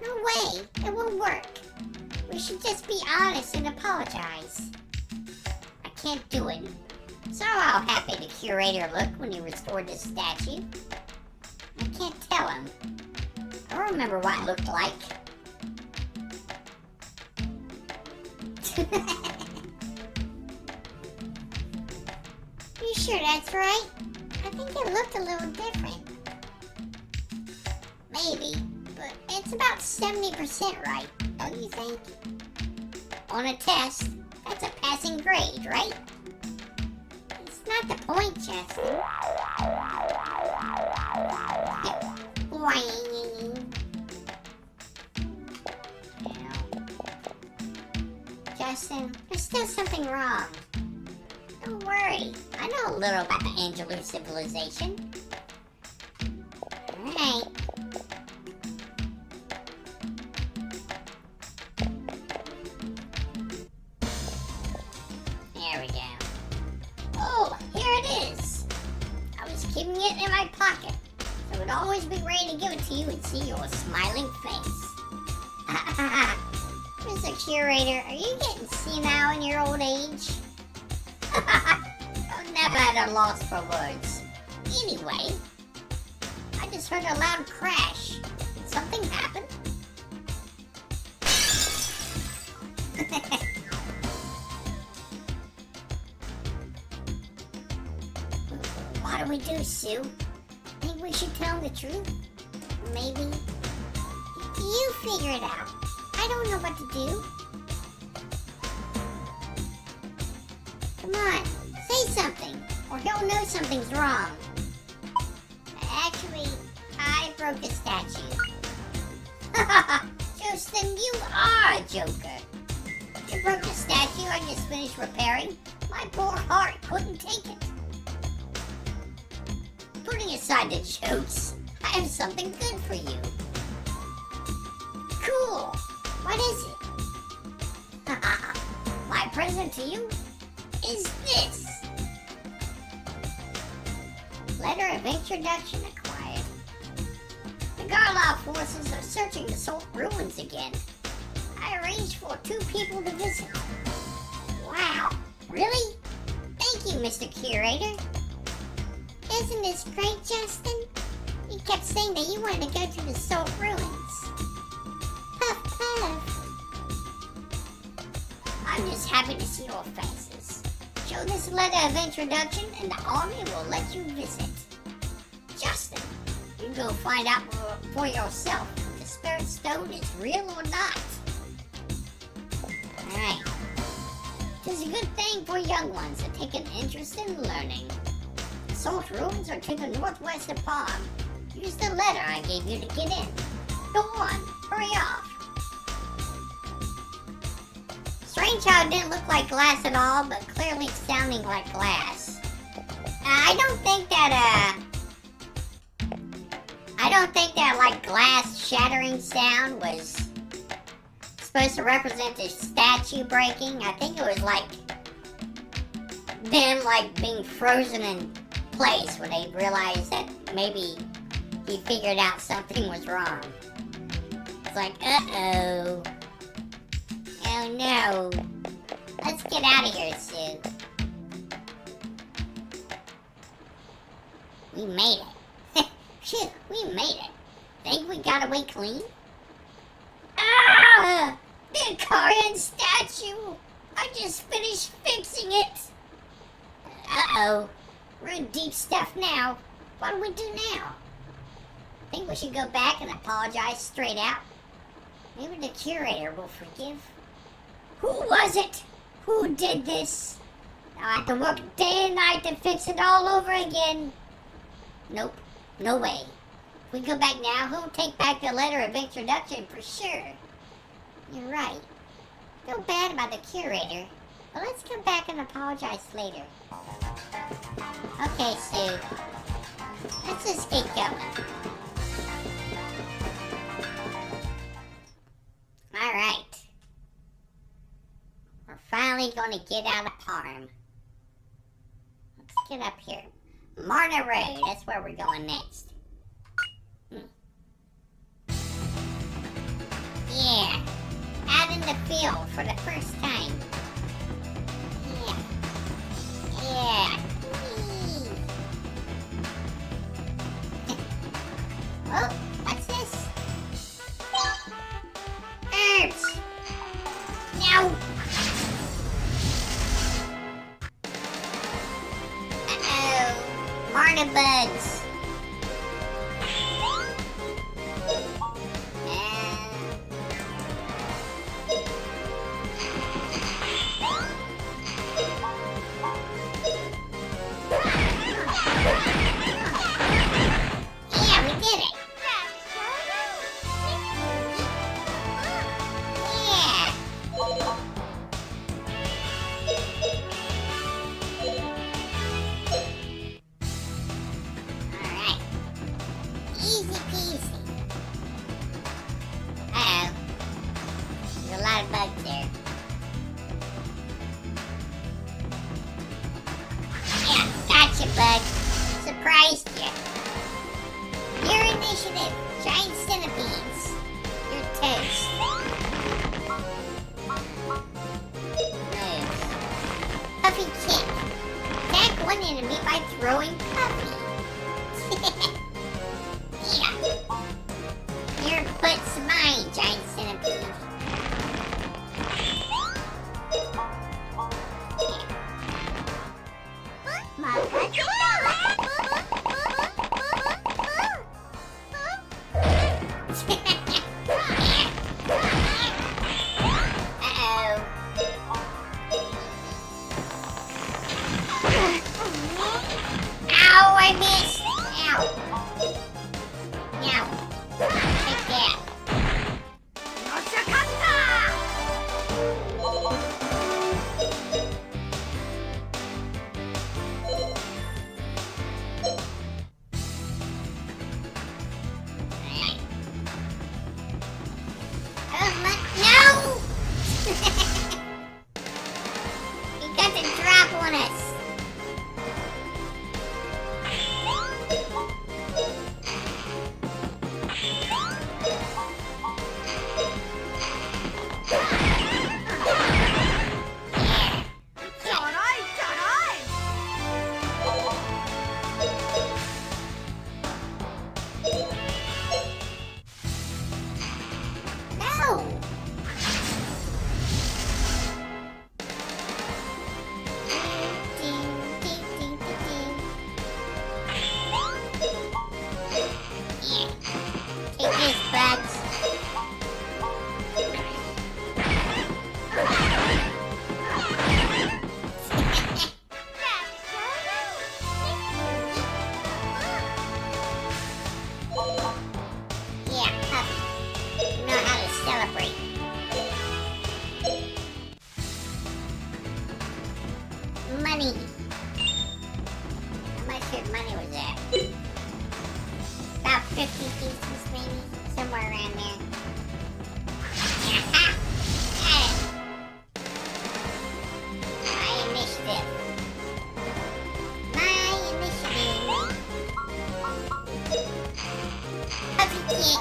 No way, it won't work. We should just be honest and apologize. I can't do it. So how happy the curator looked when he restored the statue. I can't tell him. I don't remember what it looked like. You sure that's right? I think it looked a little different. Maybe, but it's about 70% right, don't you think? On a test, that's a passing grade, right? It's not the point, Justin. Justin, there's still something wrong. Don't worry, I know a little about the Angelou civilization. Alright. There we go. Oh, here it is. I was keeping it in my pocket, so I would always be ready to give it to you and see your smiling face. Mr. Curator, are you getting senile in your old age? I'm never at a loss for words. Anyway, I just heard a loud crash. Did something happen? What do we do, Sue? Think we should tell him the truth? Maybe? You figure it out. I don't know what to do. Come on, say something, or he'll know something's wrong. Actually, I broke a statue. Justin, you are a joker. You broke a statue I just finished repairing. My poor heart couldn't take it. Putting aside the jokes, I have something good for you. Cool. What is it? My present to you is this. Letter of introduction acquired. The Garlow forces are searching the Salt ruins again. I arranged for 2 people to visit. Wow, really? Thank you, Mr. Curator. Isn't this great, Justin? You kept saying that you wanted to go to the Salt Ruins. Puff, puff. I'm just happy to see your faces. Show this letter of introduction and the army will let you visit. Justin, you go find out for yourself if the Spirit Stone is real or not. Alright. It is a good thing for young ones to take an interest in learning. The Salt Ruins are to the northwest of Palm. Use the letter I gave you to get in. Go on, hurry off. Strange how it didn't look like glass at all, but clearly sounding like glass. I don't think that like glass shattering sound was supposed to represent the statue breaking. I think it was like them like being frozen in place when they realized that maybe he figured out something was wrong. It's like, uh-oh. Oh no. Let's get out of here, Sue. We made it. Phew, we made it. Think we got away clean? Ah! The Korean statue! I just finished fixing it! Uh-oh. We're in deep stuff now. What do we do now? Think we should go back and apologize straight out? Maybe the curator will forgive. Who was it? Who did this? I'll have to work day and night to fix it all over again. Nope. No way. If we go back now, who'll take back the letter of introduction for sure? You're right. Feel bad about the curator, but let's come back and apologize later. Okay, Sue. Let's just get going. Alright. We're finally going to get out of Parm. Let's get up here. Marna Road, that's where we're going next. Yeah. Out in the field for the first time. Yeah. Yeah. Whee. Oh, what's this? Herbs. No. Uh-oh. Marna bugs. Surprised you. Your initiative, giant centipedes. You're toast. Moves. Puffy kick. Attack one enemy by throwing Puffy. Yeah. Your butt's mine, giant centipede. money. How much your money was that? About 50 pieces, maybe? Somewhere around there. Aha! Got it. My initiative. Puppy kick.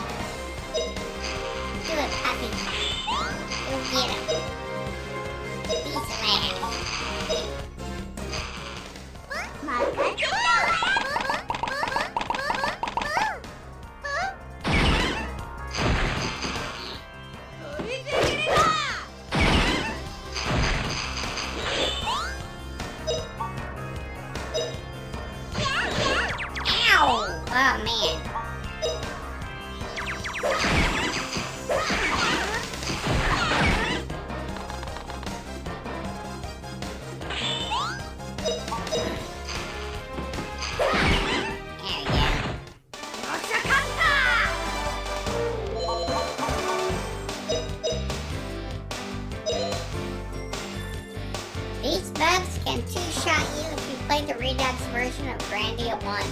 Do it, puppy. Go get him. Piece of ass. Ow! Oh, man. These bugs can two-shot you if you play the Redux version of Grandia 1.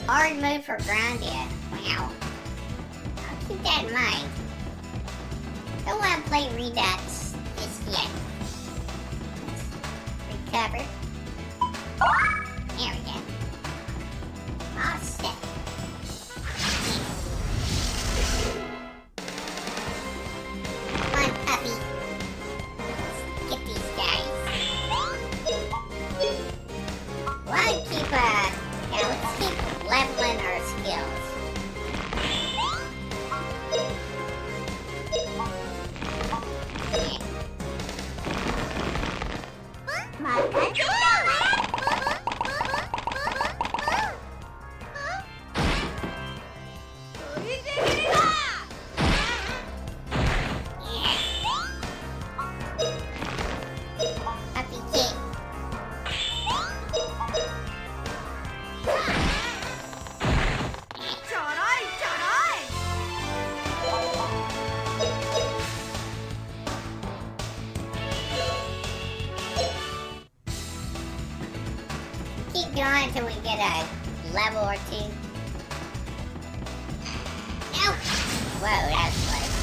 Hard move for Grandia. Wow. I'll keep that in mind. Don't want to play Redux just yet. Recover. There we go. All set. Come on, puppy. Get these guys. Let's keep leveling our skills. Puppy kick. Keep going until we get a level or two. Ow! Whoa, that was close.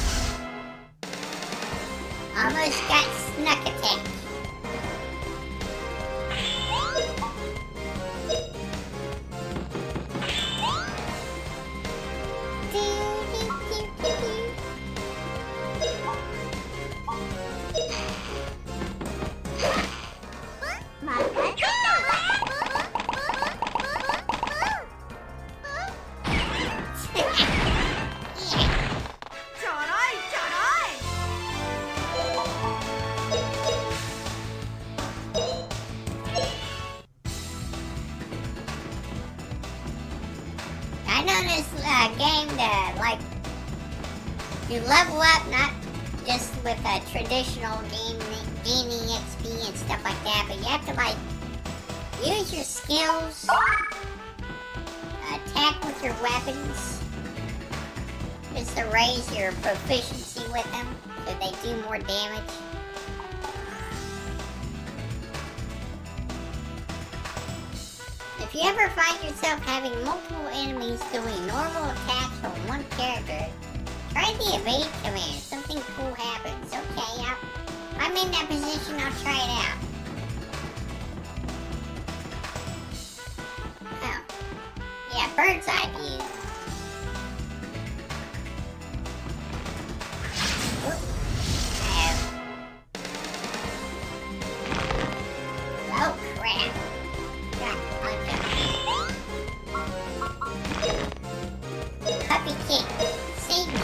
Almost got snuck attack. I know this game that, like, you level up not just with a traditional gaming XP and stuff like that, but you have to, like, use your skills, attack with your weapons, just to raise your proficiency with them, so they do more damage. If you ever find yourself having multiple enemies doing normal attacks on one character, try the evade command. Something cool happens. Okay, if I'm in that position, I'll try it out. Oh. Yeah, bird's eye view. Oop. Oh, crap. Puppy kick. Save me.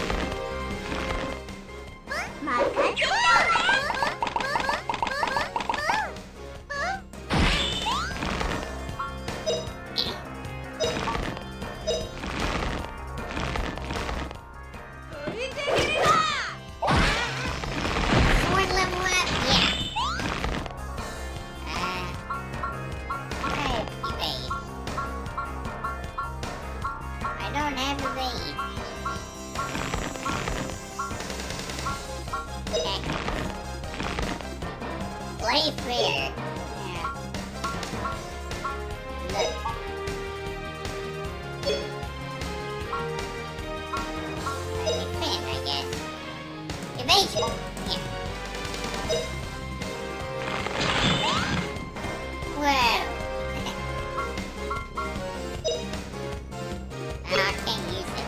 evasion. Yeah. Whoa. Oh, I can't use it.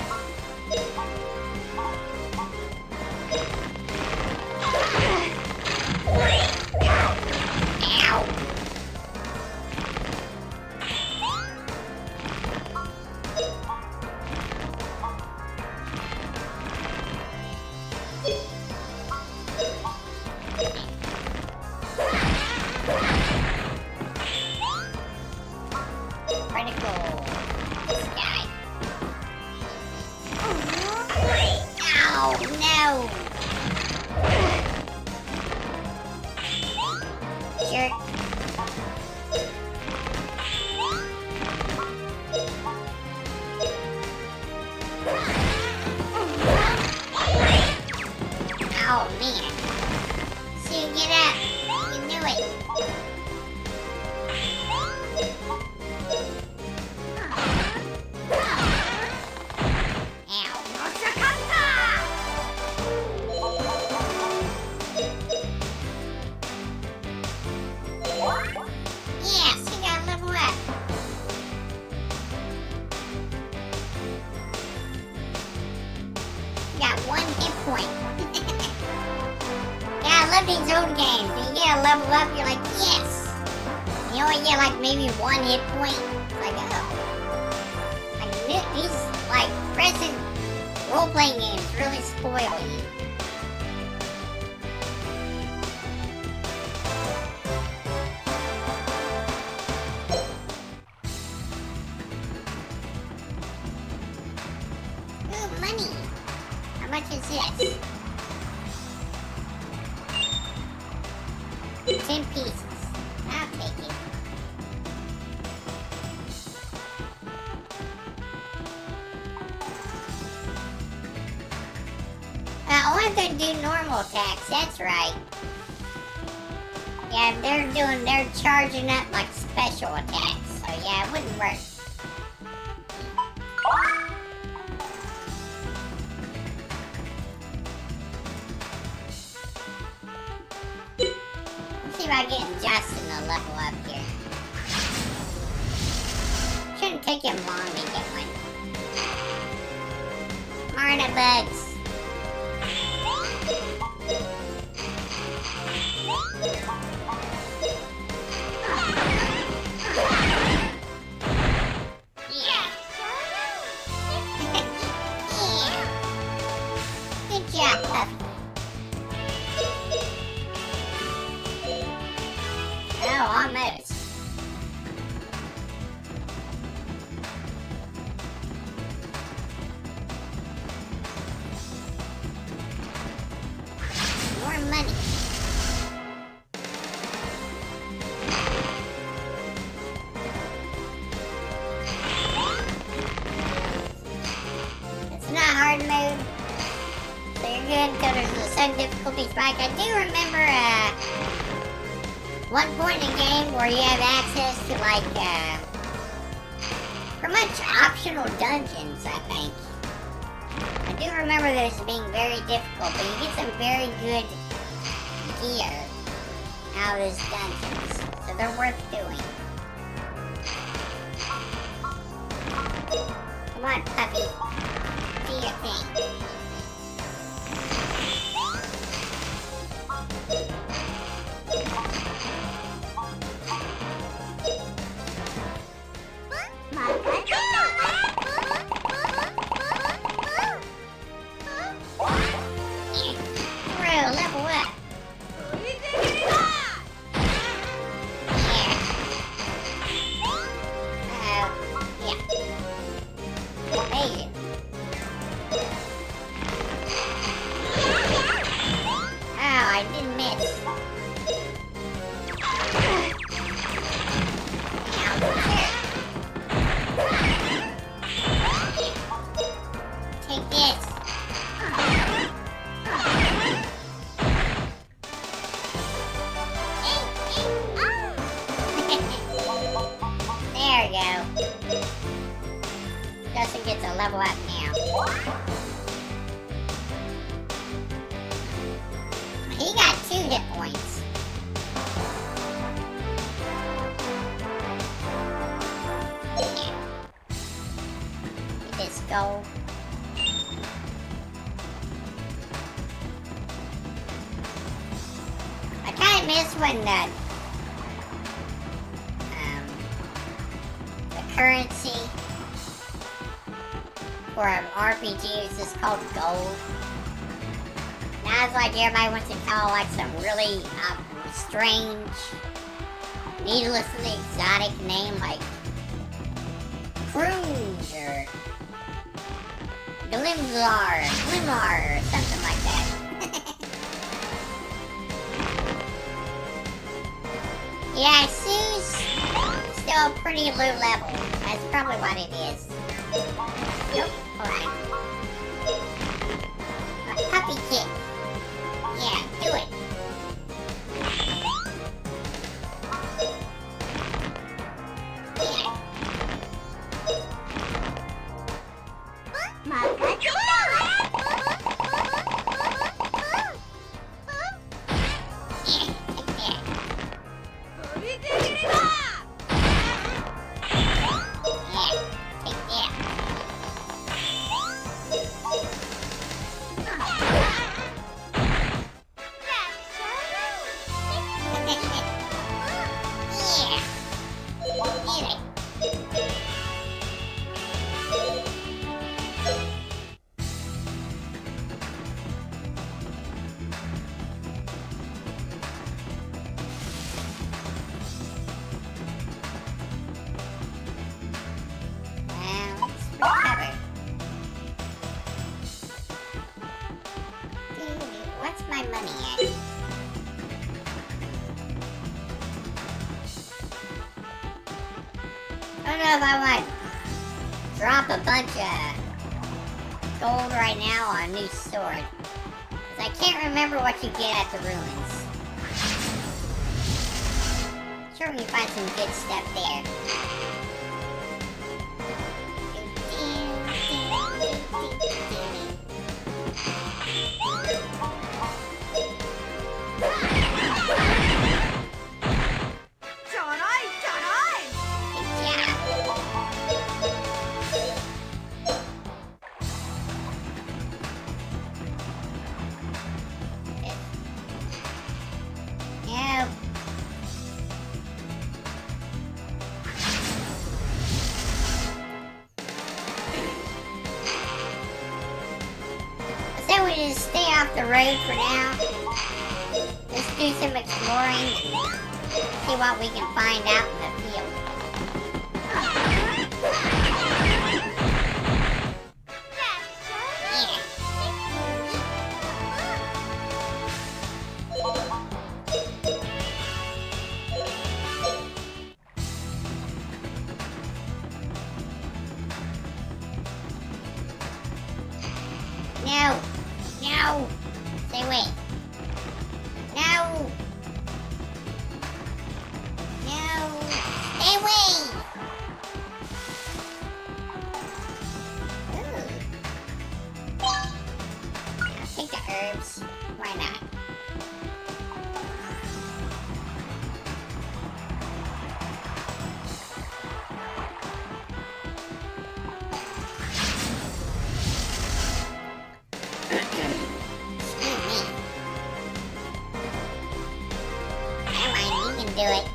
Ow. Critical. This guy. Ow, no. Jerk. Oh man. See, get up. You knew it. Ow. Yes, you got level up. You got 1 hit point. Yeah, I love these old games. When you get a level up, you're like, yes. You only get like maybe 1 hit point. Like, oh. Like, these, like, present role-playing games really spoil you. Ooh, money. How much is this? 10 pieces. I'll take it. I want them to do normal attacks, that's right. Yeah, they're charging up like special attacks. So yeah, it wouldn't work. Let's see if I get Justin to level up here. Shouldn't take him long to get one. Marna bugs. Yeah. Yeah. Good job, puppy. Oh, almost. More money. It's not hard mode. So you're good until there's a sudden difficulty spike. I do remember one point in the game where you have access to like pretty much optional dungeons, I think. I do remember those being very difficult, but you get some very good gear out of those dungeons. So they're worth doing. Come on, puppy. Do your thing. Bro, level up. Yeah. Evasion. Oh, I didn't miss. Take this. There we go. Justin gets a level up now. 2 hit points. Get this gold. I kind of miss when the currency for an RPG is just called gold. Now it's like everybody wants to call like some really strange, needlessly exotic name like Cruise or Glimlar or something like that. Yeah, Sue's still pretty low level. That's probably what it is. Yep, alright. A puppy kick. Yeah, do it. Yeah. 任せてよ Yeah, take that. 飛び出てるな Yeah, take that. Yeah. Get it. Let's recover. What's my money at? I don't know if I want to drop a bunch of gold right now on a new sword. 'Cause I can't remember what you get at the ruins. Sure we can find some good stuff there. No. So we just stay off the road for now. Let's do some exploring and see what we can find out in the field. No! No! Stay away! No! No! Stay away! Ooh. I'll take the herbs. Why not? Do it.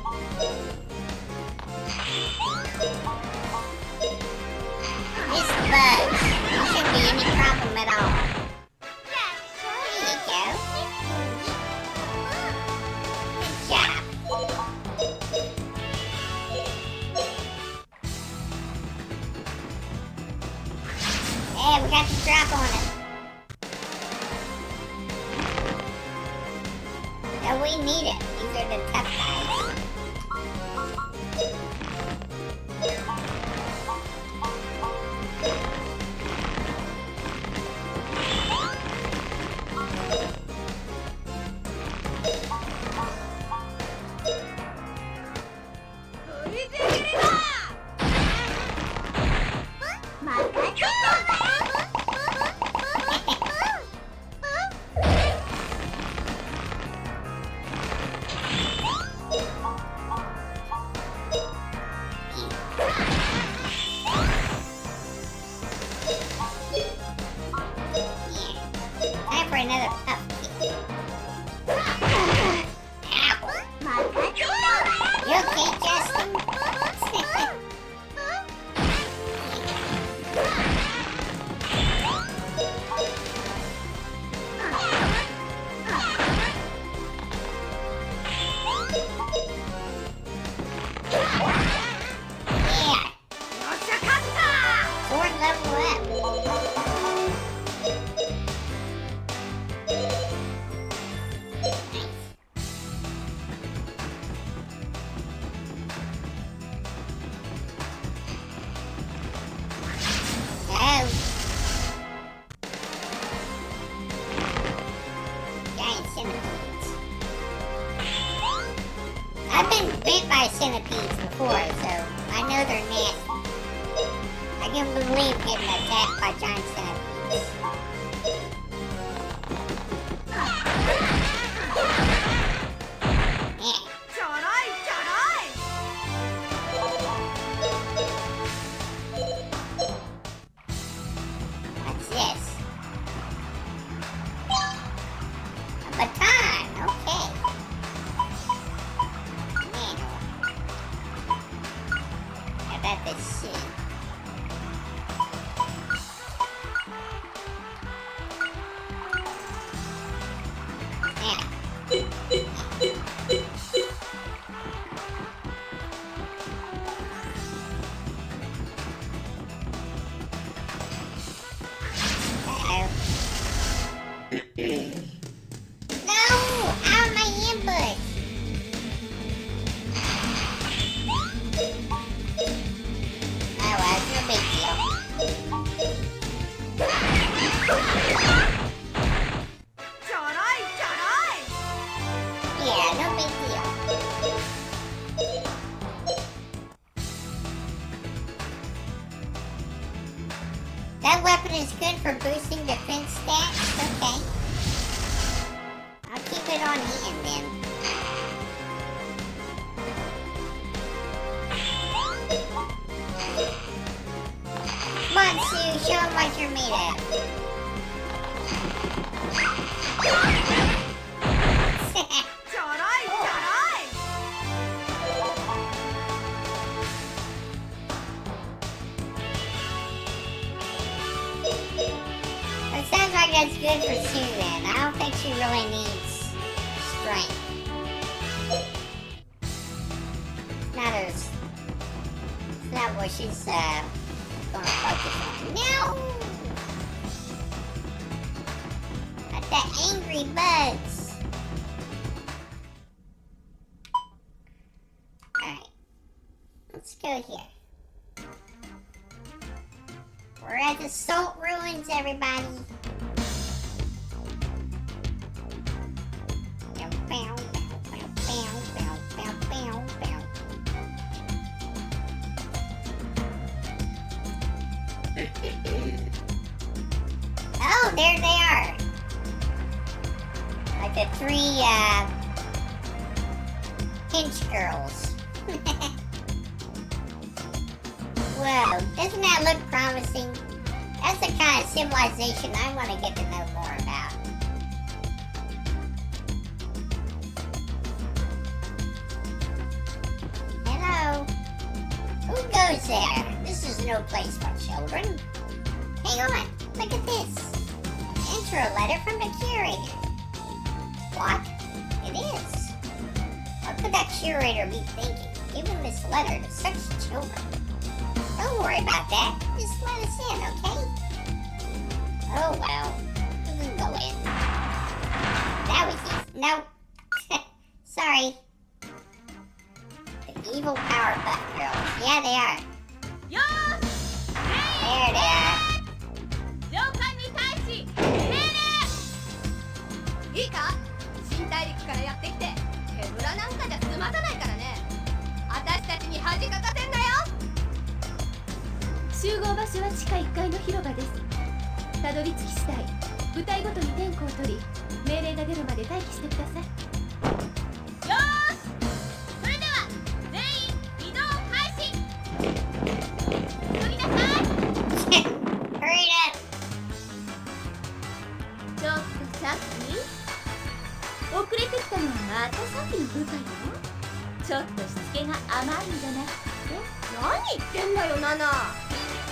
This bugs. There shouldn't be any problem at all. There you go. Good job. Hey, we got the drop on it. No, we need it. These are the tough guys. Justin. Yeah. Sword level up. Nice. Oh. Giant centipedes. I've been bit by centipedes before, so I know they're nasty. I can't believe getting attacked by giant centipedes. Yeah. What's this? A baton, okay. Manual. How about this shit? Yeah. No! Out of my ambush! Oh well, it's no big deal. Yeah, no big deal. That weapon is good for boosting defense stats? Okay. I'll keep it on hand then. Come on, Sue, show 'em what you're made of. It sounds like that's good for Sue then. I don't think she really needs strength. It's not what she's gonna focus on. No! Not that angry bugs. Alright. Let's go here. We're at the Salt Ruins, everybody. Bow, bow, bow, bow, bow, bow, bow, bow. Oh, there they are. Like the three, pinch girls. Whoa, doesn't that look promising? That's the kind of civilization I want to get to know more about. Hello? Who goes there? This is no place for children. Hang on, look at this. Intro letter from the curator. What? It is. What could that curator be thinking, giving this letter to such children? Don't worry about that. Just let us in, okay? Oh, well. We can go in. That was easy. No. Sorry. The evil Powerpuff Girls. Yeah, they are. There they are.集合場所は地下1階の広場です。たどり着き次第、部隊ごとに点呼を取り、命令が出るまで待機してください。よーし、それでは全員移動開始。急ぎなさい。Hurry up. ちょっとさっき遅れてきたのはまたさっきの部隊よ。ちょっとしつけが甘いんじゃなくて。何言ってんだよナナ。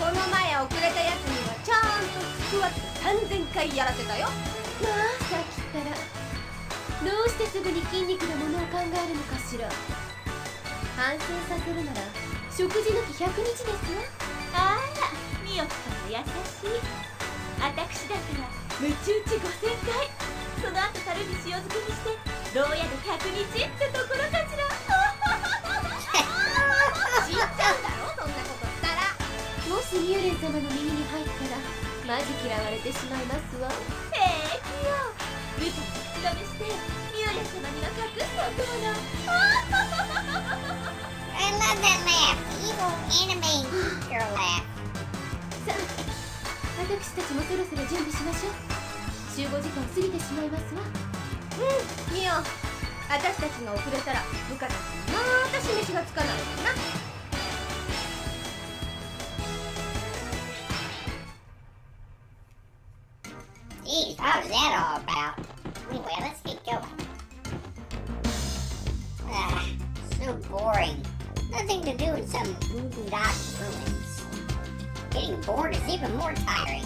この前遅れたやつにはちゃんとスクワット3000回やらせたよ。まあさっきからどうしてすぐに筋肉のものを考えるのかしら。反省させるなら食事抜き100日ですわ。あらミオさんは優しい。私だからムチ打ち5000回、その後樽に塩漬けにして牢屋で100日ってところかしら。死んじゃうだろそんなことしたら。もしミューレン様の耳に入ったらマジ嫌われてしまいますわ。平気よ。舞台に口止めしてミューレン様には隠しておくもの。I love that laugh. Evil anime girl laugh. さあ私たちもそろそろ準備しましょう。集合時間過ぎてしまいますわ。ミオ、私たちが遅れたら部下たちにまた示しがつかないわな。Geez, what was that all about? Anyway, let's get going. So boring. Nothing to do in some boondock ruins. Getting bored is even more tiring.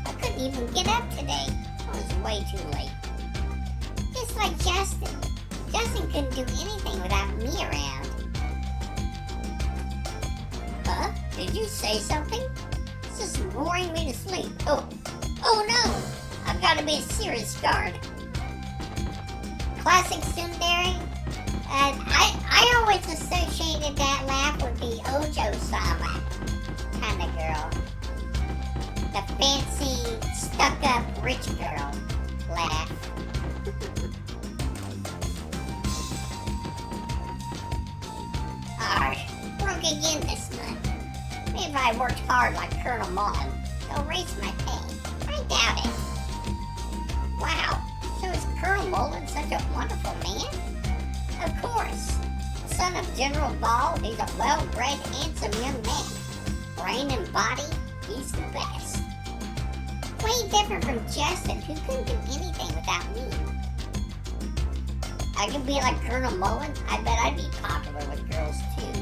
I couldn't even get up today. I was way too late. Just like Justin. Justin couldn't do anything without me around. Huh? Did you say something? It's just boring me to sleep. Oh no! I've got to be a serious guard. Classic tsundere. I always associated that laugh with the Ojo-sama kind of girl. The fancy, stuck-up rich girl laugh. Broke again this month. Maybe if I worked hard like Colonel Mullen, they'll raise my pay. I doubt it. Wow, so is Colonel Mullen such a wonderful man? Of course. Son of General Ball, he's a well-bred, handsome young man. Brain and body, he's the best. Way different from Justin, who couldn't do anything without me. I could be like Colonel Mullen. I bet I'd be popular with girls too.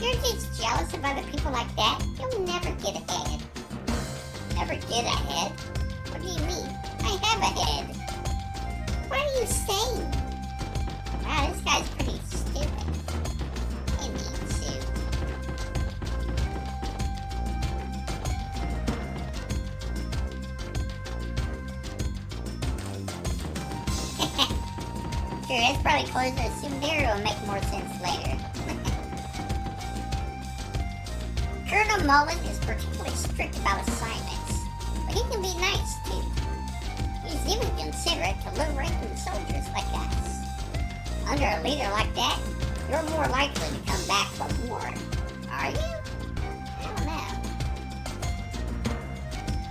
You're just jealous of other people like that. You'll never get ahead. Never get ahead? What do you mean? I have a head. What are you saying? Wow, this guy's pretty stupid. I need to. Sure, it's probably closer to Sundero will make more sense later. Colonel Mullen is particularly strict about assignments, but he can be nice too. He's even considerate to low-ranking soldiers like us. Under a leader like that, you're more likely to come back for more. Are you? I don't know.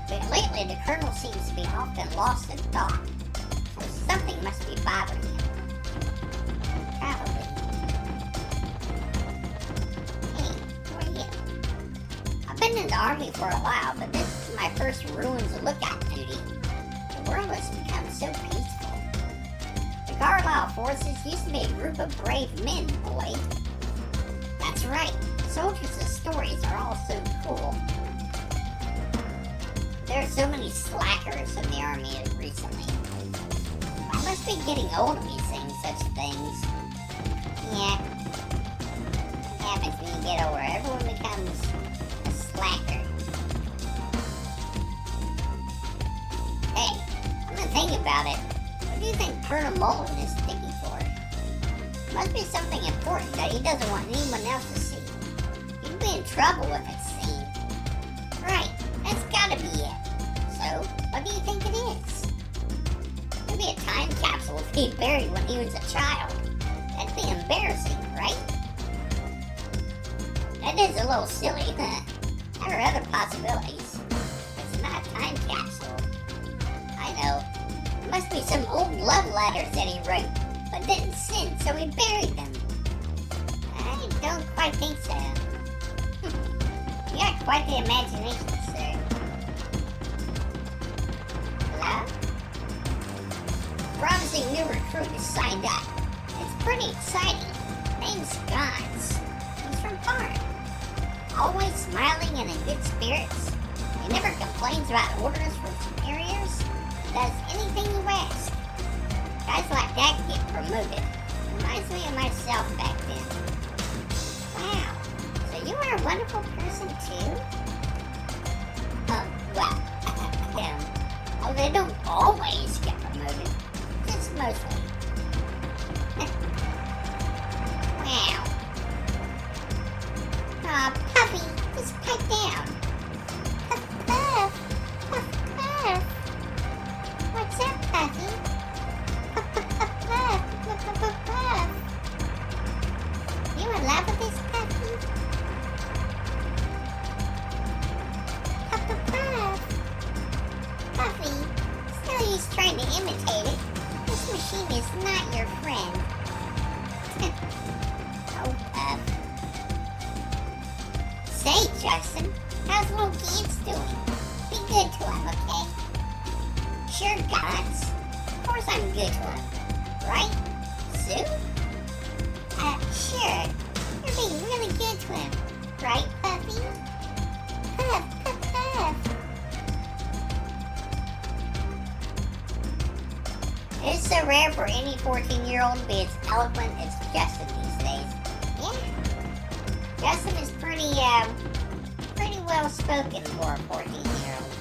But lately, the Colonel seems to be often lost in thought, so something must be bothering him. Probably. Hey, who are you? I've been in the army for a while, but this is my first ruins lookout duty. The world has become so peaceful. The Carlisle forces used to be a group of brave men, boy. That's right. Soldiers' stories are all so cool. There are so many slackers in the army recently. I must be getting old to be saying such things. Yeah. It happens when you get older. Everyone becomes a slacker. Hey, I'm gonna think about it. What do you think Colonel Mullen is sticking for? Must be something important that he doesn't want anyone else to see. He'd be in trouble if it's seen. Right, that's gotta be it. So, what do you think it is? Maybe a time capsule if he buried when he was a child. That'd be embarrassing, right? That is a little silly, huh? There are other possibilities. It's not a time capsule. I know. It must be some old love letters that he wrote, but didn't send, so he buried them. I don't quite think so. You got quite the imagination, sir. Hello? Promising new recruit is signed up. It's pretty exciting. Name's Gans. He's from farm. Always smiling and in good spirits. He never complains about orders from superiors. Does anything you ask. Guys like that get promoted. Reminds me of myself back then. Wow. So you are a wonderful person too? Well, well, they don't always get promoted. Just mostly. Wow. Aw, Puffy, just pipe down. Puff, puff, puff, puff. What's up, Puffy? Puff, puff, puff, puff, puff, puff, puff, puff. You in love with this Puffy? Puff, puff, puff. Puffy, still he's trying to imitate it. This machine is not your friend. Oh, Puff. Say, Justin, how's little Gans doing? Be good to him, okay? Sure, Gans. Of course I'm good to him. Right, Sue? Sure. You're being really good to him. Right, Puffy? Puff, puff, puff. It's so rare for any 14-year-old to be as eloquent as Justin these days. Yeah. Justin is pretty well spoken for a 14-year-old.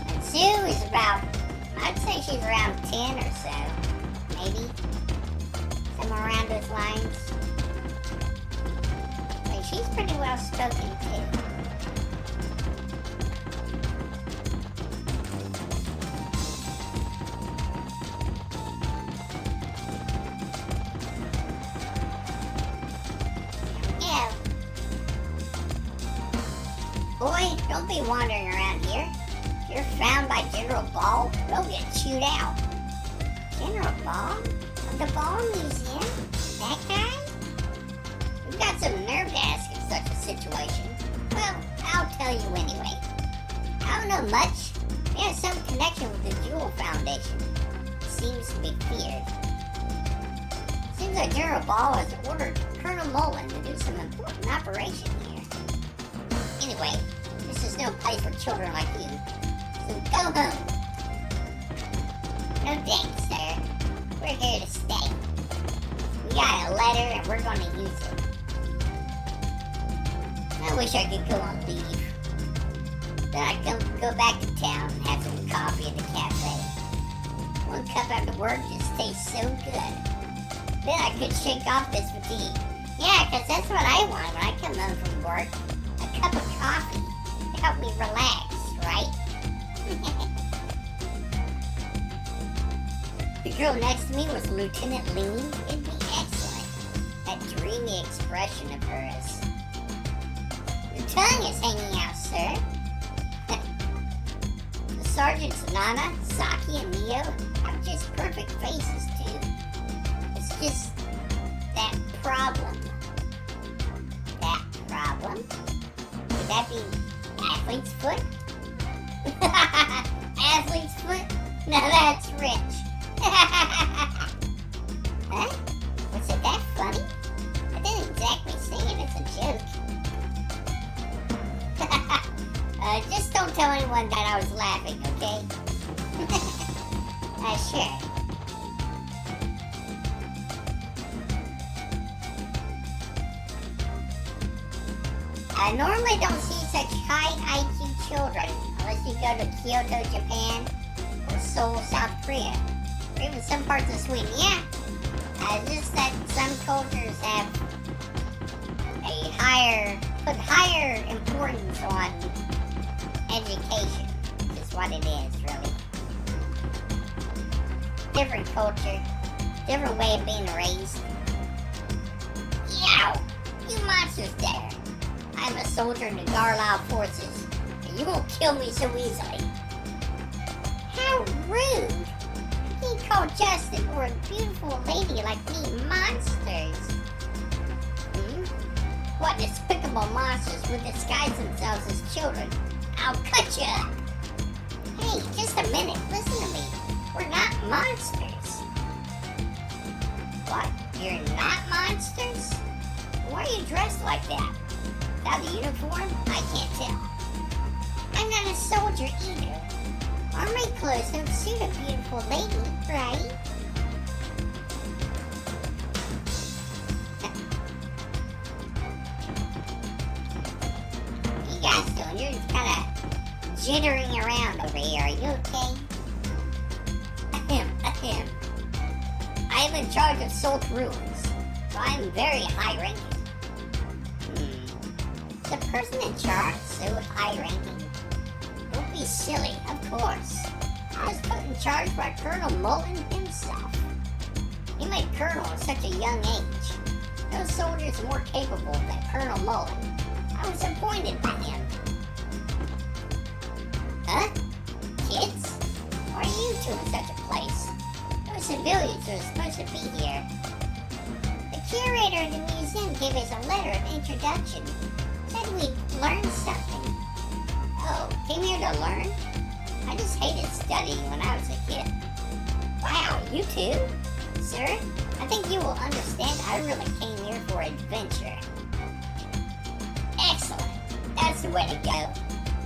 And Sue is about, I'd say she's around 10 or so. Maybe. Somewhere around those lines. But she's pretty well spoken too. Boy, don't be wandering around here. If you're found by General Ball, you'll get chewed out. General Ball? Of the Ball Museum? That guy? We've got some nerve to ask in such a situation. Well, I'll tell you anyway. I don't know much. He has some connection with the Jewel Foundation. Seems to be feared. Seems like General Ball has ordered Colonel Mullen to do some important operation here. Anyway, this is no place for children like you. So go home. No thanks, sir. We're here to stay. We got a letter and we're going to use it. I wish I could go on leave. Then I'd go back to town and have some coffee at the cafe. One cup after work just tastes so good. Then I could shake off this fatigue. Yeah, 'cause that's what I want when I come home from work. A cup of coffee to help me relax, right? The girl next to me was Lieutenant Lean. It'd be excellent. That dreamy expression of hers. Your tongue is hanging out, sir. The sergeants Nana, Saki, and Neo have just perfect faces, too. It's just that problem. That problem? Would that be athlete's foot? Athlete's foot? Now that's rich. Huh? Was it that funny? I didn't exactly say it as a joke. Just don't tell anyone that I was laughing, okay? Sure. I normally don't see such high IQ children unless you go to Kyoto, Japan, or Seoul, South Korea, or even some parts of Sweden. Yeah, just that some cultures have put higher importance on education. Is what it is, really. Different culture, different way of being raised. Yow! You monsters there! I'm a soldier in the Garlau forces, and you won't kill me so easily. How rude! You call Justin or a beautiful lady like me monsters. What despicable monsters would disguise themselves as children? I'll cut you up. Hey, just a minute, listen to me. We're not monsters. What? You're not monsters? Why are you dressed like that? Without the uniform? I can't tell. I'm not a soldier either. Army clothes don't suit a beautiful lady, right? What you guys doing? You're just kind of jittering around over here. Are you okay? I am in charge of Salt Ruins, so I am very high ranking. Is the person in charge so high ranking? Don't be silly, of course. I was put in charge by Colonel Mullen himself. He made Colonel at such a young age. No soldier is more capable than Colonel Mullen. I was appointed by him. Huh? Kids? Why are you two in such a place? No civilians are supposed to be here. The curator of the museum gave us a letter of introduction. Said we'd learn something. Oh, came here to learn? I just hated studying when I was a kid. Wow, you too? Sir, I think you will understand I really came here for adventure. Excellent. That's the way to go.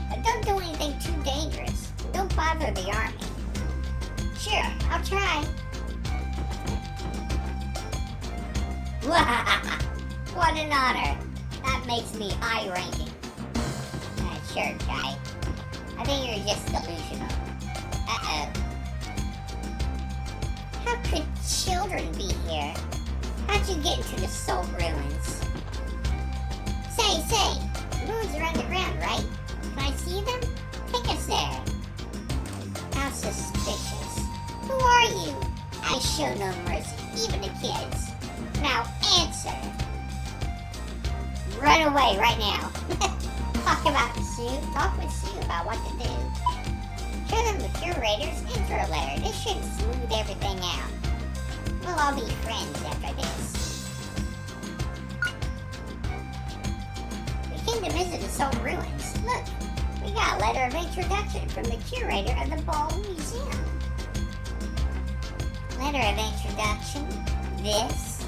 But don't do anything too dangerous. Don't bother the army. Sure, I'll try. What an honor. That makes me high ranking. Sure, guy. I think you're just delusional. Uh-oh. How could children be here? How'd you get into the Salt Ruins? Say, the ruins are underground, right? Can I see them? Take us there. How suspicious. Who are you? I show no mercy, even to kids. Now answer. Run away right now. Talk with Sue about what to do. Show them the curator's intro letter. This should smooth everything out. We'll all be friends after this. We came to visit the Salt Ruins. Look, we got a letter of introduction from the curator of the Ball Museum. Letter of introduction? This?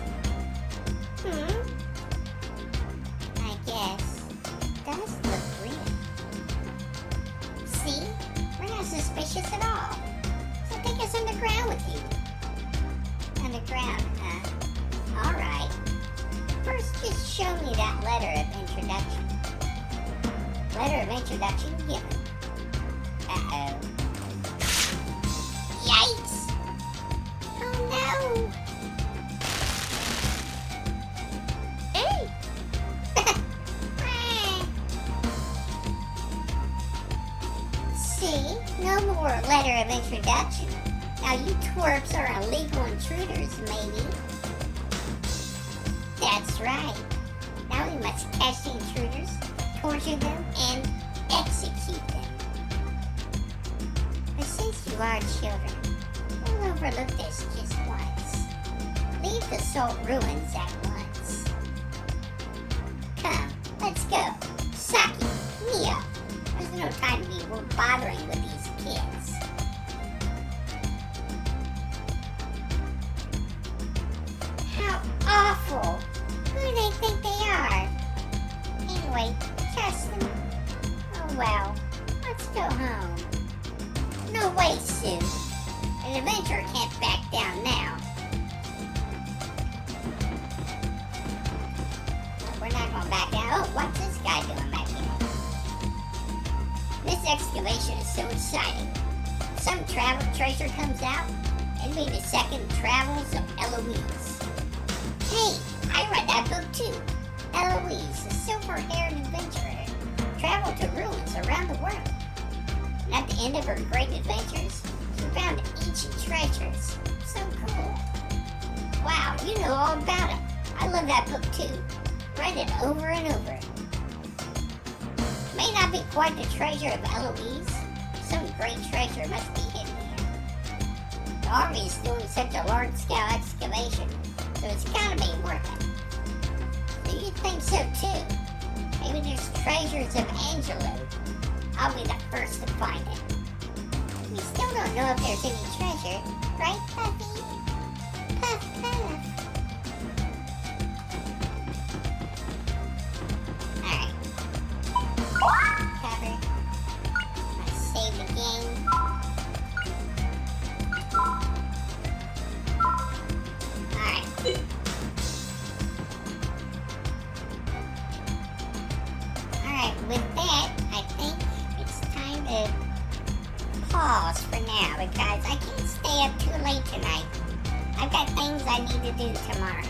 I guess it does look real. See? We're not suspicious at all. So take us underground with you. Underground, huh? Alright. First, just show me that letter of introduction. Letter of introduction given. Uh-oh. Yikes! Oh no! Hey! See? No more letter of introduction. Now you twerps are illegal intruders, maybe. That's right. Now we must catch the intruders, torture them, and execute them. But since you are children, we'll overlook this just once. Leave the Salt Ruins at once. Come, let's go. Saki, Mia. There's no time to be bothering with these kids. How awful! Who do they think they are? Anyway, trust them. Oh well, let's go home. No way, Sue. An adventurer can't back down now. No, we're not going back down. Oh, what's this guy doing back here? This excavation is so exciting. If some travel tracer comes out, it'll be the second Travels of Eloise. Hey, I read that book too. Eloise, a silver-haired adventurer, traveled to ruins around the world. And at the end of her great adventures, she found ancient treasures. So cool. Wow, you know all about it. I love that book too. Read it over and over. May not be quite the treasure of Eloise. Some great treasure must be hidden here. The army is doing such a large-scale excavation, so it's gotta be worth it. Do you think so too? Maybe there's treasures of Angelo. I'll be the first to find it. We still don't know if there's any treasure, right, Puffy? Puff, puff. cover. I save the game. Alright. Alright, with that, I think it's time to pause for now because I can't stay up too late tonight. I've got things I need to do tomorrow.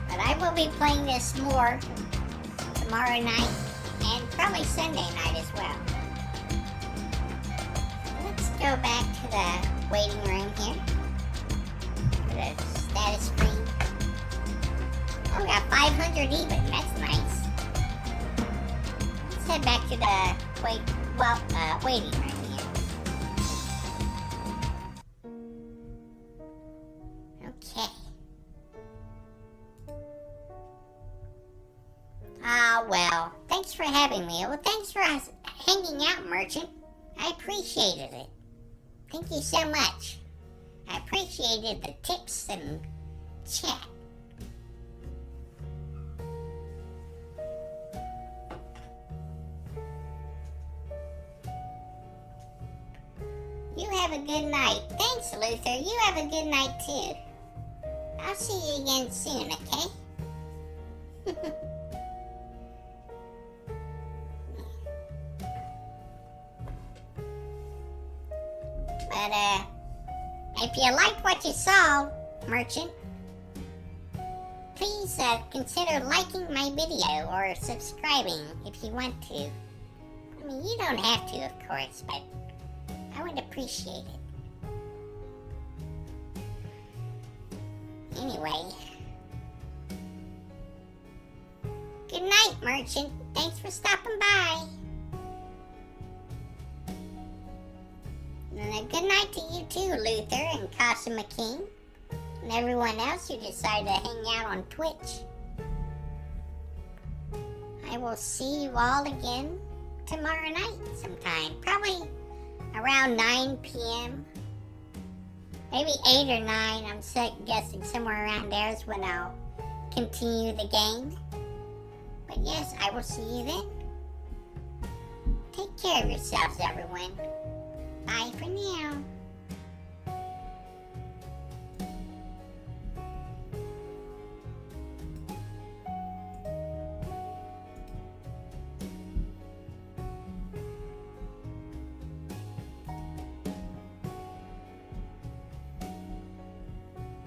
But I will be playing this more tomorrow night and probably Sunday night as well. Let's go back to the waiting room here. The status screen. Oh, we got 500 even. That's nice. Let's head back to the waiting room here. Okay. Ah, well, thanks for having me. Well, thanks for hanging out, Merchant. I appreciated it. Thank you so much. I appreciated the tips and chat. You have a good night. Thanks, Luther. You have a good night, too. I'll see you again soon, okay? But, if you liked what you saw, Merchant, please consider liking my video or subscribing if you want to. I mean, you don't have to, of course, but I would appreciate it. Anyway, good night, Merchant. Thanks for stopping by. And a good night to you too, Luther and Cosima King, and everyone else who decided to hang out on Twitch. I will see you all again tomorrow night sometime, probably around 9 p.m. Maybe 8 or 9, I'm guessing somewhere around there is when I'll continue the game. But yes, I will see you then. Take care of yourselves, everyone. Bye for now.